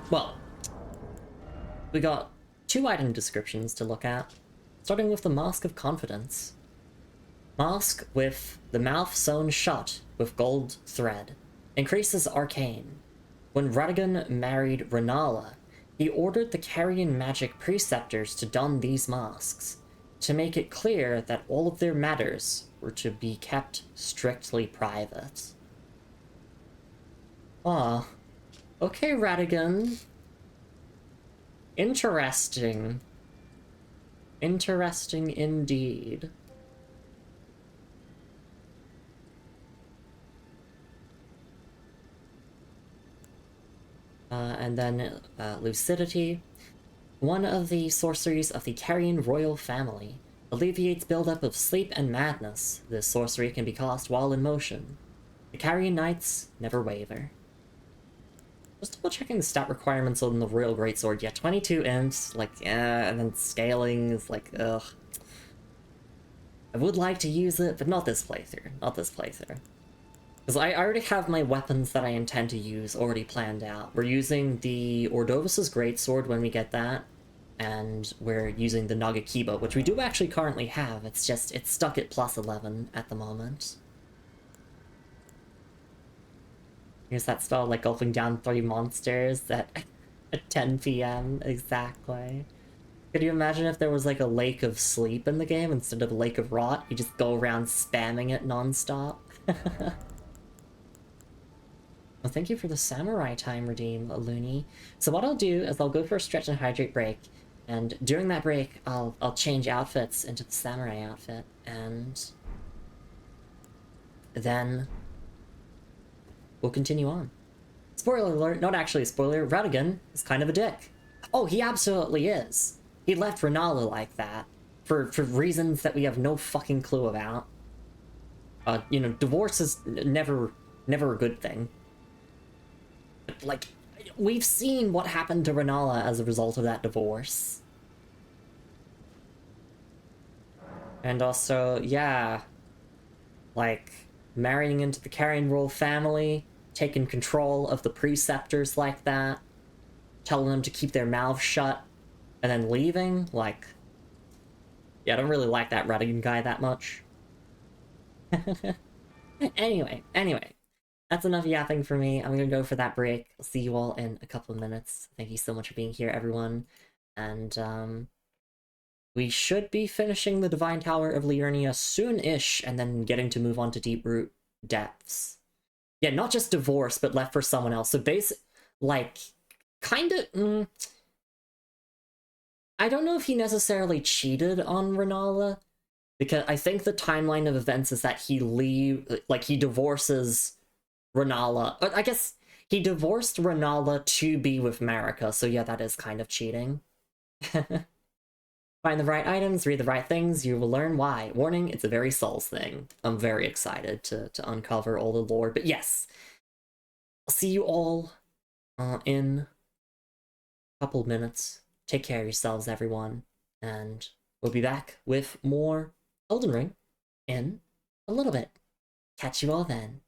Well, we got 2 item descriptions to look at, starting with the Mask of Confidence. Mask with the mouth sewn shut with gold thread. Increases arcane. When Radagon married Renala, he ordered the Carrion magic preceptors to don these masks, to make it clear that all of their matters were to be kept strictly private. Ah, okay, Radagon. Interesting. Interesting indeed. And then Lucidity. One of the sorceries of the Carrion royal family. Alleviates buildup of sleep and madness. This sorcery can be cast while in motion. The Carrion Knights never waver. Just double checking the stat requirements on the Royal Greatsword. Yeah, 22 int, like, and then scaling is like, ugh. I would like to use it, but not this playthrough. Not this playthrough. Because I already have my weapons that I intend to use already planned out. We're using the Ordovis's Greatsword when we get that, and we're using the Nagakiba, which we do actually currently have. It's just, it's stuck at plus 11 at the moment. Here's that spell, like, gulping down 3 monsters at 10 p.m. exactly. Could you imagine if there was, like, a lake of sleep in the game instead of a lake of rot? You just go around spamming it non-stop. Well, thank you for the samurai time redeem, Lumi. So what I'll do is I'll go for a stretch and hydrate break, and during that break, I'll change outfits into the samurai outfit, and then we'll continue on. Spoiler alert, not actually a spoiler, Radagon is kind of a dick. Oh, he absolutely is. He left Renala like that, for reasons that we have no fucking clue about. You know, divorce is never a good thing. Like, we've seen what happened to Renala as a result of that divorce. And also, yeah, like, marrying into the Carrion Royal family, taking control of the preceptors like that, telling them to keep their mouths shut, and then leaving, like... Yeah, I don't really like that Redigan guy that much. Anyway, that's enough yapping for me. I'm gonna go for that break. I'll see you all in a couple of minutes. Thank you so much for being here, everyone. And, we should be finishing the Divine Tower of Liurnia soon-ish, and then getting to move on to Deeproot Depths. Yeah, not just divorce, but left for someone else. So like, kinda... I don't know if he necessarily cheated on Renala, because I think the timeline of events is that he divorces Renala. I guess he divorced Renala to be with Marika, so yeah, that is kind of cheating. Find the right items, read the right things, you will learn why. Warning, it's a very Souls thing. I'm very excited to uncover all the lore, but yes. I'll see you all in a couple of minutes. Take care of yourselves, everyone, and we'll be back with more Elden Ring in a little bit. Catch you all then.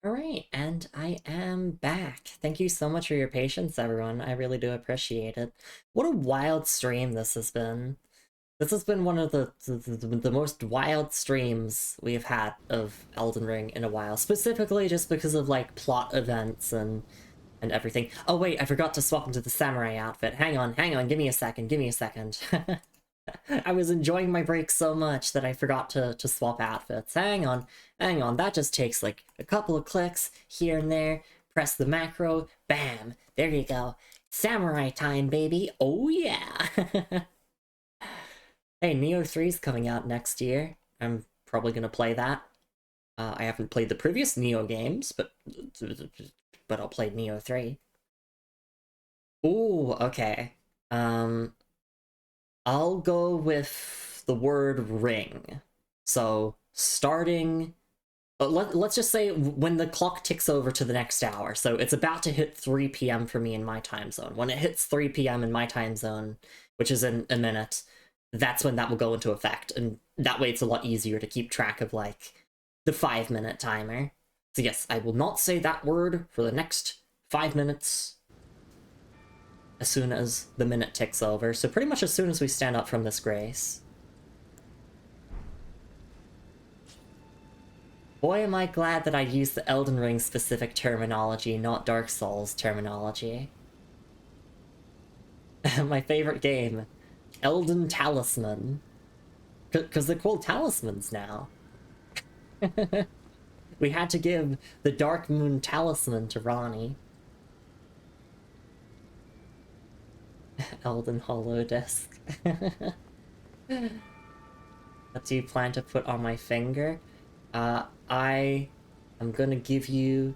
Alright, and I am back. Thank you so much for your patience, everyone. I really do appreciate it. What a wild stream this has been. This has been one of the most wild streams we've had of Elden Ring in a while. Specifically just because of, like, plot events and everything. Oh wait, I forgot to swap into the samurai outfit. Hang on, give me a second. I was enjoying my break so much that I forgot to swap outfits. Hang on, that just takes like a couple of clicks here and there. press the macro, bam, there you go. Samurai time, baby. Oh yeah. Hey, Neo 3's coming out next year. I'm probably gonna play that. I haven't played the previous Neo games, but I'll play Neo 3. Ooh, okay. I'll go with the word ring. So, starting... let's just say when the clock ticks over to the next hour. So it's about to hit 3 p.m. for me in my time zone. When it hits 3 p.m. in my time zone, which is in a minute, that's when that will go into effect. And that way it's a lot easier to keep track of, like, the 5-minute timer. So yes, I will not say that word for the next 5 minutes as soon as the minute ticks over. So pretty much as soon as we stand up from this grace. Boy, am I glad that I used the Elden Ring specific terminology, not Dark Souls terminology. My favorite game, Elden Talisman. Because they're called talismans now. We had to give the Dark Moon Talisman to Ronnie. Elden Hollow Disc. What do you plan to put on my finger? I am gonna give you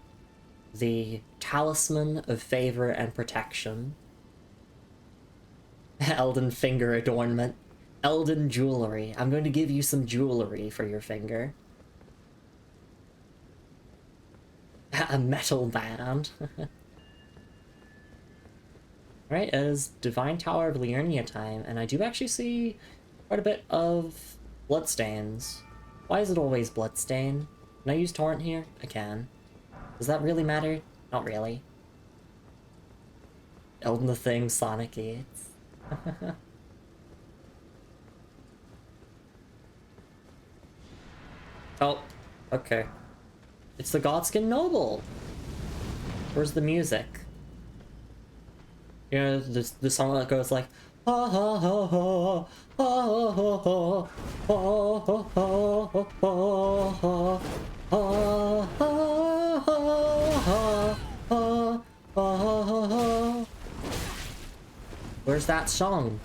the Talisman of Favor and Protection. Elden Finger Adornment. Elden Jewelry. I'm going to give you some jewelry for your finger. A metal band. Right, it is Divine Tower of Liurnia time, and I do actually see quite a bit of bloodstains. Why is it always bloodstain? Can I use Torrent here? I can. Does that really matter? Not really. Elden the Thing, Sonic Gates. Oh, okay. It's the Godskin Noble! Where's the music? You know, the song that goes like, ha ha ha ha, ha ha ha, ha ha ha, ha ha ha. Where's that song?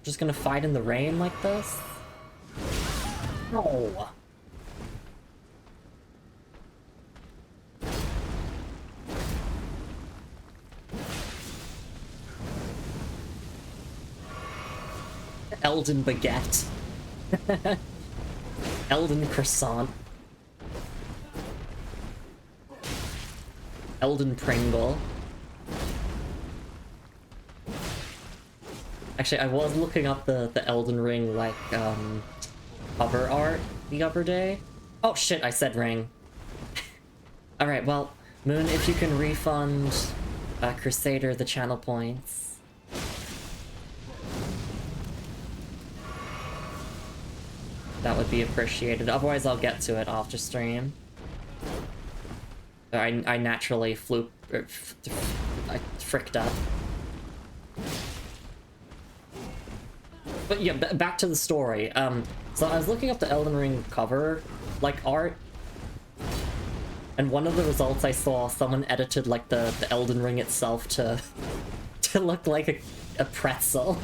Just gonna fight in the rain like this? No. Elden Baguette. Elden Croissant. Elden Pringle. Actually, I was looking up the Elden Ring, like, cover art the other day. Oh shit, I said ring. Alright, well, Moon, if you can refund Crusader the channel points. That would be appreciated. Otherwise, I'll get to it after stream. I naturally I fricked up. But yeah, back to the story. So I was looking up the Elden Ring cover, like, art. And one of the results I saw, someone edited, like, the Elden Ring itself to look like a pretzel.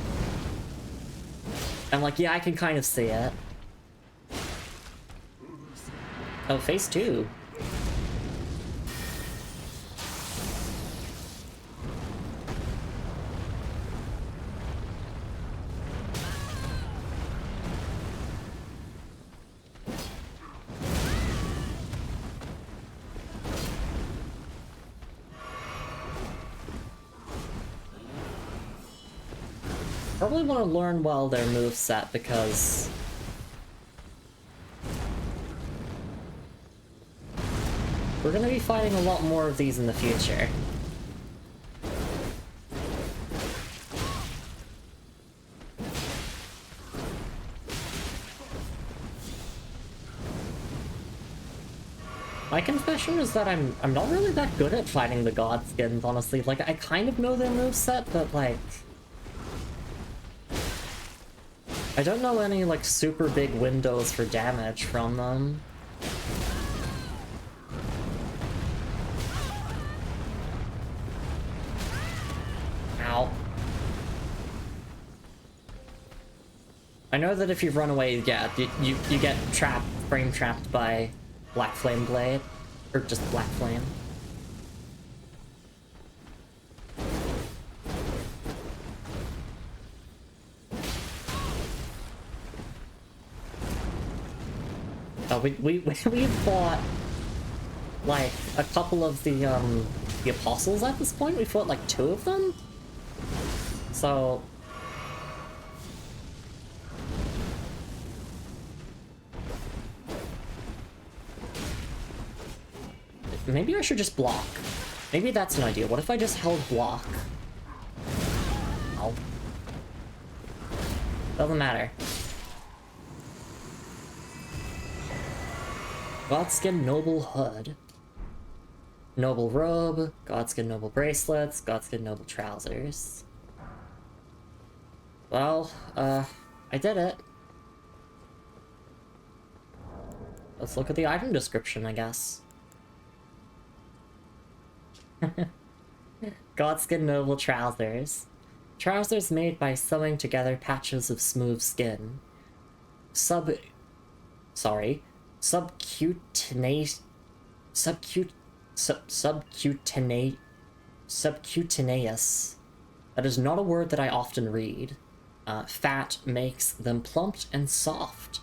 I'm like, yeah, I can kind of see it. Oh, phase 2. Probably want to learn well their moveset because we're gonna be fighting a lot more of these in the future. My confession is that I'm not really that good at fighting the Godskins, honestly. Like, I kind of know their moveset, but like, I don't know any, like, super big windows for damage from them. I know that if you run away, yeah, you get trapped, frame trapped by Black Flame Blade, or just Black Flame. Oh, we fought like a couple of the apostles at this point. We fought like 2 of them. So maybe I should just block. Maybe that's an idea. What if I just held block? Oh. Doesn't matter. Godskin Noble Hood. Noble Robe. Godskin Noble Bracelets. Godskin Noble Trousers. Well, I did it. Let's look at the item description, I guess. Godskin Noble Trousers. Trousers made by sewing together patches of smooth skin. Subcutaneous. That is not a word that I often read. Fat makes them plump and soft,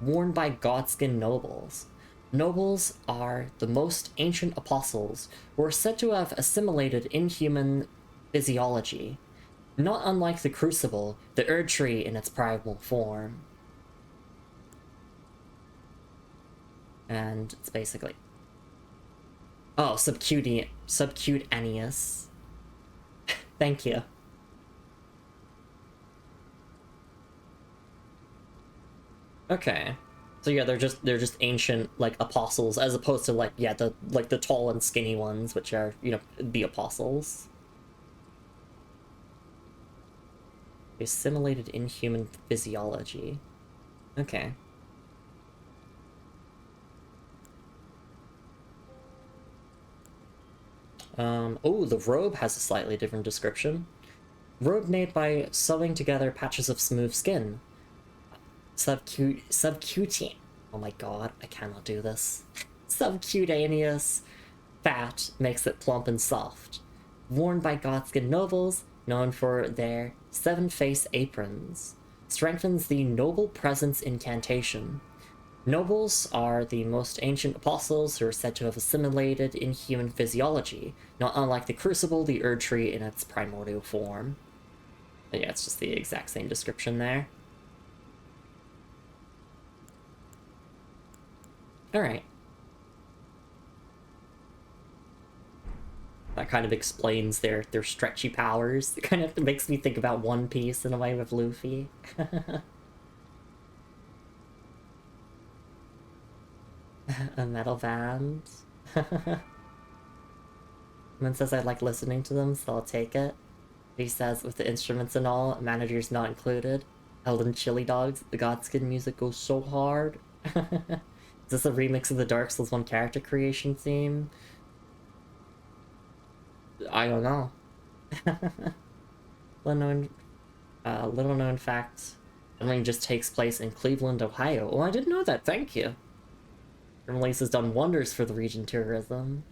worn by Godskin nobles. Nobles are the most ancient apostles who are said to have assimilated inhuman physiology, not unlike the Crucible, the Erd Tree in its primal form. And it's basically... Oh, subcutaneous. Thank you. Okay. So yeah, they're just ancient like apostles, as opposed to like, yeah, the tall and skinny ones, which are, you know, the apostles. Assimilated inhuman physiology. Okay. Oh, the robe has a slightly different description. Robe made by sewing together patches of smooth skin. Subcutaneous. Oh my god, I cannot do this. Subcutaneous fat makes it plump and soft. Worn by Godskin nobles, known for their 7-face aprons. Strengthens the noble presence incantation. Nobles are the most ancient apostles who are said to have assimilated inhuman physiology, not unlike the Crucible, the Erd Tree in its primordial form. But yeah, it's just the exact same description there. Alright. That kind of explains their stretchy powers. It kind of makes me think about One Piece in a way with Luffy. A metal band. Someone says I like listening to them, so I'll take it. He says with the instruments and all, managers not included. Elden Chili Dogs, the Godskin music goes so hard. Is this a remix of the Dark Souls 1 character creation theme? I don't know. Little known fact, Elden just takes place in Cleveland, Ohio. Oh, I didn't know that, thank you. Release has done wonders for the region tourism.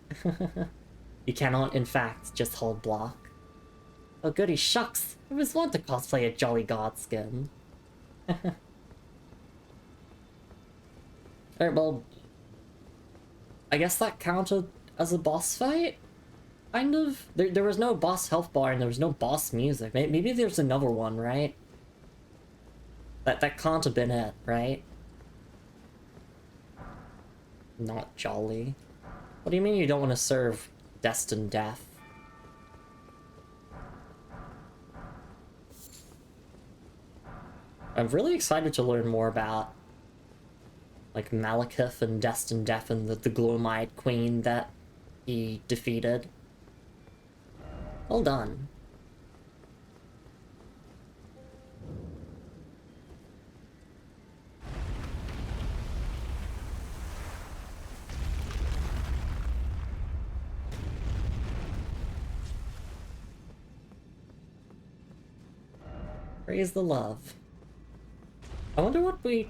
You cannot, in fact, just hold block. Oh goody shucks! I always want to cosplay a jolly Godskin. Alright, well... I guess that counted as a boss fight? Kind of? There was no boss health bar and there was no boss music. Maybe there's another one, right? That can't have been it, right? Not jolly. What do you mean you don't want to serve destined death? I'm really excited to learn more about like Malekith and Destined Death and the Glow-Eyed Queen that he defeated. Well done. Praise the love. I wonder what we...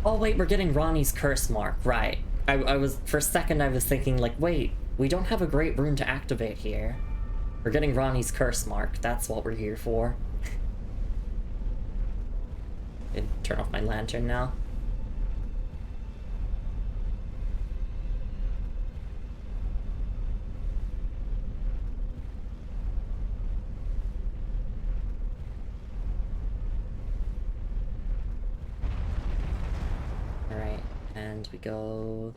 Oh wait, we're getting Ronnie's curse mark, right. I was, for a second I was thinking like, wait, we don't have a great rune to activate here. We're getting Ronnie's curse mark, that's what we're here for. And turn off my lantern now. Alright, and we go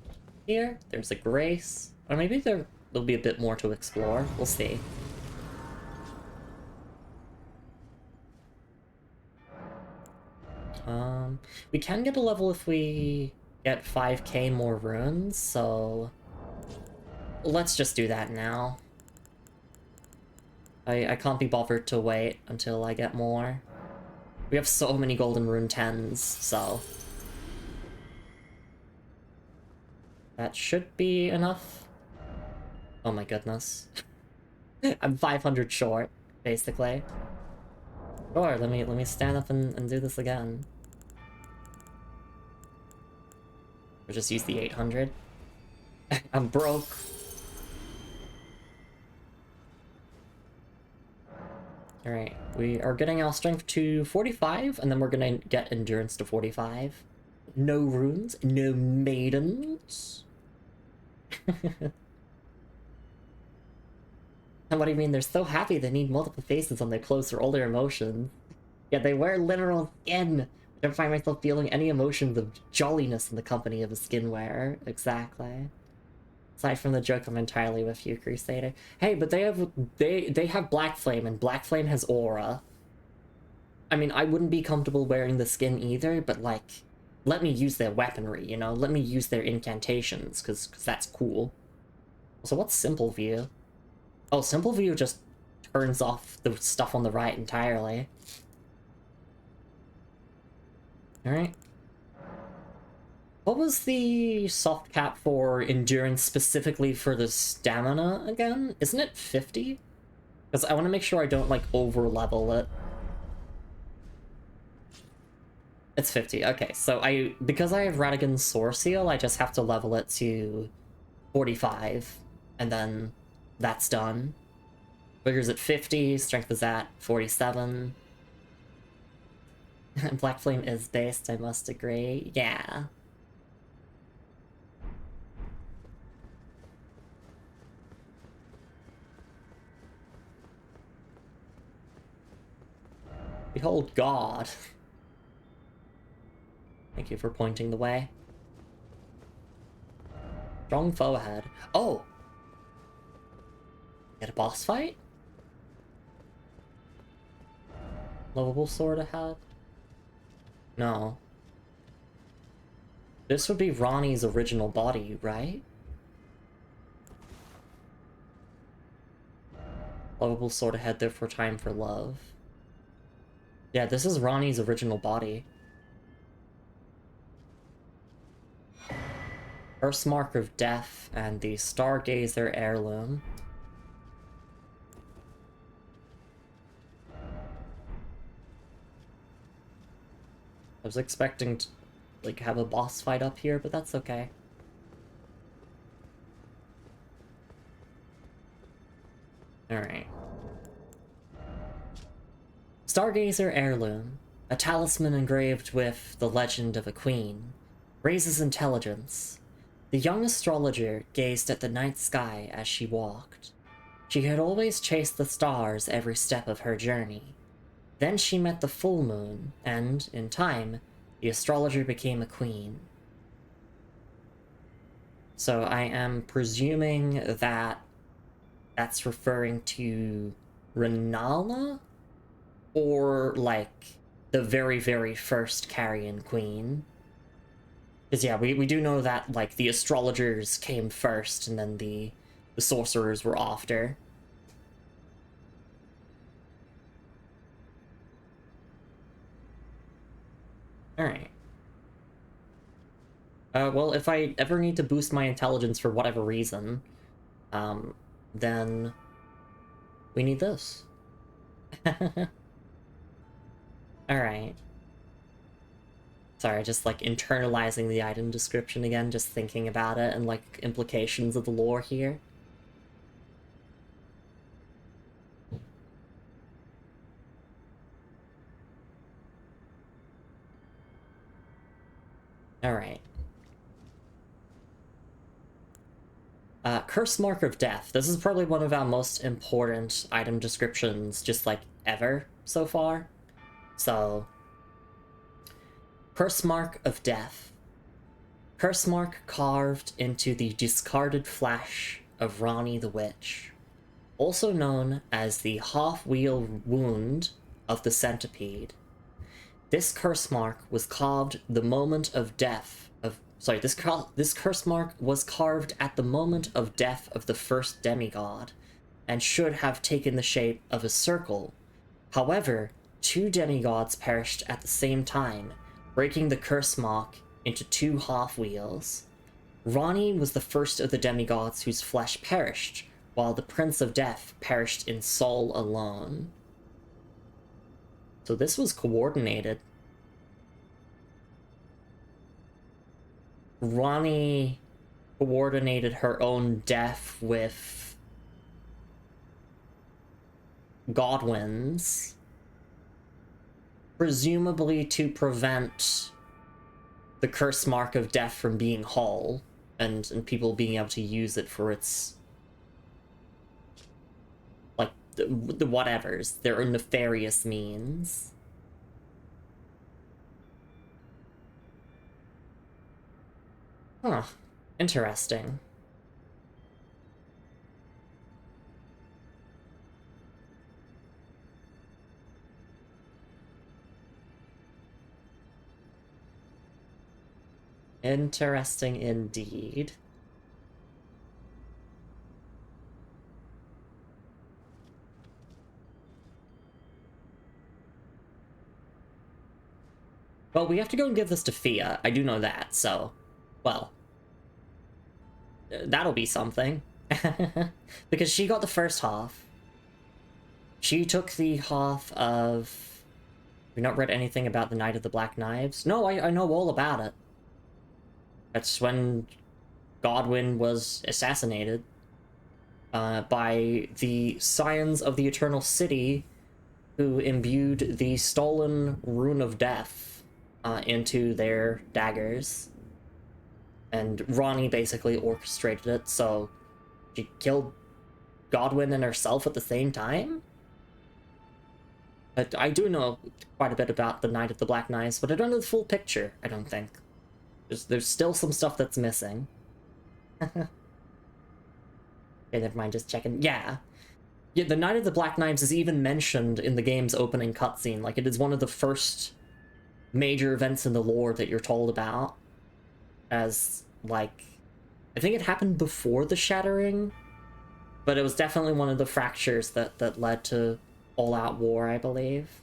here. There's a grace. Or maybe there'll be a bit more to explore. We'll see. We can get a level if we get 5k more runes, so let's just do that now. I can't be bothered to wait until I get more. We have so many golden rune 10s, so that should be enough. Oh my goodness. I'm 500 short, basically. Sure, let me stand up and do this again. Or just use the 800. I'm broke. Alright, we are getting our strength to 45, and then we're gonna get endurance to 45. No runes, no maidens. And what do you mean? They're so happy they need multiple faces on their clothes for all their emotions. Yeah, they wear literal skin. I don't find myself feeling any emotions of jolliness in the company of a skin wearer. Exactly. Aside from the joke, I'm entirely with you, Crusader. Hey, but they have Black Flame, and Black Flame has aura. I mean, I wouldn't be comfortable wearing the skin either, but like, let me use their weaponry, you know? Let me use their incantations, because that's cool. So what's Simple View? Oh, Simple View just turns off the stuff on the right entirely. Alright. What was the soft cap for endurance specifically for the stamina again? Isn't it 50? Because I want to make sure I don't, like, over-level it. It's 50, okay. So because I have Radigan's Source Seal, I just have to level it to 45, and then that's done. Vigor's at 50, Strength is at 47. Black Flame is based, I must agree. Yeah. Behold God. Thank you for pointing the way. Strong foe ahead. Oh! Get a boss fight? Lovable sword ahead? No. This would be Ronnie's original body, right? Lovable sword ahead, therefore time for love. Yeah, this is Ronnie's original body. First Mark of Death and the Stargazer Heirloom. I was expecting to, like, have a boss fight up here, but that's okay. Alright. Stargazer Heirloom, a talisman engraved with the legend of a queen, raises intelligence. The young astrologer gazed at the night sky as she walked. She had always chased the stars every step of her journey. Then she met the full moon, and, in time, the astrologer became a queen. So I am presuming that that's referring to Renala? Or, like, the very, very first Carrion Queen. Because, yeah, we do know that, like, the astrologers came first, and then the sorcerers were after. Alright. Well, if I ever need to boost my intelligence for whatever reason, then we need this. Alright. Sorry, just like internalizing the item description again, just thinking about it and like implications of the lore here. Alright. Curse Mark of Death. This is probably one of our most important item descriptions, just like ever so far. So, Curse Mark of Death. Curse mark carved into the discarded flesh of Rani the Witch, also known as the half-wheel wound of the centipede. This curse mark was carved the moment of death of this curse mark was carved at the moment of death of the first demigod, and should have taken the shape of a circle. However, 2 demigods perished at the same time, breaking the curse mark into 2 half-wheels. Rani was the first of the demigods whose flesh perished, while the Prince of Death perished in soul alone. So this was coordinated. Rani coordinated her own death with Godwin's, presumably to prevent the curse mark of death from being whole, and people being able to use it for its, like, the whatevers, their nefarious means. Huh. Interesting. Interesting indeed. Well, we have to go and give this to Fia. I do know that, so... well... that'll be something. Because she got the first half. She took the half of... Have you not read anything about the Night of the Black Knives? No, I know all about it. That's when Godwin was assassinated by the Scions of the Eternal City, who imbued the stolen Rune of Death into their daggers. And Rani basically orchestrated it, so she killed Godwin and herself at the same time? But I do know quite a bit about the Night of the Black Knives, but I don't know the full picture, I don't think. There's still some stuff that's missing. Okay, never mind, just checking. Yeah, the Night of the Black Knives is even mentioned in the game's opening cutscene. Like, it is one of the first major events in the lore that you're told about. As, like, I think it happened before the Shattering, but it was definitely one of the fractures that led to all-out war, I believe.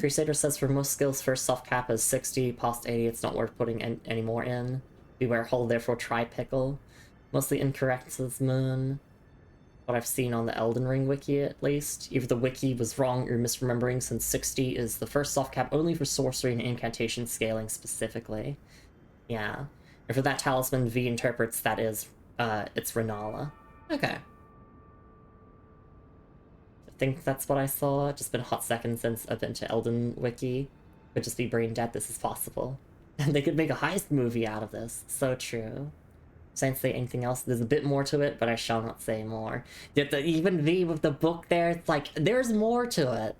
Crusader says for most skills, first soft cap is 60, past 80, it's not worth putting any more in. Beware hull, therefore try pickle. Mostly incorrect, says Moon. What I've seen on the Elden Ring wiki, at least. Either the wiki was wrong or misremembering, since 60 is the first soft cap only for sorcery and incantation scaling specifically. Yeah. And for that talisman, V interprets that is, it's Renala. Okay. I think that's what I saw. It's just been a hot second since I've been to Elden Wiki. Could just be brain dead, this is possible. And they could make a heist movie out of this. So true. Can't say anything else. There's a bit more to it, but I shall not say more. Yet even V with the book there, it's like, there's more to it.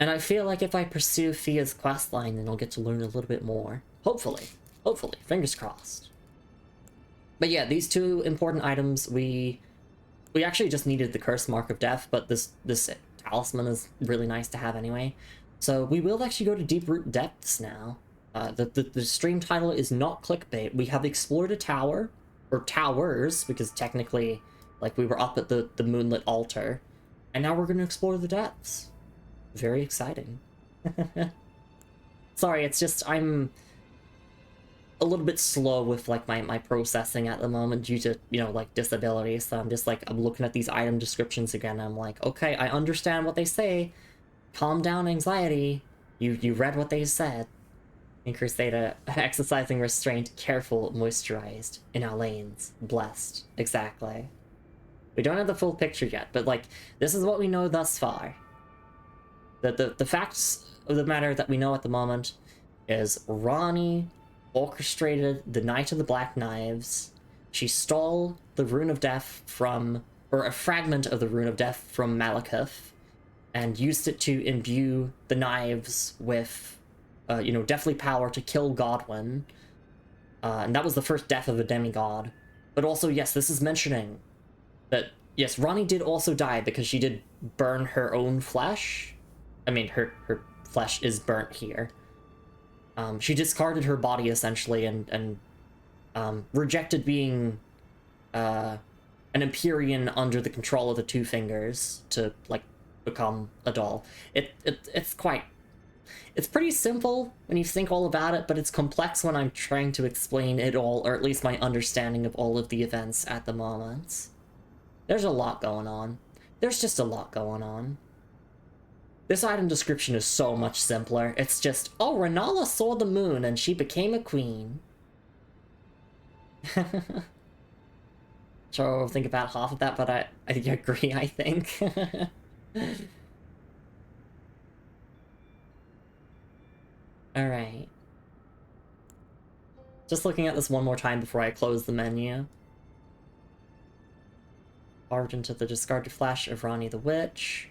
And I feel like if I pursue Fia's questline, then I'll get to learn a little bit more. Hopefully. Hopefully. Fingers crossed. But yeah, these 2 important items, we actually just needed the Curse Mark of Death, but this talisman is really nice to have anyway. So we will actually go to Deep-Root Depths now. The stream title is not clickbait. We have explored a tower, or towers, because technically, like, we were up at the Moonlit Altar, and now we're going to explore the depths. Very exciting. Sorry, it's just, I'm a little bit slow with, like, my processing at the moment due to, you know, like, disability, so I'm just, like, I'm looking at these item descriptions again, and I'm like, okay, I understand what they say. Calm down, anxiety. You read what they said. In Crusader, exercising restraint, careful, moisturized. In our lanes, blessed. Exactly. We don't have the full picture yet, but, like, this is what we know thus far. The facts of the matter that we know at the moment is Ranni orchestrated the Night of the Black Knives. She stole the Rune of Death from, or a fragment of the Rune of Death from Malekith, and used it to imbue the knives with, deathly power to kill Godwyn. And that was the first death of a demigod. But also, yes, this is mentioning that, yes, Ranni did also die because she did burn her own flesh. I mean, her flesh is burnt here. She discarded her body, essentially, and rejected being an Empyrean under the control of the Two Fingers to, like, become a doll. It's pretty simple when you think all about it, but it's complex when I'm trying to explain it all, or at least my understanding of all of the events at the moment. There's a lot going on. There's just a lot going on. This item description is so much simpler. It's just, oh, Rennala saw the moon and she became a queen. Sure, I'll think about half of that, but I agree, I think. Alright. Just looking at this one more time before I close the menu. Carved into the discarded flesh of Ranni the Witch.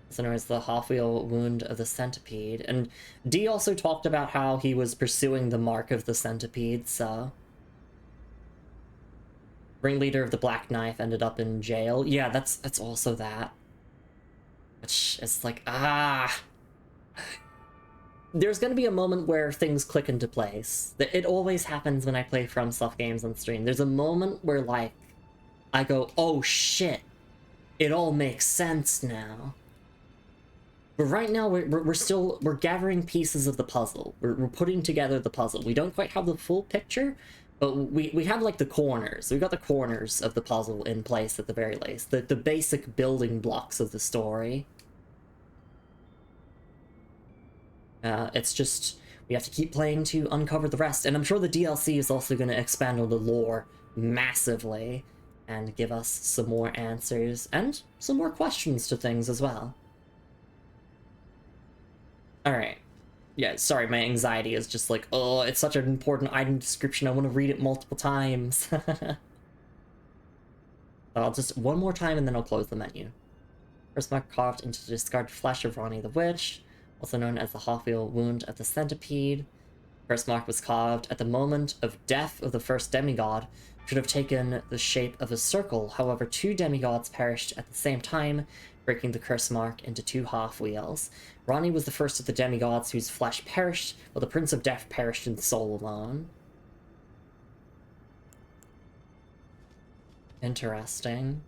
Also known as the half-wheel wound of the centipede. And Dee also talked about how he was pursuing the mark of the centipede, so... Ringleader of the Black Knife ended up in jail. Yeah, that's also that. Which is like, There's gonna be a moment where things click into place. It always happens when I play FromSoft games on stream. There's a moment where, like, I go, oh shit, it all makes sense now. But right now, we're gathering pieces of the puzzle. We're putting together the puzzle. We don't quite have the full picture, but we have, like, the corners. We've got the corners of the puzzle in place at the very least. The basic building blocks of the story. It's just, we have to keep playing to uncover the rest. And I'm sure the DLC is also going to expand on the lore massively and give us some more answers and some more questions to things as well. Alright. Yeah, sorry, my anxiety is just like, oh, it's such an important item description, I want to read it multiple times. I'll just, one more time and then I'll close the menu. First mark carved into the discarded flesh of Ranni the Witch, also known as the half-wheel wound of the centipede. First mark was carved at the moment of death of the first demigod, should have taken the shape of a circle. However, two demigods perished at the same time, breaking the curse mark into two half-wheels. Ranni was the first of the demigods whose flesh perished, while the Prince of Death perished in soul alone. Interesting.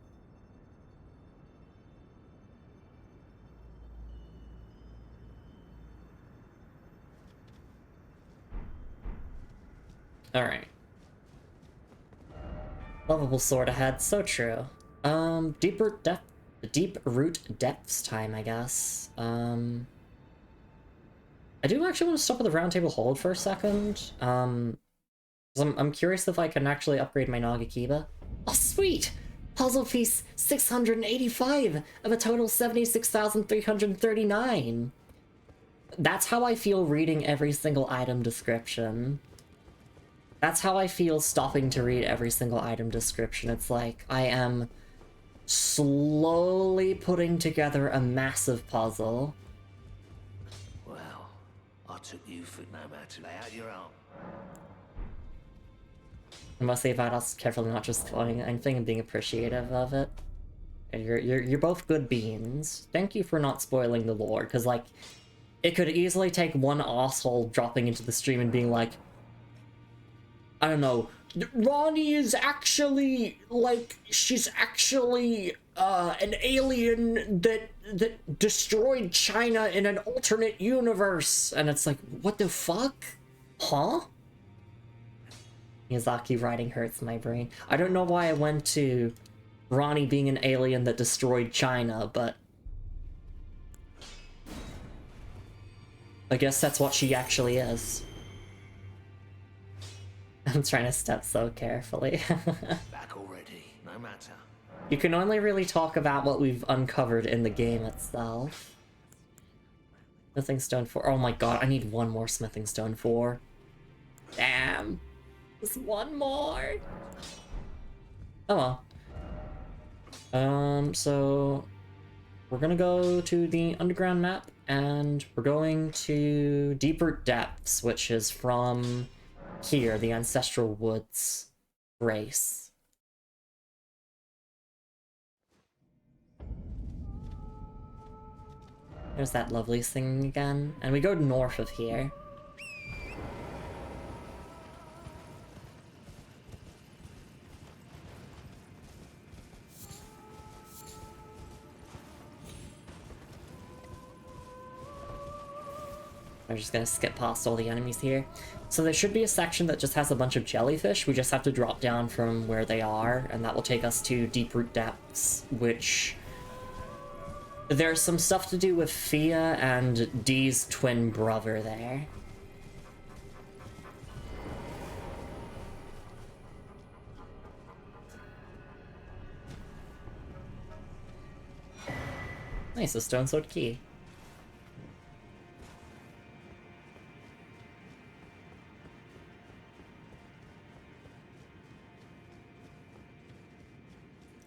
Alright. Lovable sword ahead, so true. Deep root depths time, I guess. I do actually want to stop at the round table hold for a second. I'm curious if I can actually upgrade my Nagakiba. Oh, sweet! Puzzle piece 685 of a total 76,339. That's how I feel reading every single item description. That's how I feel stopping to read every single item description. It's like I am slowly putting together a massive puzzle. Well, I took you for no matter. Lay out your arm. I must say about us carefully not just throwing anything and being appreciative of it. You're both good beans. Thank you for not spoiling the lore, because, like, it could easily take one asshole dropping into the stream and being like, I don't know, Ranni is actually, like, she's actually, an alien that destroyed China in an alternate universe. And it's like, what the fuck? Huh? Miyazaki writing hurts my brain. I don't know why I went to Ranni being an alien that destroyed China, but I guess that's what she actually is. I'm trying to step so carefully. Back already, no matter. You can only really talk about what we've uncovered in the game itself. Smithing stone 4. Oh my god, I need one more smithing stone 4. Damn. Just one more. Oh well. So we're gonna go to the underground map, and we're going to Deeper Depths, which is from here, the Ancestral Woods race. There's that lovely thing again, and we go north of here. I'm just gonna skip past all the enemies here. So there should be a section that just has a bunch of jellyfish. We just have to drop down from where they are, and that will take us to Deep Root Depths, which... There's some stuff to do with Fia and Dee's twin brother there. Nice, a stone sword key.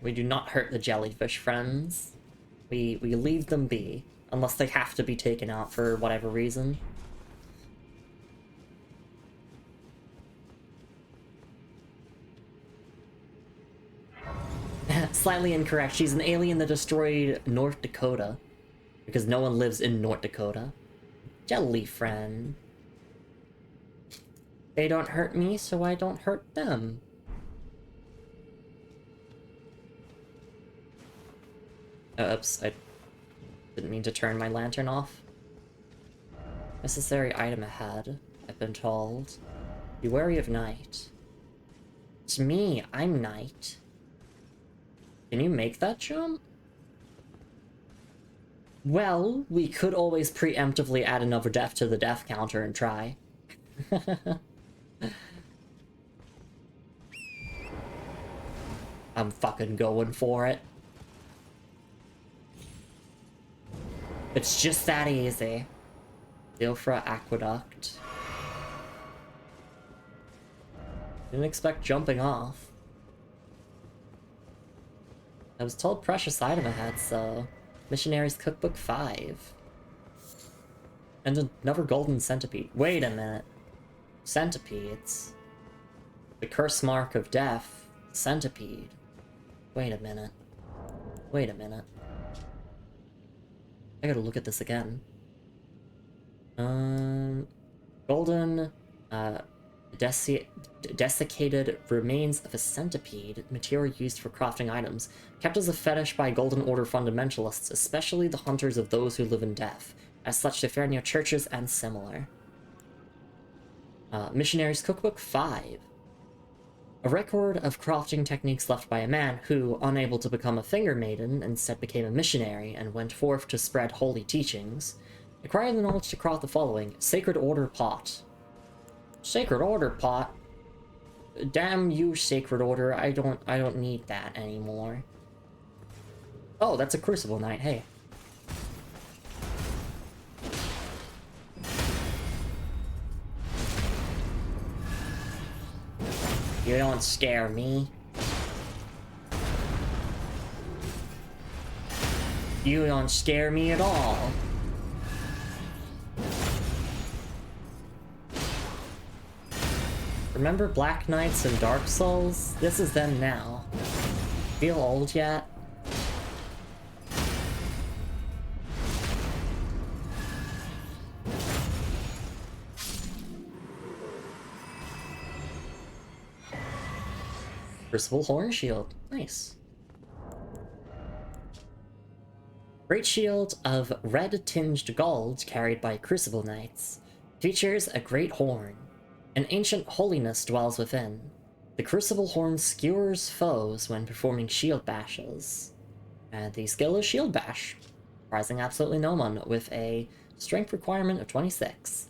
We do not hurt the jellyfish friends. We leave them be, unless they have to be taken out for whatever reason. Slightly incorrect. She's an alien that destroyed North Dakota, because no one lives in North Dakota. Jelly friend. They don't hurt me, so I don't hurt them. Oops, I didn't mean to turn my lantern off. Necessary item ahead, I've been told. Be wary of night. It's me, I'm night. Can you make that jump? Well, we could always preemptively add another death to the death counter and try. I'm fucking going for it. It's just that easy. Ilfra Aqueduct. Didn't expect jumping off. I was told precious item ahead, so... Missionary's Cookbook 5. And another golden centipede. Wait a minute. Centipedes? The curse mark of death. Centipede. Wait a minute. Wait a minute. I gotta look at this again. Golden, desiccated remains of a centipede, material used for crafting items, kept as a fetish by Golden Order fundamentalists, especially the hunters of those who live in death. As such, they fare near churches and similar. Missionary's Cookbook 5. A record of crafting techniques left by a man who, unable to become a finger maiden, instead became a missionary and went forth to spread holy teachings. Acquire the knowledge to craft the following: Sacred Order Pot. Sacred Order Pot? Damn you, Sacred Order, I don't need that anymore. Oh, that's a Crucible Knight, hey. You don't scare me. You don't scare me at all. Remember Black Knights and Dark Souls? This is them now. Feel old yet? Crucible Horn Shield. Nice. Great Shield of red-tinged gold carried by Crucible Knights. Features a great horn. An ancient holiness dwells within. The Crucible Horn skewers foes when performing shield bashes. And the skill is Shield Bash, surprising absolutely no one with a Strength requirement of 26.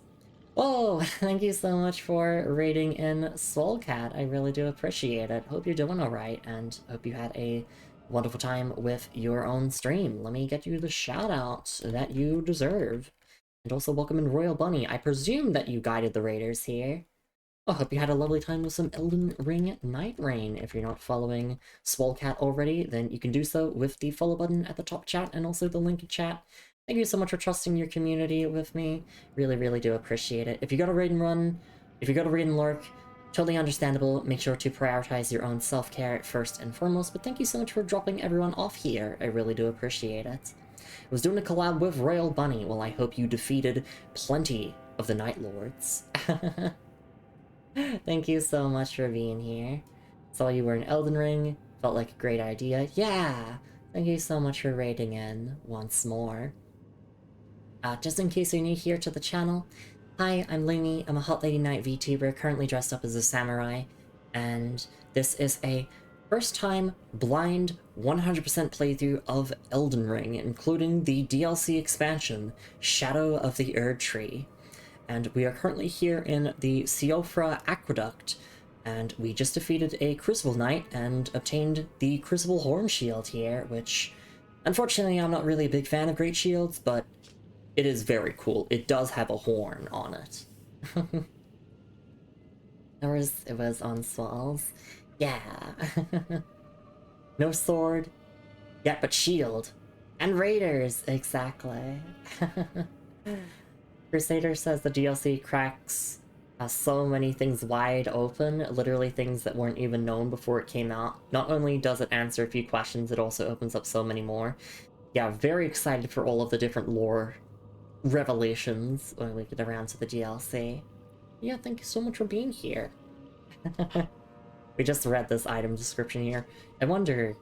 Whoa, thank you so much for raiding in Soulcat. I really do appreciate it. Hope you're doing alright, and hope you had a wonderful time with your own stream. Let me get you the shout-out that you deserve. And also welcome in Royal Bunny. I presume that you guided the raiders here. I hope you had a lovely time with some Elden Ring Night Rain. If you're not following Swolecat already, then you can do so with the follow button at the top chat and also the link in chat. Thank you so much for trusting your community with me. Really, really do appreciate it. If you go to raid and run, if you go to raid and lurk, totally understandable. Make sure to prioritize your own self-care first and foremost, but thank you so much for dropping everyone off here. I really do appreciate it. I was doing a collab with Royal Bunny. Well, I hope you defeated plenty of the Night Lords. Thank you so much for being here. Saw you were in Elden Ring. Felt like a great idea. Yeah! Thank you so much for raiding in once more. Just in case you're new here to the channel, hi, I'm Lumi. I'm a Hot Lady Knight VTuber, currently dressed up as a samurai, and this is a first-time, blind, 100% playthrough of Elden Ring, including the DLC expansion, Shadow of the Erd Tree. And we are currently here in the Siofra Aqueduct, and we just defeated a Crucible Knight and obtained the Crucible Horn Shield here, which, unfortunately, I'm not really a big fan of Great Shields, but it is very cool. It does have a horn on it. It was on Swalls. Yeah. No sword, yet but shield. And raiders, exactly. Crusader says the DLC cracks so many things wide open, literally things that weren't even known before it came out. Not only does it answer a few questions, it also opens up so many more. Yeah, very excited for all of the different lore revelations when we get around to the DLC. Yeah, thank you so much for being here. We just read this item description here. I wonder,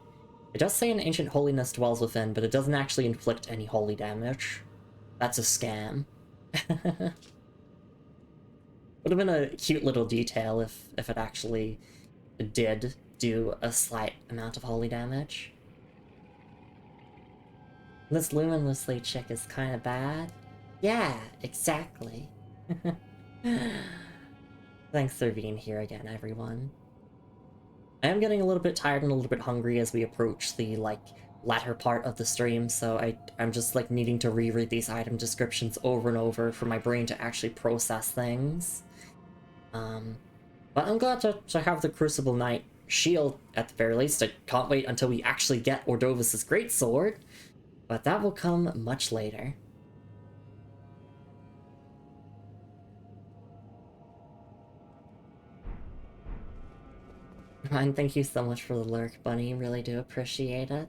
it does say an ancient holiness dwells within, but it doesn't actually inflict any holy damage. That's a scam. Would have been a cute little detail if it actually did do a slight amount of holy damage. This luminously chick is kind of bad. Yeah, exactly. Thanks for being here again, everyone. I am getting a little bit tired and a little bit hungry as we approach the, latter part of the stream, so I'm just, needing to reread these item descriptions over and over for my brain to actually process things. But I'm glad to have the Crucible Knight shield, at the very least. I can't wait until we actually get Ordovis's Greatsword, but that will come much later. And thank you so much for the lurk, Bunny. Really do appreciate it.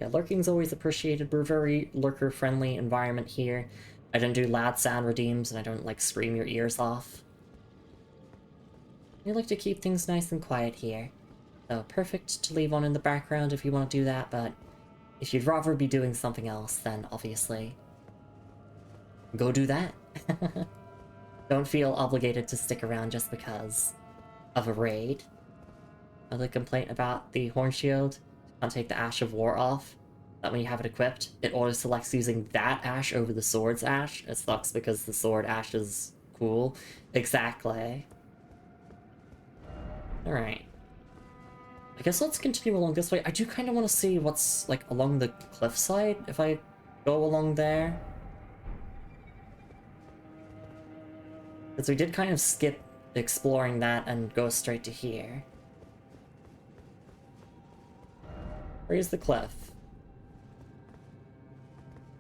Yeah, lurking's always appreciated. We're a very lurker-friendly environment here. I don't do loud sound redeems, and I don't, scream your ears off. I like to keep things nice and quiet here. So, perfect to leave on in the background if you want to do that, but if you'd rather be doing something else, then obviously go do that. Don't feel obligated to stick around just because of a raid. Another complaint about the Horn Shield. Can't take the Ash of War off. That when you have it equipped, it auto-selects using that Ash over the Sword's Ash. It sucks because the Sword Ash is cool. Exactly. Alright. I guess let's continue along this way. I do kind of want to see what's, along the cliffside, if I go along there. Because we did kind of skip exploring that and go straight to here. Where's the cliff?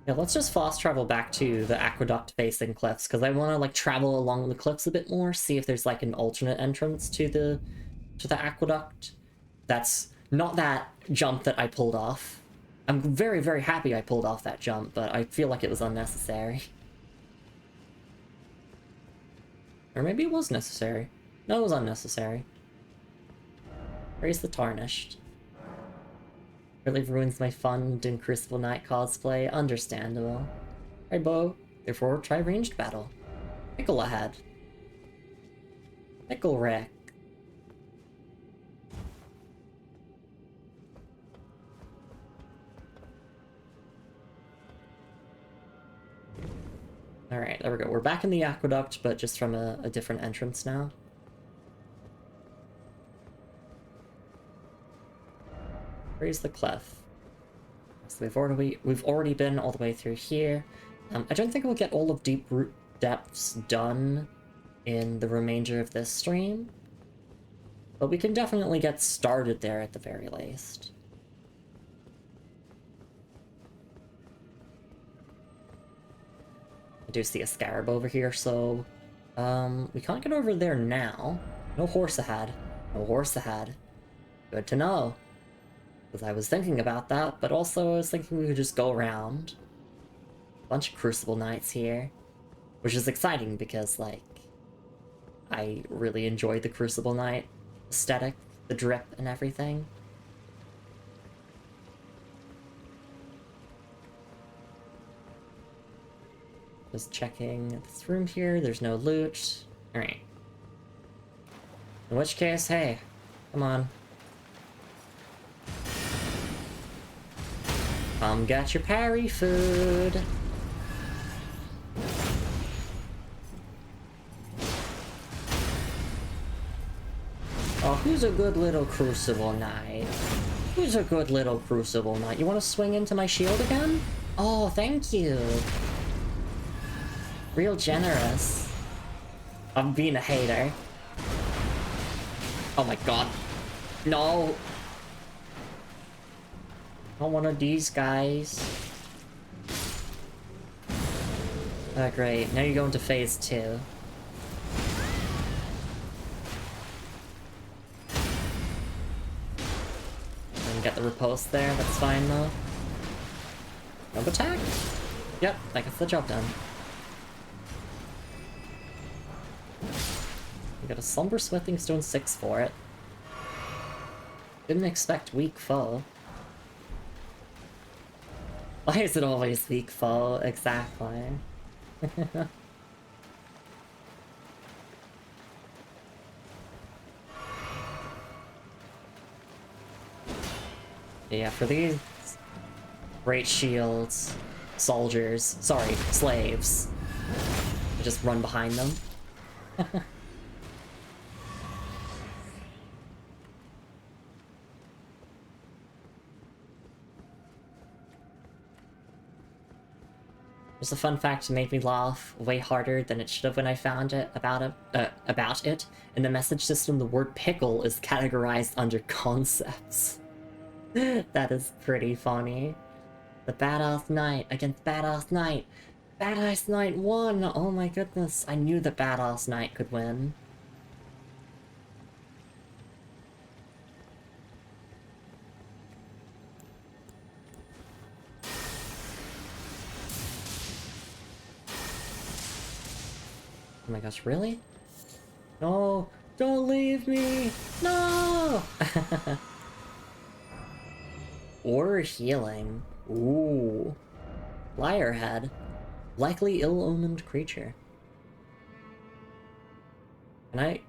Yeah, let's just fast travel back to the aqueduct-facing cliffs, because I want to, travel along the cliffs a bit more, see if there's, an alternate entrance to the aqueduct. That's not that jump that I pulled off. I'm very, very happy I pulled off that jump, but I feel like it was unnecessary. Or maybe it was necessary. No, it was unnecessary. Where's the Tarnished? Really ruins my fun doing Crucible Knight cosplay. Understandable. Hey, Bo. Therefore, try ranged battle. Pickle ahead. Pickle wreck. Alright, there we go. We're back in the aqueduct, but just from a different entrance now. Where's the cliff? So we've already been all the way through here. I don't think we'll get all of Deep Root Depths done in the remainder of this stream, but we can definitely get started there at the very least. I do see a scarab over here, so we can't get over there now. No horse ahead. No horse ahead. Good to know. Because I was thinking about that, but also I was thinking we could just go around. Bunch of Crucible Knights here. Which is exciting because, like, I really enjoy the Crucible Knight aesthetic, the drip and everything. Just checking this room here, there's no loot. Alright. In which case, hey, come on. Come get your parry food. Oh, who's a good little Crucible Knight? Who's a good little Crucible Knight? You want to swing into my shield again? Oh, thank you. Real generous. I'm being a hater. Oh my god. No. Not one of these guys. Oh, great. Now you're going to phase 2. And get the riposte there. That's fine, though. No attack? Yep, that gets the job done. We got a Slumber Smithing Stone 6 for it. Didn't expect weak foe. Why is it always weak foe? Exactly. Yeah, for these great shields, soldiers, sorry, slaves, I just run behind them. Just a fun fact to make me laugh way harder than it should have when I found it about it. In the message system, the word pickle is categorized under concepts. That is pretty funny. The Badass Knight against Badass Knight. Badass Knight won! Oh my goodness, I knew the Badass Knight could win. Oh my gosh, really? No! Don't leave me! No! Or healing. Ooh. Liarhead. Likely ill-omened creature. And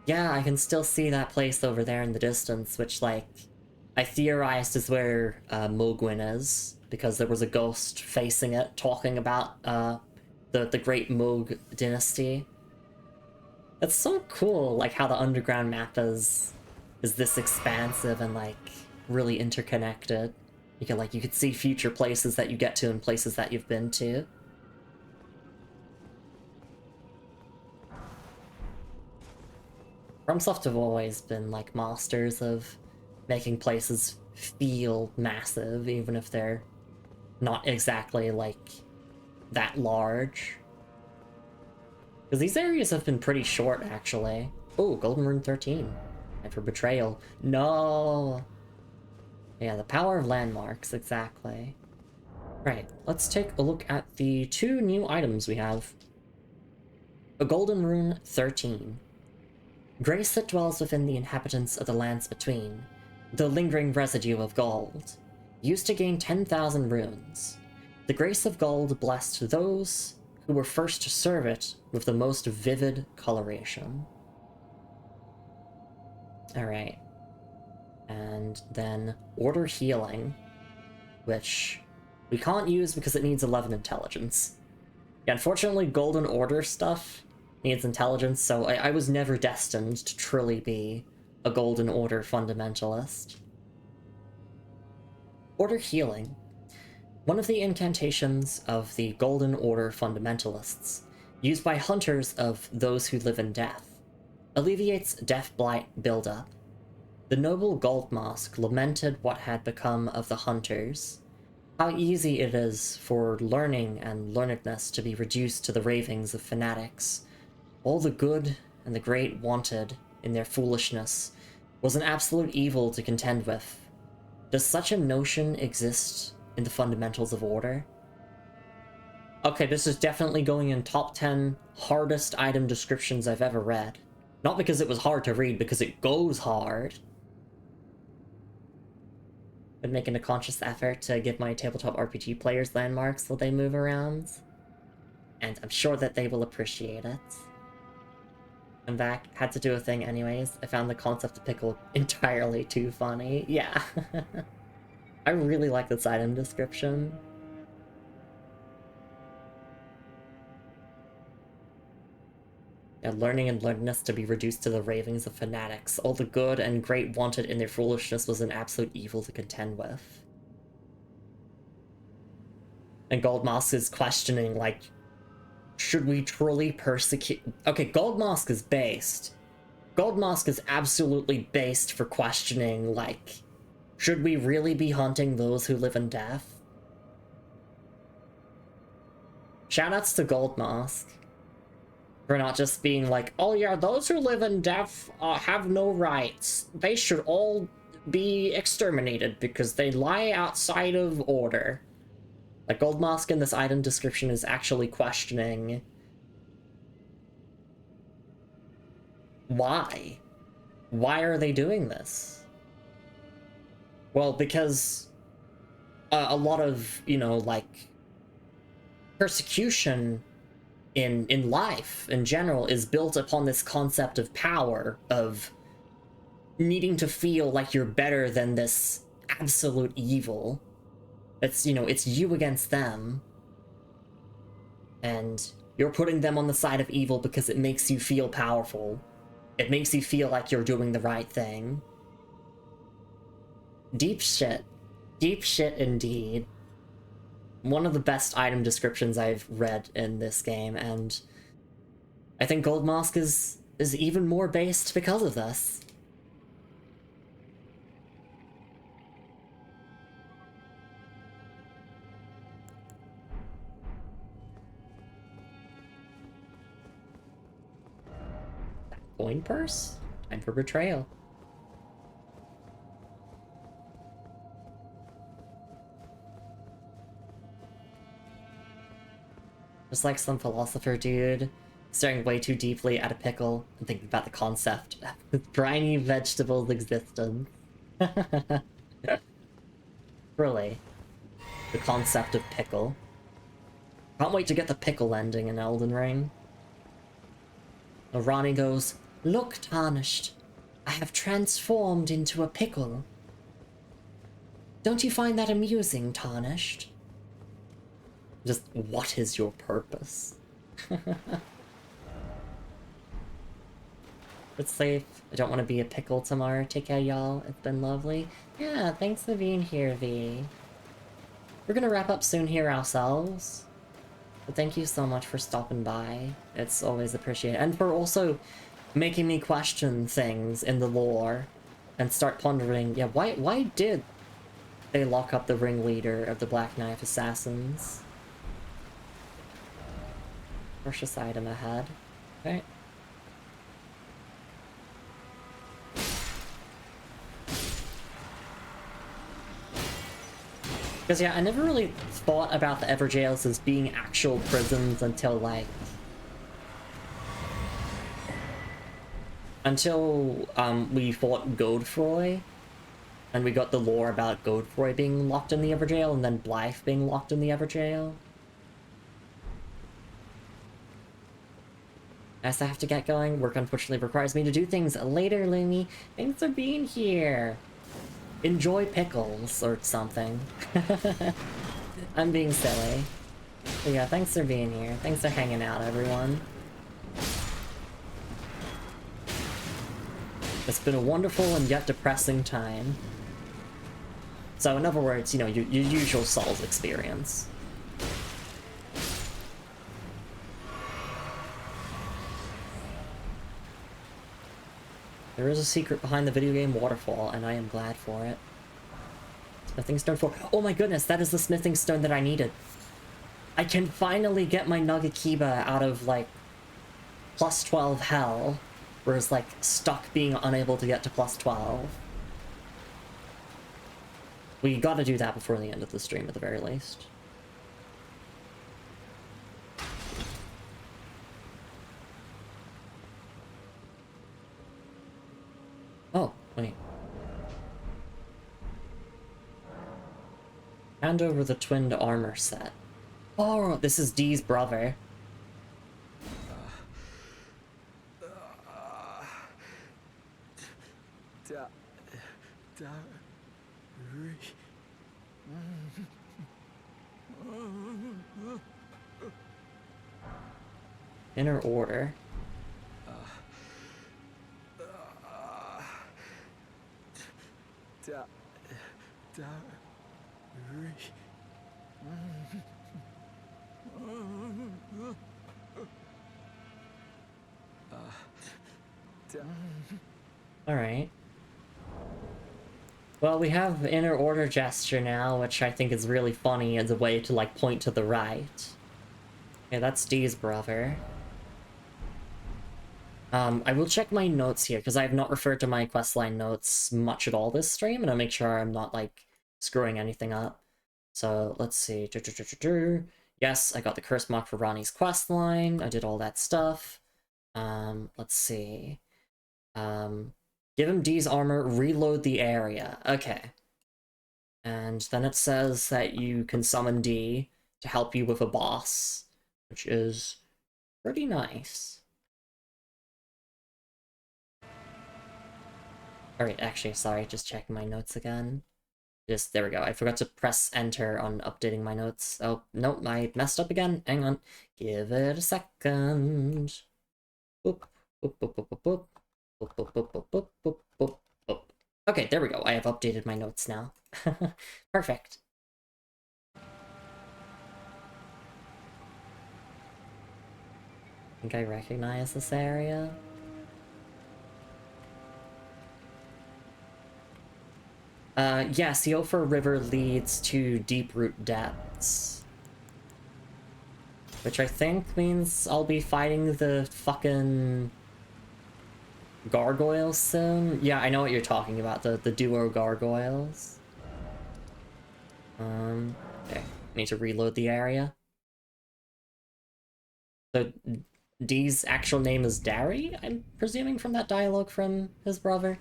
yeah, I can still see that place over there in the distance, which, like, I theorized is where Mogwyn is, because there was a ghost facing it, talking about the Great Moog Dynasty. It's so cool, like, how the underground map is this expansive and, like, really interconnected. You could see future places that you get to and places that you've been to. FromSoft have always been, like, masters of making places feel massive, even if they're not exactly, like, that large. Because these areas have been pretty short, actually. Oh, Golden Rune 13. And for Betrayal. No! Yeah, the power of landmarks, exactly. Right, let's take a look at the 2 new items we have. A Golden Rune 13. Grace that dwells within the inhabitants of the lands between. The lingering residue of gold. Used to gain 10,000 runes. The grace of gold blessed those who were first to serve it with the most vivid coloration. Alright. And then Order Healing, which we can't use because it needs 11 intelligence. Yeah, unfortunately, Golden Order stuff needs intelligence, so I was never destined to truly be a Golden Order fundamentalist. Order Healing. One of the incantations of the Golden Order fundamentalists, used by hunters of those who live in death, alleviates death blight buildup. The noble Gold Mask lamented what had become of the hunters, how easy it is for learning and learnedness to be reduced to the ravings of fanatics. All the good and the great wanted, in their foolishness, was an absolute evil to contend with. Does such a notion exist in the fundamentals of order? Okay, this is definitely going in top 10 hardest item descriptions I've ever read. Not because it was hard to read, because it goes hard. Been making a conscious effort to give my tabletop RPG players landmarks while they move around. And I'm sure that they will appreciate it. I'm back. Had to do a thing anyways. I found the concept of pickle entirely too funny. Yeah. I really like this item description. Yeah, learning and learnedness to be reduced to the ravings of fanatics. All the good and great wanted in their foolishness was an absolute evil to contend with. And Goldmask is questioning, like, should we truly persecute... Okay, Goldmask is based. Goldmask is absolutely based for questioning, like, should we really be hunting those who live in death? Shoutouts to Goldmask for not just being like, oh yeah, those who live in death have no rights. They should all be exterminated because they lie outside of order. Like, Goldmask in this item description is actually questioning why? Why are they doing this? Well, because a lot of, you know, like, persecution in life in general is built upon this concept of power, of needing to feel like you're better than this absolute evil. It's, you know, it's you against them, and you're putting them on the side of evil because it makes you feel powerful. It makes you feel like you're doing the right thing. Deep shit. Deep shit indeed. One of the best item descriptions I've read in this game, and I think Goldmask is even more based because of this. Coin purse? Time for betrayal. Just like some philosopher dude, staring way too deeply at a pickle and thinking about the concept of briny vegetables' existence. Really. The concept of pickle. Can't wait to get the pickle ending in Elden Ring. Ranni goes, "Look, Tarnished, I have transformed into a pickle. Don't you find that amusing, Tarnished?" Just, what is your purpose? It's safe. I don't want to be a pickle tomorrow. Take care, y'all. It's been lovely. Yeah, thanks for being here, V. We're gonna wrap up soon here ourselves. But thank you so much for stopping by. It's always appreciated. And for also making me question things in the lore and start pondering, yeah, why did they lock up the ringleader of the Black Knife Assassins? Precious item ahead. Okay. Because, yeah, I never really thought about the Everjails as being actual prisons until, like... Until, we fought Godefroy, and we got the lore about Godefroy being locked in the Everjail, and then Blythe being locked in the Everjail. As I have to get going, work unfortunately requires me to do things later, Lumi. Thanks for being here. Enjoy pickles or something. I'm being silly. But yeah, thanks for being here. Thanks for hanging out, everyone. It's been a wonderful and yet depressing time. So in other words, you know, your usual Souls experience. There is a secret behind the video game waterfall, and I am glad for it. Smithing stone 4. Oh my goodness, that is the smithing stone that I needed. I can finally get my Nagakiba out of, like, plus 12 hell, whereas, like, stuck being unable to get to plus 12. We gotta do that before the end of the stream at the very least. Oh, wait. Hand over the twinned armor set. Oh, this is Dee's brother. Inner order. Alright. Well, we have inner order gesture now, which I think is really funny as a way to, like, point to the right. Okay, that's Dee's brother. I will check my notes here, because I have not referred to my questline notes much at all this stream, and I'll make sure I'm not, like, screwing anything up. So, let's see. Yes, I got the curse mark for Ronnie's questline. I did all that stuff. Let's see. Give him Dee's armor, reload the area. Okay. And then it says that you can summon Dee to help you with a boss, which is pretty nice. Alright, actually, sorry, just checking my notes again. There we go. I forgot to press enter on updating my notes. Oh, no, I messed up again. Hang on. Give it a second. Boop, boop, boop, boop, boop, boop. Boop, boop, boop, boop, boop, boop, boop, boop. Okay, there we go. I have updated my notes now. Perfect. I think I recognize this area. Yes, the Ophir River leads to Deeproot Depths. Which I think means I'll be fighting the fucking gargoyles soon. Yeah, I know what you're talking about, the duo gargoyles. Okay, need to reload the area. So, Dee's actual name is Dari, I'm presuming from that dialogue from his brother.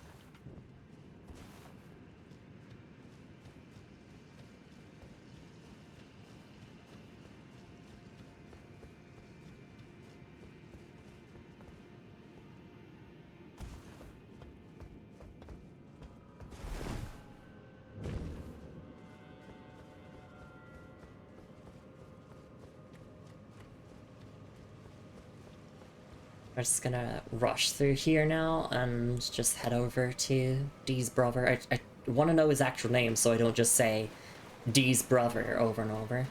We're just gonna rush through here now and just head over to Dee's brother. I want to know his actual name so I don't just say Dee's brother over and over.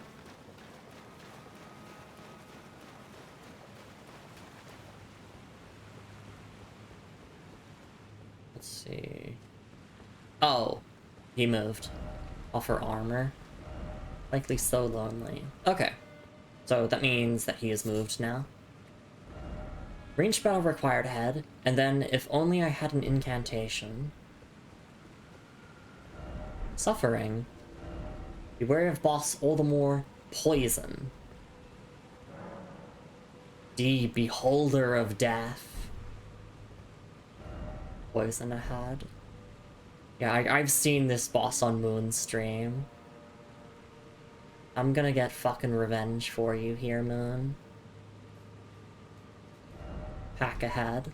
Let's see. Oh, he moved. Offer armor. Likely so lonely. Okay. So that means that he has moved now. Range battle required head, and then if only I had an incantation. Suffering. Beware of boss Oldemore poison. D, beholder of death. Poison ahead. Yeah, I've seen this boss on Moon's stream. I'm gonna get fucking revenge for you here, Moon. Pack ahead.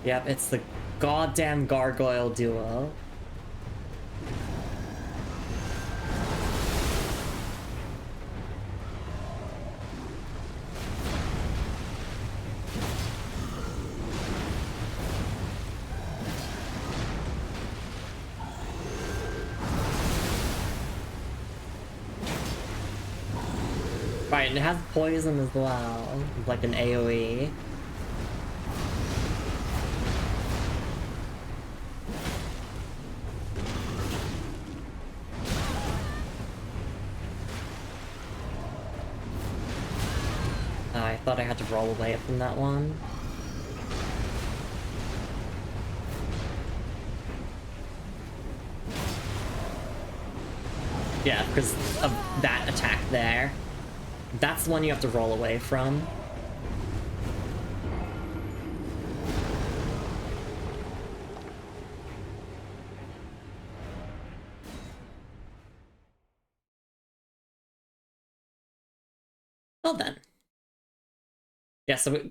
Yep, it's the goddamn gargoyle duo. Right, and it has poison as well, like an AoE. I thought I had to roll away from that one. Yeah, because of that attack there. That's the one you have to roll away from. Well then. Yeah, so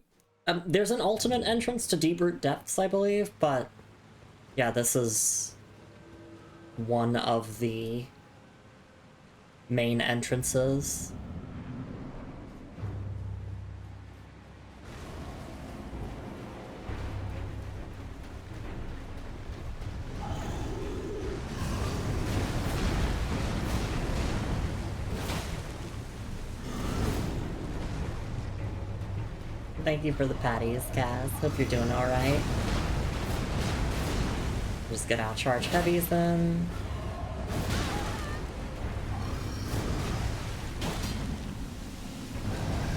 there's an alternate entrance to Deep Root Depths, I believe, but yeah, this is one of the main entrances. Thank you for the patties, Kaz. Hope you're doing alright. Just get out charge heavies then.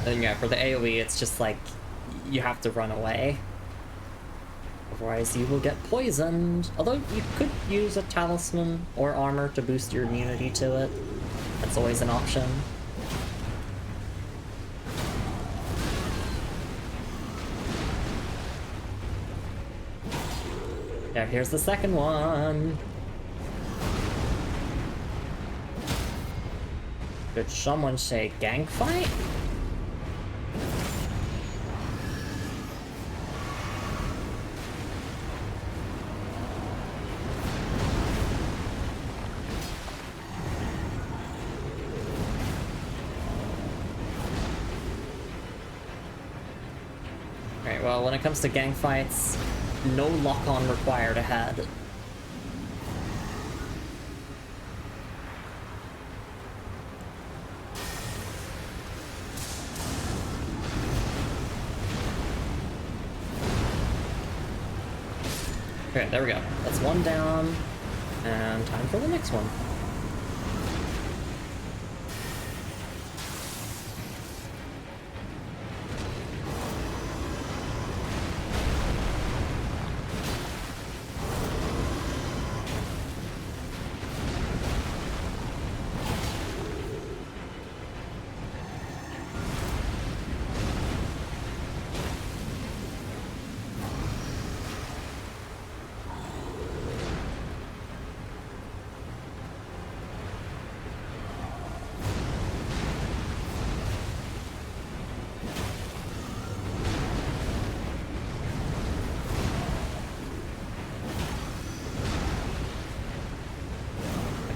And yeah, for the AoE, it's just like, you have to run away. Otherwise you will get poisoned. Although you could use a talisman or armor to boost your immunity to it. That's always an option. There, here's the second one. Did someone say gang fight? Alright, well, when it comes to gang fights, no lock-on required ahead. Okay, there we go. That's one down, and time for the next one.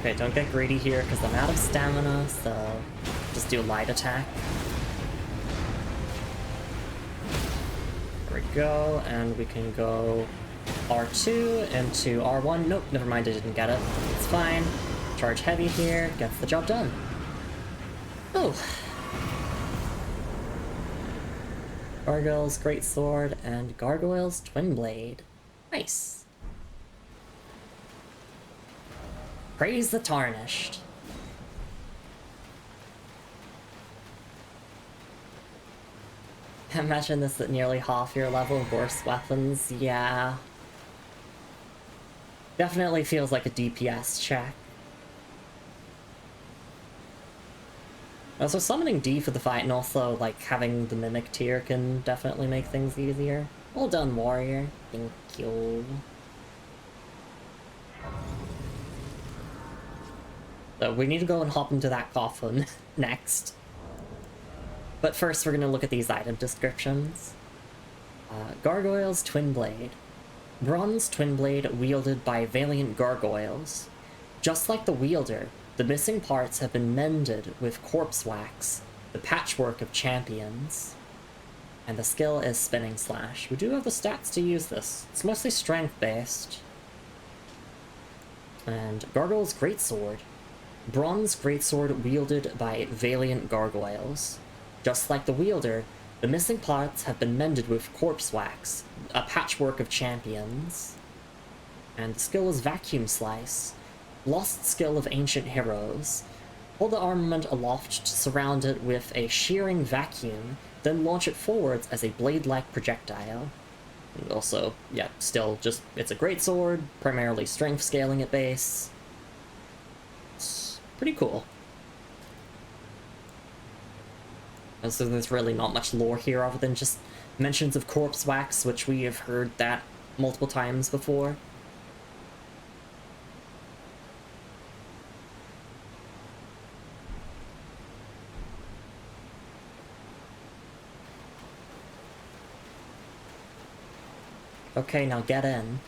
Okay, don't get greedy here, because I'm out of stamina, so just do a light attack. There we go, and we can go R2 into R1. Nope, never mind, I didn't get it. It's fine. Charge heavy here, gets the job done. Oh. Gargoyle's Greatsword and Gargoyle's Twin Blade. Nice. Praise the Tarnished. Imagine this at nearly half your level of worse weapons, yeah. Definitely feels like a DPS check. Also, summoning D for the fight and also, like, having the Mimic tier can definitely make things easier. Well done, Warrior. Thank you. So we need to go and hop into that coffin next. But first we're going to look at these item descriptions. Gargoyle's Twin Blade. Bronze twin blade wielded by valiant gargoyles. Just like the wielder, the missing parts have been mended with corpse wax, the patchwork of champions. And the skill is Spinning Slash. We do have the stats to use this. It's mostly strength based. And Gargoyle's Greatsword. Bronze greatsword wielded by valiant gargoyles. Just like the wielder, the missing parts have been mended with corpse wax, a patchwork of champions. And the skill is Vacuum Slice, lost skill of ancient heroes. Hold the armament aloft to surround it with a shearing vacuum, then launch it forwards as a blade-like projectile. And also, yeah, still just, it's a great sword, primarily strength scaling at base. It's pretty cool. And so there's really not much lore here other than just mentions of corpse wax, which we have heard that multiple times before. Okay, now get in.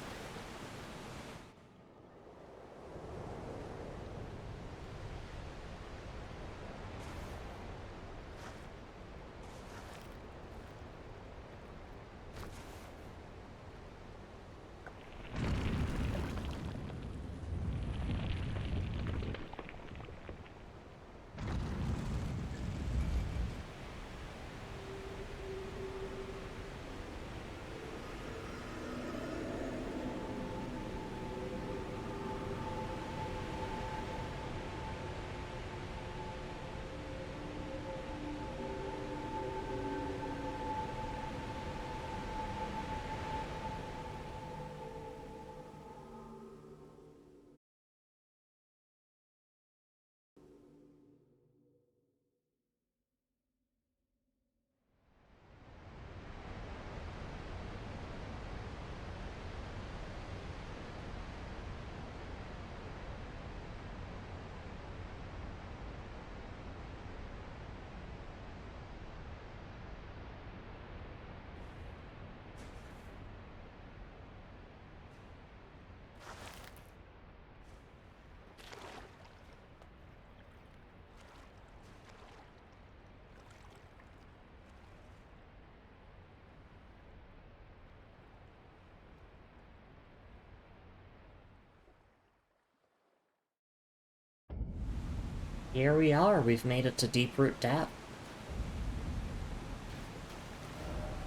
Here we are, we've made it to Deeproot Depth.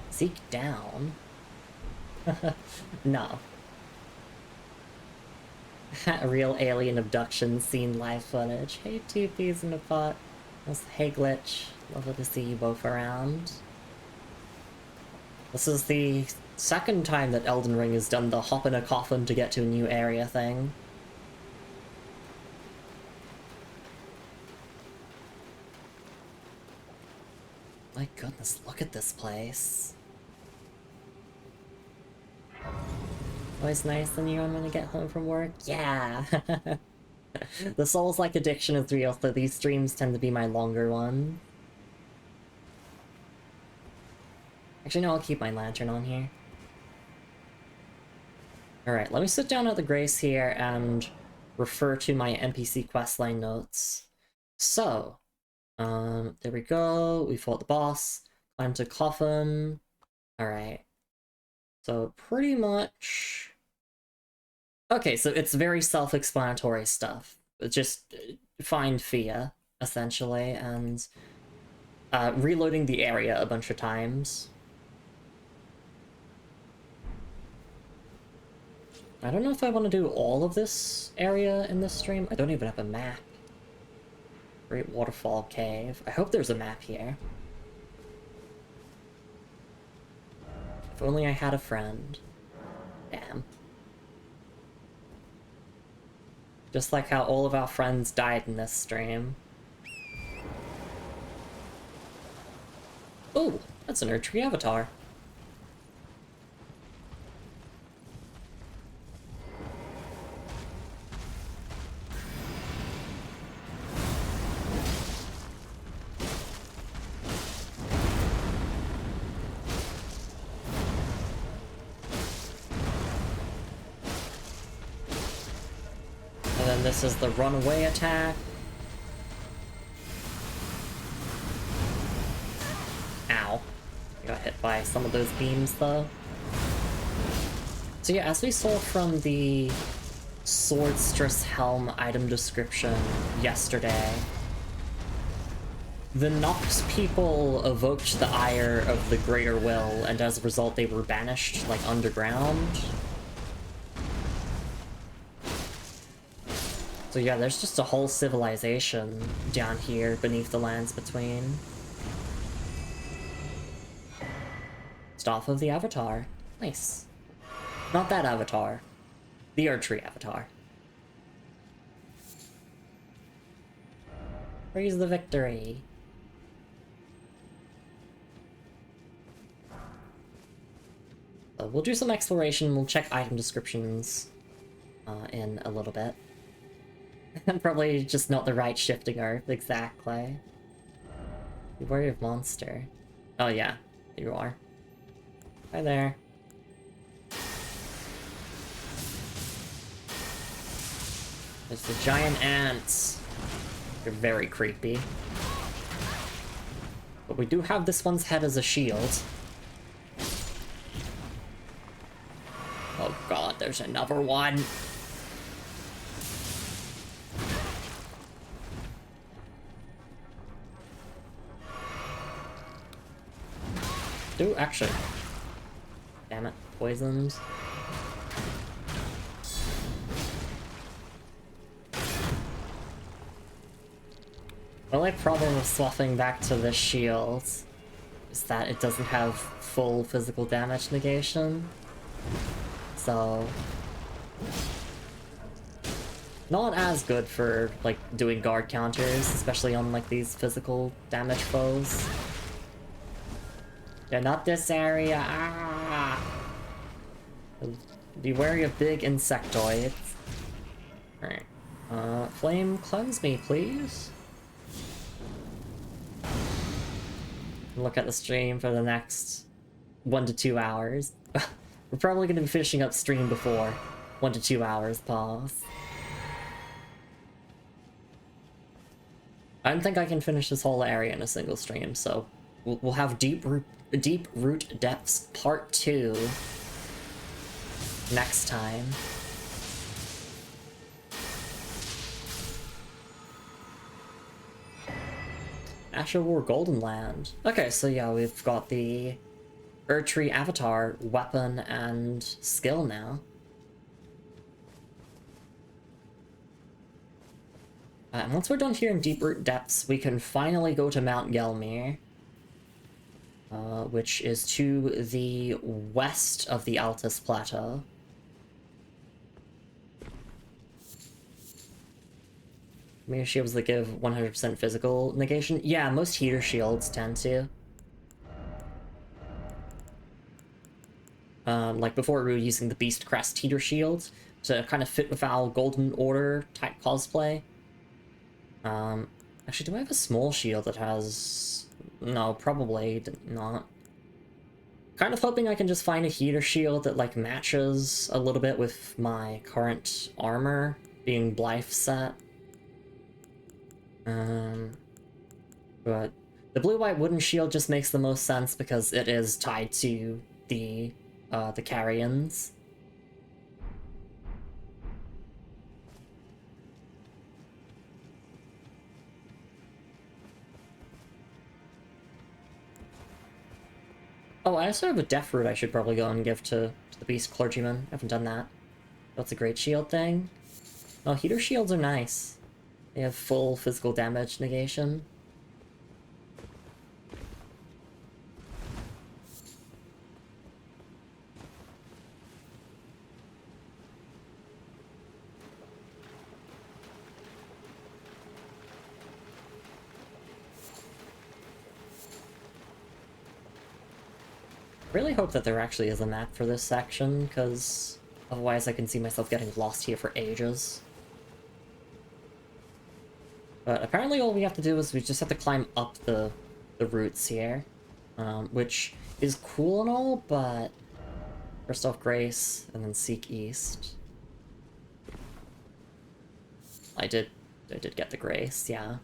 Seek down? No. Real alien abduction scene live footage. Hey, two peas in a pot. Hey, Glitch. Lovely to see you both around. This is the second time that Elden Ring has done the hop in a coffin to get to a new area thing. My goodness, look at this place. Always nice when you're gonna get home from work? Yeah! The Souls-like addiction is real, so these streams tend to be my longer ones. Actually, no, I'll keep my lantern on here. Alright, let me sit down at the Grace here and refer to my NPC questline notes. So, there we go, we fought the boss, climbed to coffin. Alright. So, pretty much... Okay, so it's very self-explanatory stuff. Just find Fia, essentially, and reloading the area a bunch of times. I don't know if I want to do all of this area in this stream. I don't even have a map. Great Waterfall Cave. I hope there's a map here. If only I had a friend. Damn. Just like how all of our friends died in this stream. Oh, that's an Erdtree avatar. This is the runaway attack. Ow. I got hit by some of those beams, though. So yeah, as we saw from the Swordstress Helm item description yesterday, The Nox people evoked the ire of the Greater Will, and as a result they were banished, like, underground. So yeah, there's just a whole civilization down here beneath the lands between. Staff of the Avatar. Nice. Not that Avatar. The Archery Avatar. Praise the victory. So we'll do some exploration, we'll check item descriptions in a little bit. Probably just not the right shifting earth, exactly. You worry of monster. Oh yeah, you are. Hi there. There's the giant ants. They're very creepy. But we do have this one's head as a shield. Oh god, there's another one. Do actually. Damn it, poisons. The only problem with swapping back to this shield is that it doesn't have full physical damage negation. So not as good for like doing guard counters, especially on like these physical damage foes. Yeah, not this area. Ah! Be wary of big insectoids. Alright. Flame cleanse me, please. Look at the stream for the next 1 to 2 hours. We're probably gonna be finishing up stream before 1 to 2 hours pause. I don't think I can finish this whole area in a single stream, so we'll have Deep Root Depths Part 2 next time. Asher War Golden Land. Okay, so yeah, we've got the Erdtree Avatar weapon and skill now. And once we're done here in Deep Root Depths, we can finally go to Mount Gelmir, which is to the west of the Altus Plateau. Meteor shields that give 100% physical negation. Yeah, most heater shields tend to. Like before we were using the Beast Crest heater shield to kind of fit with our Golden Order type cosplay. Actually, do I have a small shield that has... No, probably not. Kind of hoping I can just find a heater shield that like matches a little bit with my current armor, being Blythe set. But the blue-white wooden shield just makes the most sense because it is tied to the Carrions. Oh, I also have a Death Root I should probably go and give to the Beast Clergyman. I haven't done that. That's a great shield thing. Oh, heater shields are nice. They have full physical damage negation. Really hope that there actually is a map for this section, because otherwise I can see myself getting lost here for ages. But apparently all we have to do is we just have to climb up the roots here, which is cool and all, but first off Grace, and then Seek East. I did get the Grace, yeah.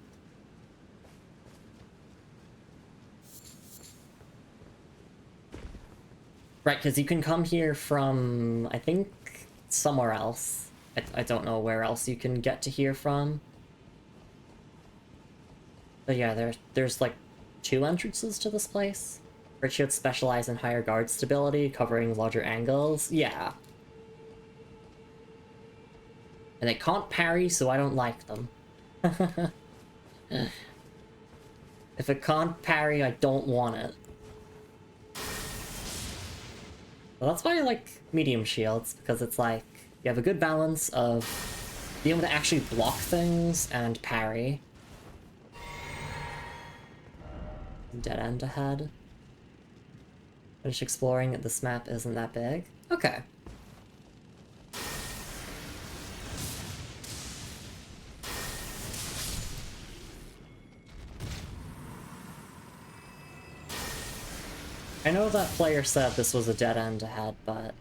Right, because you can come here from, I think, somewhere else. I don't know where else you can get to here from. But yeah, there's like 2 entrances to this place. Richards specialize in higher guard stability, covering larger angles. Yeah. And they can't parry, so I don't like them. If it can't parry, I don't want it. Well, that's why I like medium shields, because it's like, you have a good balance of being able to actually block things and parry. Dead end ahead. Finish exploring, this map isn't that big. Okay. I know that player said this was a dead end ahead, but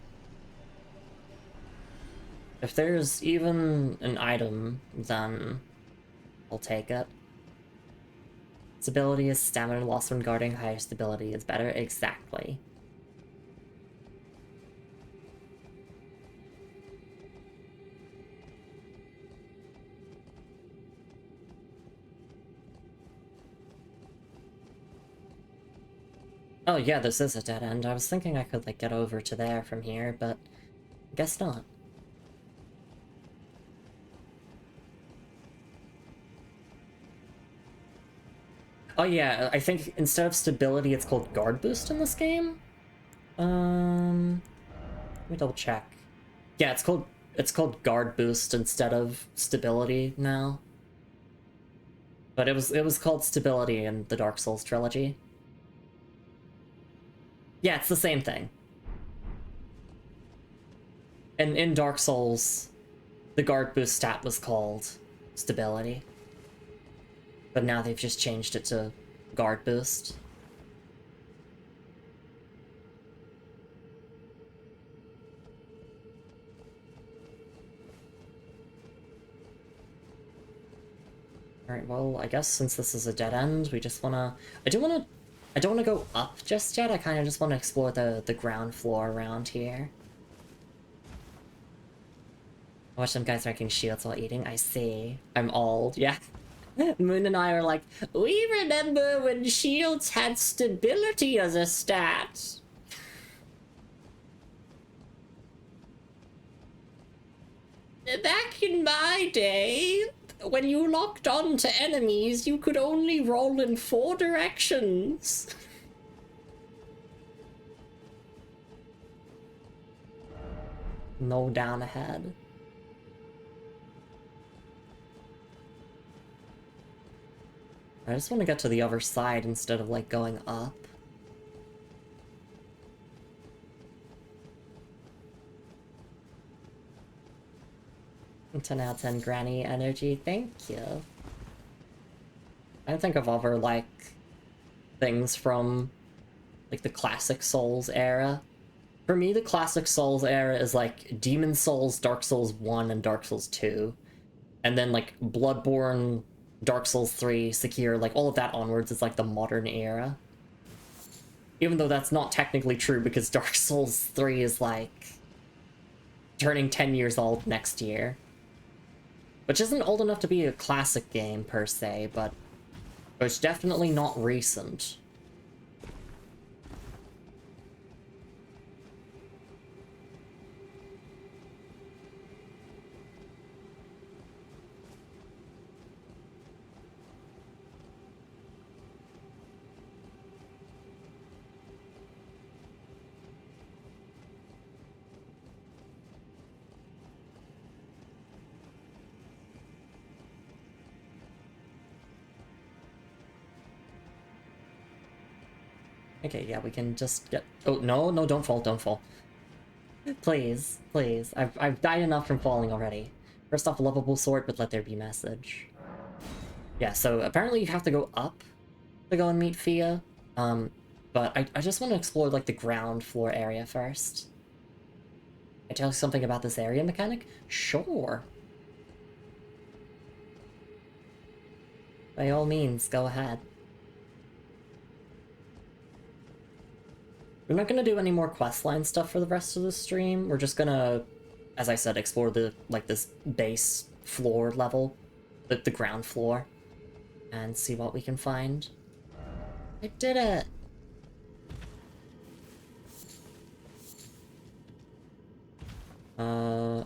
if there's even an item, then I'll take it. Stability is stamina loss when guarding, higher stability is better. Exactly. Oh yeah, this is a dead end. I was thinking I could like get over to there from here, but guess not. Oh yeah, I think instead of stability, it's called guard boost in this game. Let me double check. Yeah, it's called guard boost instead of stability now. But it was called stability in the Dark Souls trilogy. Yeah, it's the same thing. And in Dark Souls, the guard boost stat was called stability. But now they've just changed it to guard boost. Alright, well, I guess since this is a dead end, we just wanna... I don't wanna go up just yet, I kinda just wanna explore the ground floor around here. Watch some guys wrecking shields while eating, I see. I'm old, yeah. Moon and I are like, we remember when shields had stability as a stat. Back in my day, when you locked on to enemies, you could only roll in 4 directions. No down ahead. I just want to get to the other side instead of, like, going up. And 10 out of 10 granny energy, thank you. I think of other, like, things from, like, the classic Souls era. For me, the classic Souls era is, like, Demon Souls, Dark Souls 1, and Dark Souls 2. And then, like, Bloodborne, Dark Souls 3, Sekiro, like, all of that onwards is, like, the modern era. Even though that's not technically true, because Dark Souls 3 is, like, turning 10 years old next year. Which isn't old enough to be a classic game, per se, but it's definitely not recent. Okay, yeah, we can just get... Oh, no, no, don't fall, don't fall. Please, please. I've died enough from falling already. First off, lovable sword, but let there be message. Yeah, so apparently you have to go up to go and meet Fia. But I just want to explore, like, the ground floor area first. Can I tell you something about this area mechanic? Sure. By all means, go ahead. We're not gonna do any more questline stuff for the rest of the stream. We're just gonna, as I said, explore the, like, this base floor level, the ground floor. and see what we can find. I did it!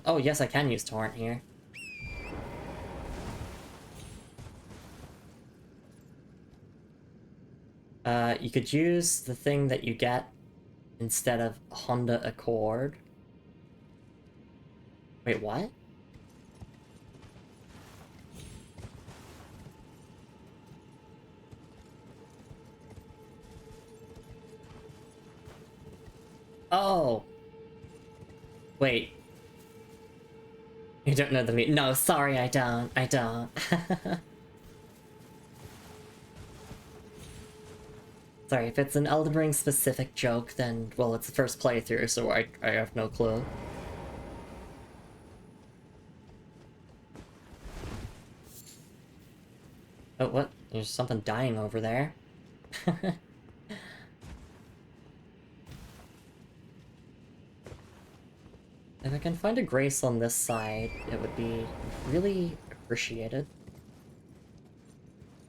Oh yes, I can use torrent here. You could use the thing that you get instead of Honda Accord. Wait, what? Oh! Wait. You don't know the meaning? No, sorry, I don't. I don't. Sorry, if it's an Elden Ring specific joke, then, well, it's the first playthrough, so I have no clue. Oh, what? There's something dying over there. If I can find a grace on this side, it would be really appreciated.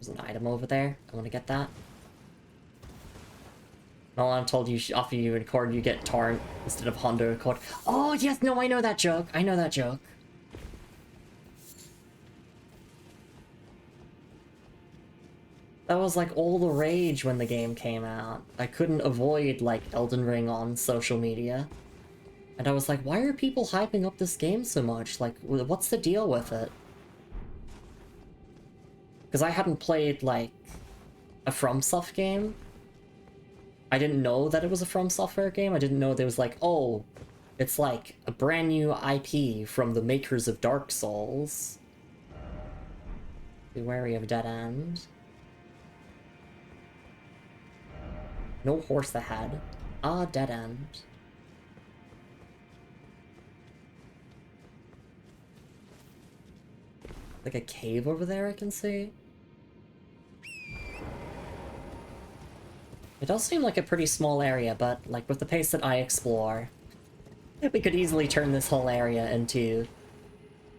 There's an item over there. I want to get that. Well, I'm told you after you record, you get torrent instead of Honda Accord. Oh, yes, no, I know that joke. I know that joke. That was like all the rage when the game came out. I couldn't avoid like Elden Ring on social media. And I was like, why are people hyping up this game so much? Like, what's the deal with it? Because I hadn't played like a FromSoft game. I didn't know that it was a From Software game. I didn't know there was like, oh, it's like a brand new IP from the makers of Dark Souls. Be wary of Dead End. No horse ahead. Ah, Dead End. Like a cave over there I can see. It does seem like a pretty small area, but like with the pace that I explore, we could easily turn this whole area into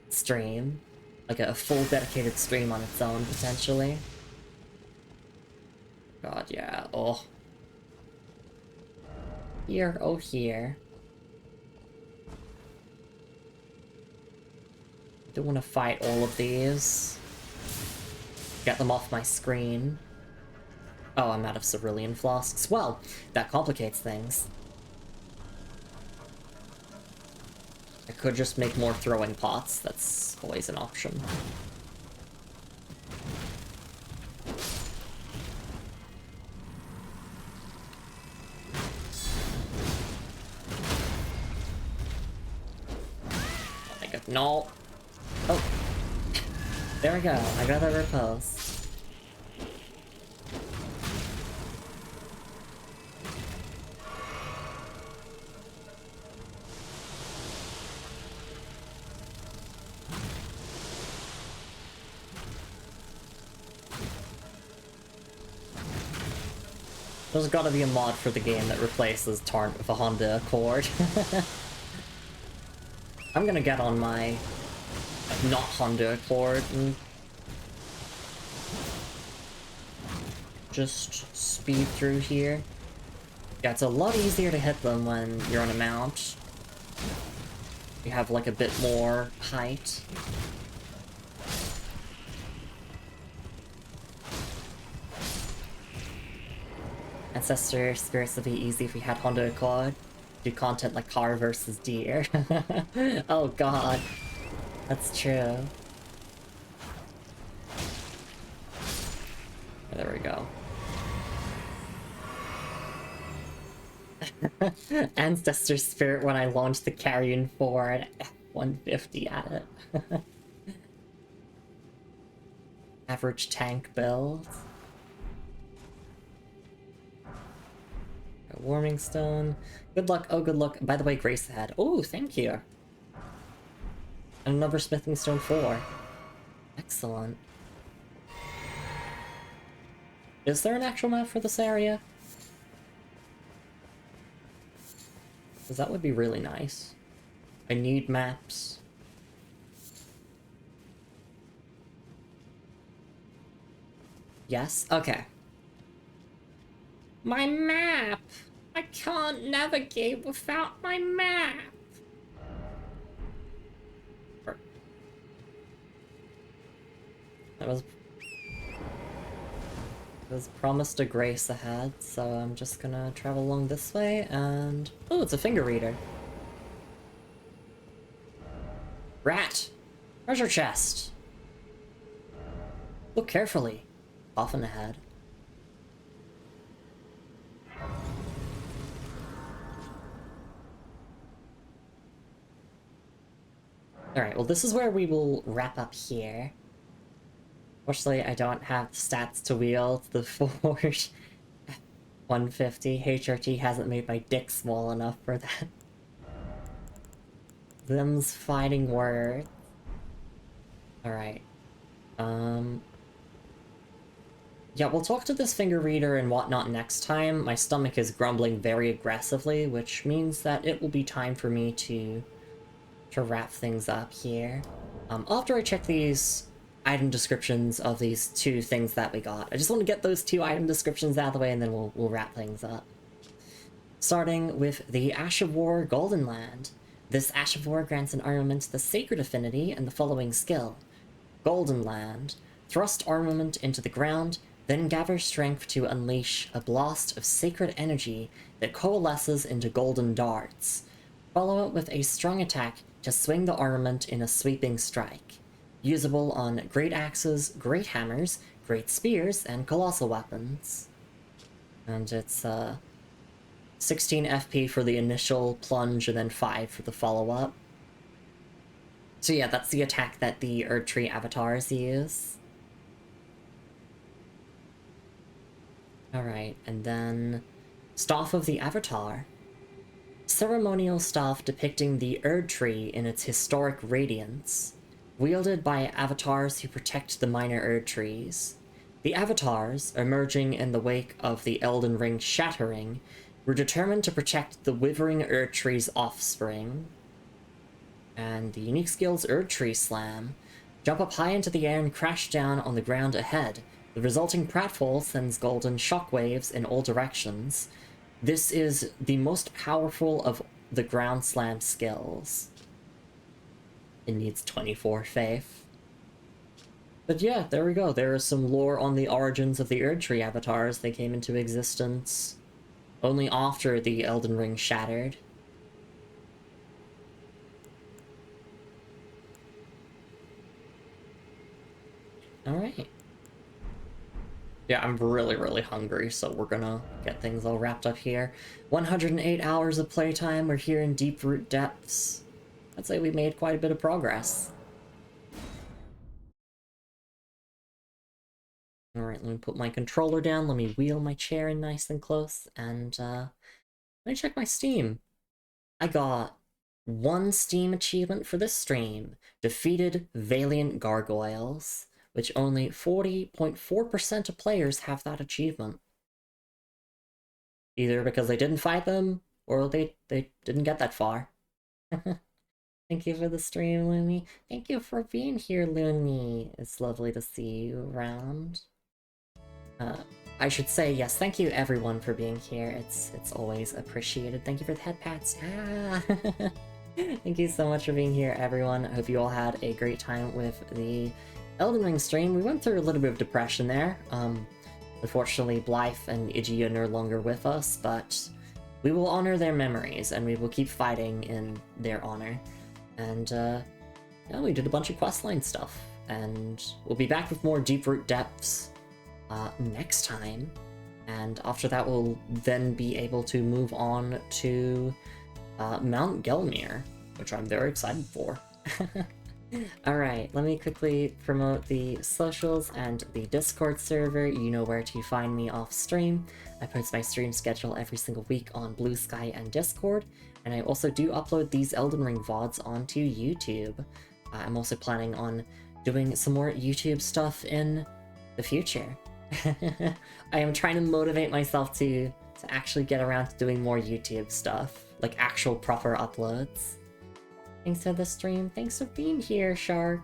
stream. Like a full dedicated stream on its own, potentially. God, yeah. Oh. Here, oh here. I don't want to fight all of these. Get them off my screen. Oh, I'm out of cerulean flasks. Well, that complicates things. I could just make more throwing pots. That's always an option. No. Oh. There we go. I got a riposte. There's gotta be a mod for the game that replaces Torrent with a Honda Accord. I'm gonna get on my not Honda Accord and just speed through here. Yeah, it's a lot easier to hit them when you're on a mount. You have like a bit more height. Ancestor Spirits would be easy if we had Honda Accord. Do content like car versus deer. Oh god. That's true. There we go. Ancestor Spirit when I launched the Carrion 4 and F-150 at it. Average tank build. A warming stone. Good luck. Oh, good luck. By the way, Grace had. Oh, thank you. And another smithing stone 4. Excellent. Is there an actual map for this area? Because that would be really nice. I need maps. Yes? Okay. My map! I can't navigate without my map! I was promised a grace ahead, so I'm just gonna travel along this way and... Oh, it's a finger reader. Rat! Treasure chest! Look carefully. Often ahead. Alright, well this is where we will wrap up here. Fortunately, I don't have the stats to wield the Ford 150. HRT hasn't made my dick small enough for that. Them's fighting words. Alright. Yeah, we'll talk to this finger reader and whatnot next time. My stomach is grumbling very aggressively, which means that it will be time for me to wrap things up here. After I check these item descriptions of these two things that we got, I just want to get those two item descriptions out of the way and then we'll wrap things up. Starting with the Ash of War Golden Land. This Ash of War grants an armament the Sacred Affinity and the following skill. Golden Land. Thrust armament into the ground, then gather strength to unleash a blast of sacred energy that coalesces into golden darts. Follow it with a strong attack to swing the armament in a sweeping strike. Usable on great axes, great hammers, great spears, and colossal weapons. And it's 16 FP for the initial plunge and then 5 for the follow-up. So yeah, that's the attack that the Erdtree avatars use. Alright, and then... Staff of the Avatar. Ceremonial staff depicting the Erdtree in its historic radiance. Wielded by avatars who protect the minor Erdtrees. The avatars, emerging in the wake of the Elden Ring shattering, were determined to protect the withering Erdtree's offspring. And the unique skills Erdtree Slam. Jump up high into the air and crash down on the ground ahead. The resulting pratfall sends golden shockwaves in all directions. This is the most powerful of the ground slam skills. It needs 24 faith. But yeah, there we go. There is some lore on the origins of the Erdtree avatars. They came into existence only after the Elden Ring shattered. Alright. Yeah, I'm really, really hungry, so we're gonna get things all wrapped up here. 108 hours of playtime, we're here in Deep Root Depths. I'd say we made quite a bit of progress. Alright, let me put my controller down, let me wheel my chair in nice and close, and let me check my Steam. I got one Steam achievement for this stream. Defeated Valiant Gargoyles, which only 40.4% of players have that achievement. Either because they didn't fight them, or they didn't get that far. Thank you for the stream, Lumi. Thank you for being here, Lumi. It's lovely to see you around. I should say, yes, thank you everyone for being here. It's always appreciated. Thank you for the head pats. Ah! Thank you so much for being here, everyone. I hope you all had a great time with the Elden Ring stream. We went through a little bit of depression there. Unfortunately, Blythe and Iggy are no longer with us, but we will honor their memories, and we will keep fighting in their honor. And, yeah, we did a bunch of questline stuff, and we'll be back with more Deep Root Depths next time. And after that, we'll then be able to move on to Mount Gelmir, which I'm very excited for. Alright, let me quickly promote the socials and the Discord server. You know where to find me off stream. I post my stream schedule every single week on Blue Sky and Discord, and I also do upload these Elden Ring VODs onto YouTube. I'm also planning on doing some more YouTube stuff in the future. I am trying to motivate myself to actually get around to doing more YouTube stuff, like actual proper uploads. Thanks for the stream. Thanks for being here, Shark.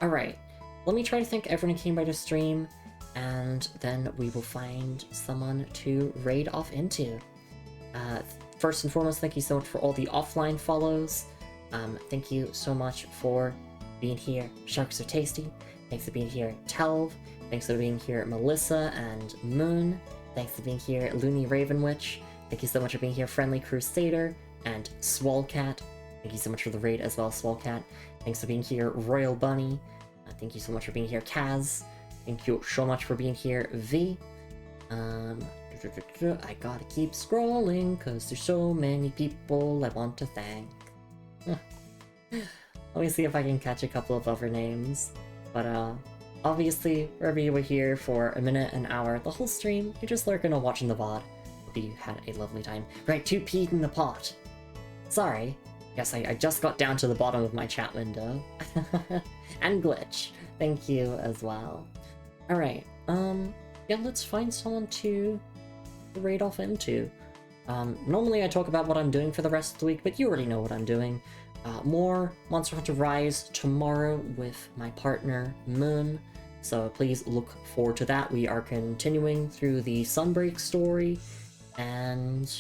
Alright. let me try to thank everyone who came by the stream, and then we will find someone to raid off into. First and foremost, thank you so much for all the offline follows. Thank you so much for being here, Sharks Are Tasty. Thanks for being here, Telv. Thanks for being here, Melissa and Moon. Thanks for being here, Looney Ravenwitch. Thank you so much for being here, Friendly Crusader and Swallcat. Thank you so much for the raid as well, Swallcat. Thanks for being here, Royal Bunny. Thank you so much for being here, Kaz. Thank you so much for being here, V. I gotta keep scrolling because there's so many people I want to thank. Let me see if I can catch a couple of other names. But obviously, wherever you were here for a minute, an hour, the whole stream, you're just lurking or watching the VOD. Hope you had a lovely time. Right, 2 peed in the pot. Sorry. Yes, I just got down to the bottom of my chat window. And Glitch. Thank you as well. Alright, yeah, let's find someone to raid off into. Normally I talk about what I'm doing for the rest of the week, but you already know what I'm doing. More Monster Hunter Rise tomorrow with my partner, Moon, so please look forward to that. We are continuing through the Sunbreak story, and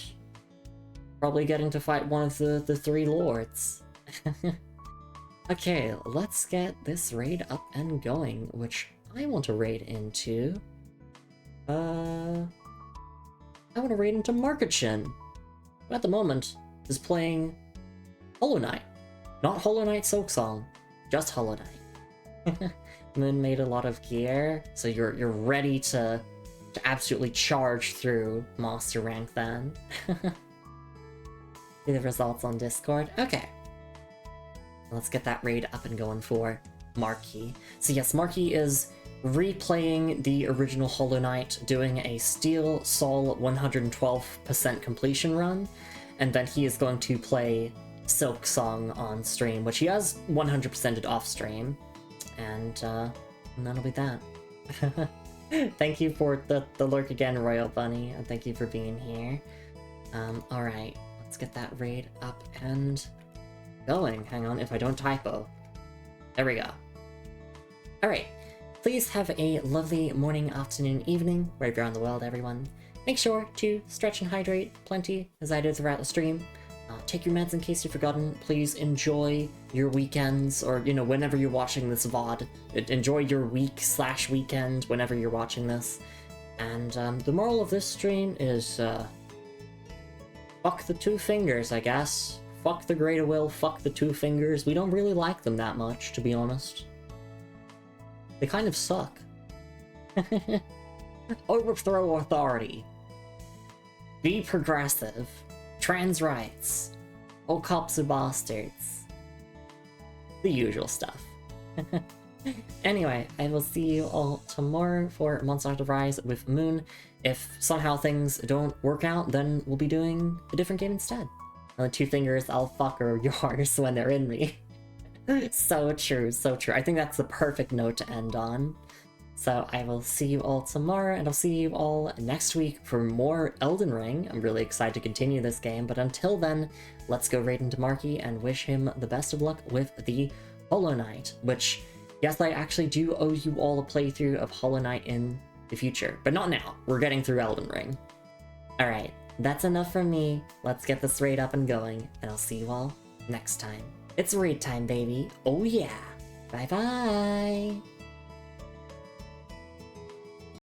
probably getting to fight one of the 3 lords. Okay, let's get this raid up and going, which I want to raid into... I want to raid into Marketshin, who at the moment is playing Hollow Knight. Not Hollow Knight Silksong, just Hollow Knight. Moon made a lot of gear, so you're ready to absolutely charge through Master Rank then. See the results on Discord? Okay. Let's get that raid up and going for Marky. So yes, Marky is replaying the original Hollow Knight, doing a Steel Soul 112% completion run, and then he is going to play Silksong on stream, which he has 100%ed off stream, and that'll be that. Thank you for the lurk again, Royal Bunny, and thank you for being here. Alright, let's get that raid up and going. Hang on, if I don't typo. There we go. Alright. Please have a lovely morning, afternoon, evening, wherever you're on the world, everyone. Make sure to stretch and hydrate plenty, as I did throughout the stream. Take your meds in case you've forgotten. Please enjoy your weekends, or, you know, whenever you're watching this VOD. Enjoy your week/weekend whenever you're watching this. And the moral of this stream is, fuck the 2 fingers, I guess. Fuck the Greater Will, fuck the 2 fingers. We don't really like them that much, to be honest. They kind of suck. Overthrow authority. Be progressive. Trans rights. All cops are bastards. The usual stuff. Anyway, I will see you all tomorrow for Monster Hunter Rise with Moon. If somehow things don't work out, then we'll be doing a different game instead. The 2 fingers, I'll fuck are yours when they're in me. So true, so true. I think that's the perfect note to end on. So I will see you all tomorrow, and I'll see you all next week for more Elden Ring. I'm really excited to continue this game, but until then, let's go raid into Marky and wish him the best of luck with the Hollow Knight, which, yes, I actually do owe you all a playthrough of Hollow Knight in the future, but not now. We're getting through Elden Ring. Alright, that's enough from me. Let's get this raid up and going, and I'll see you all next time. It's raid time, baby. Oh yeah. Bye-bye.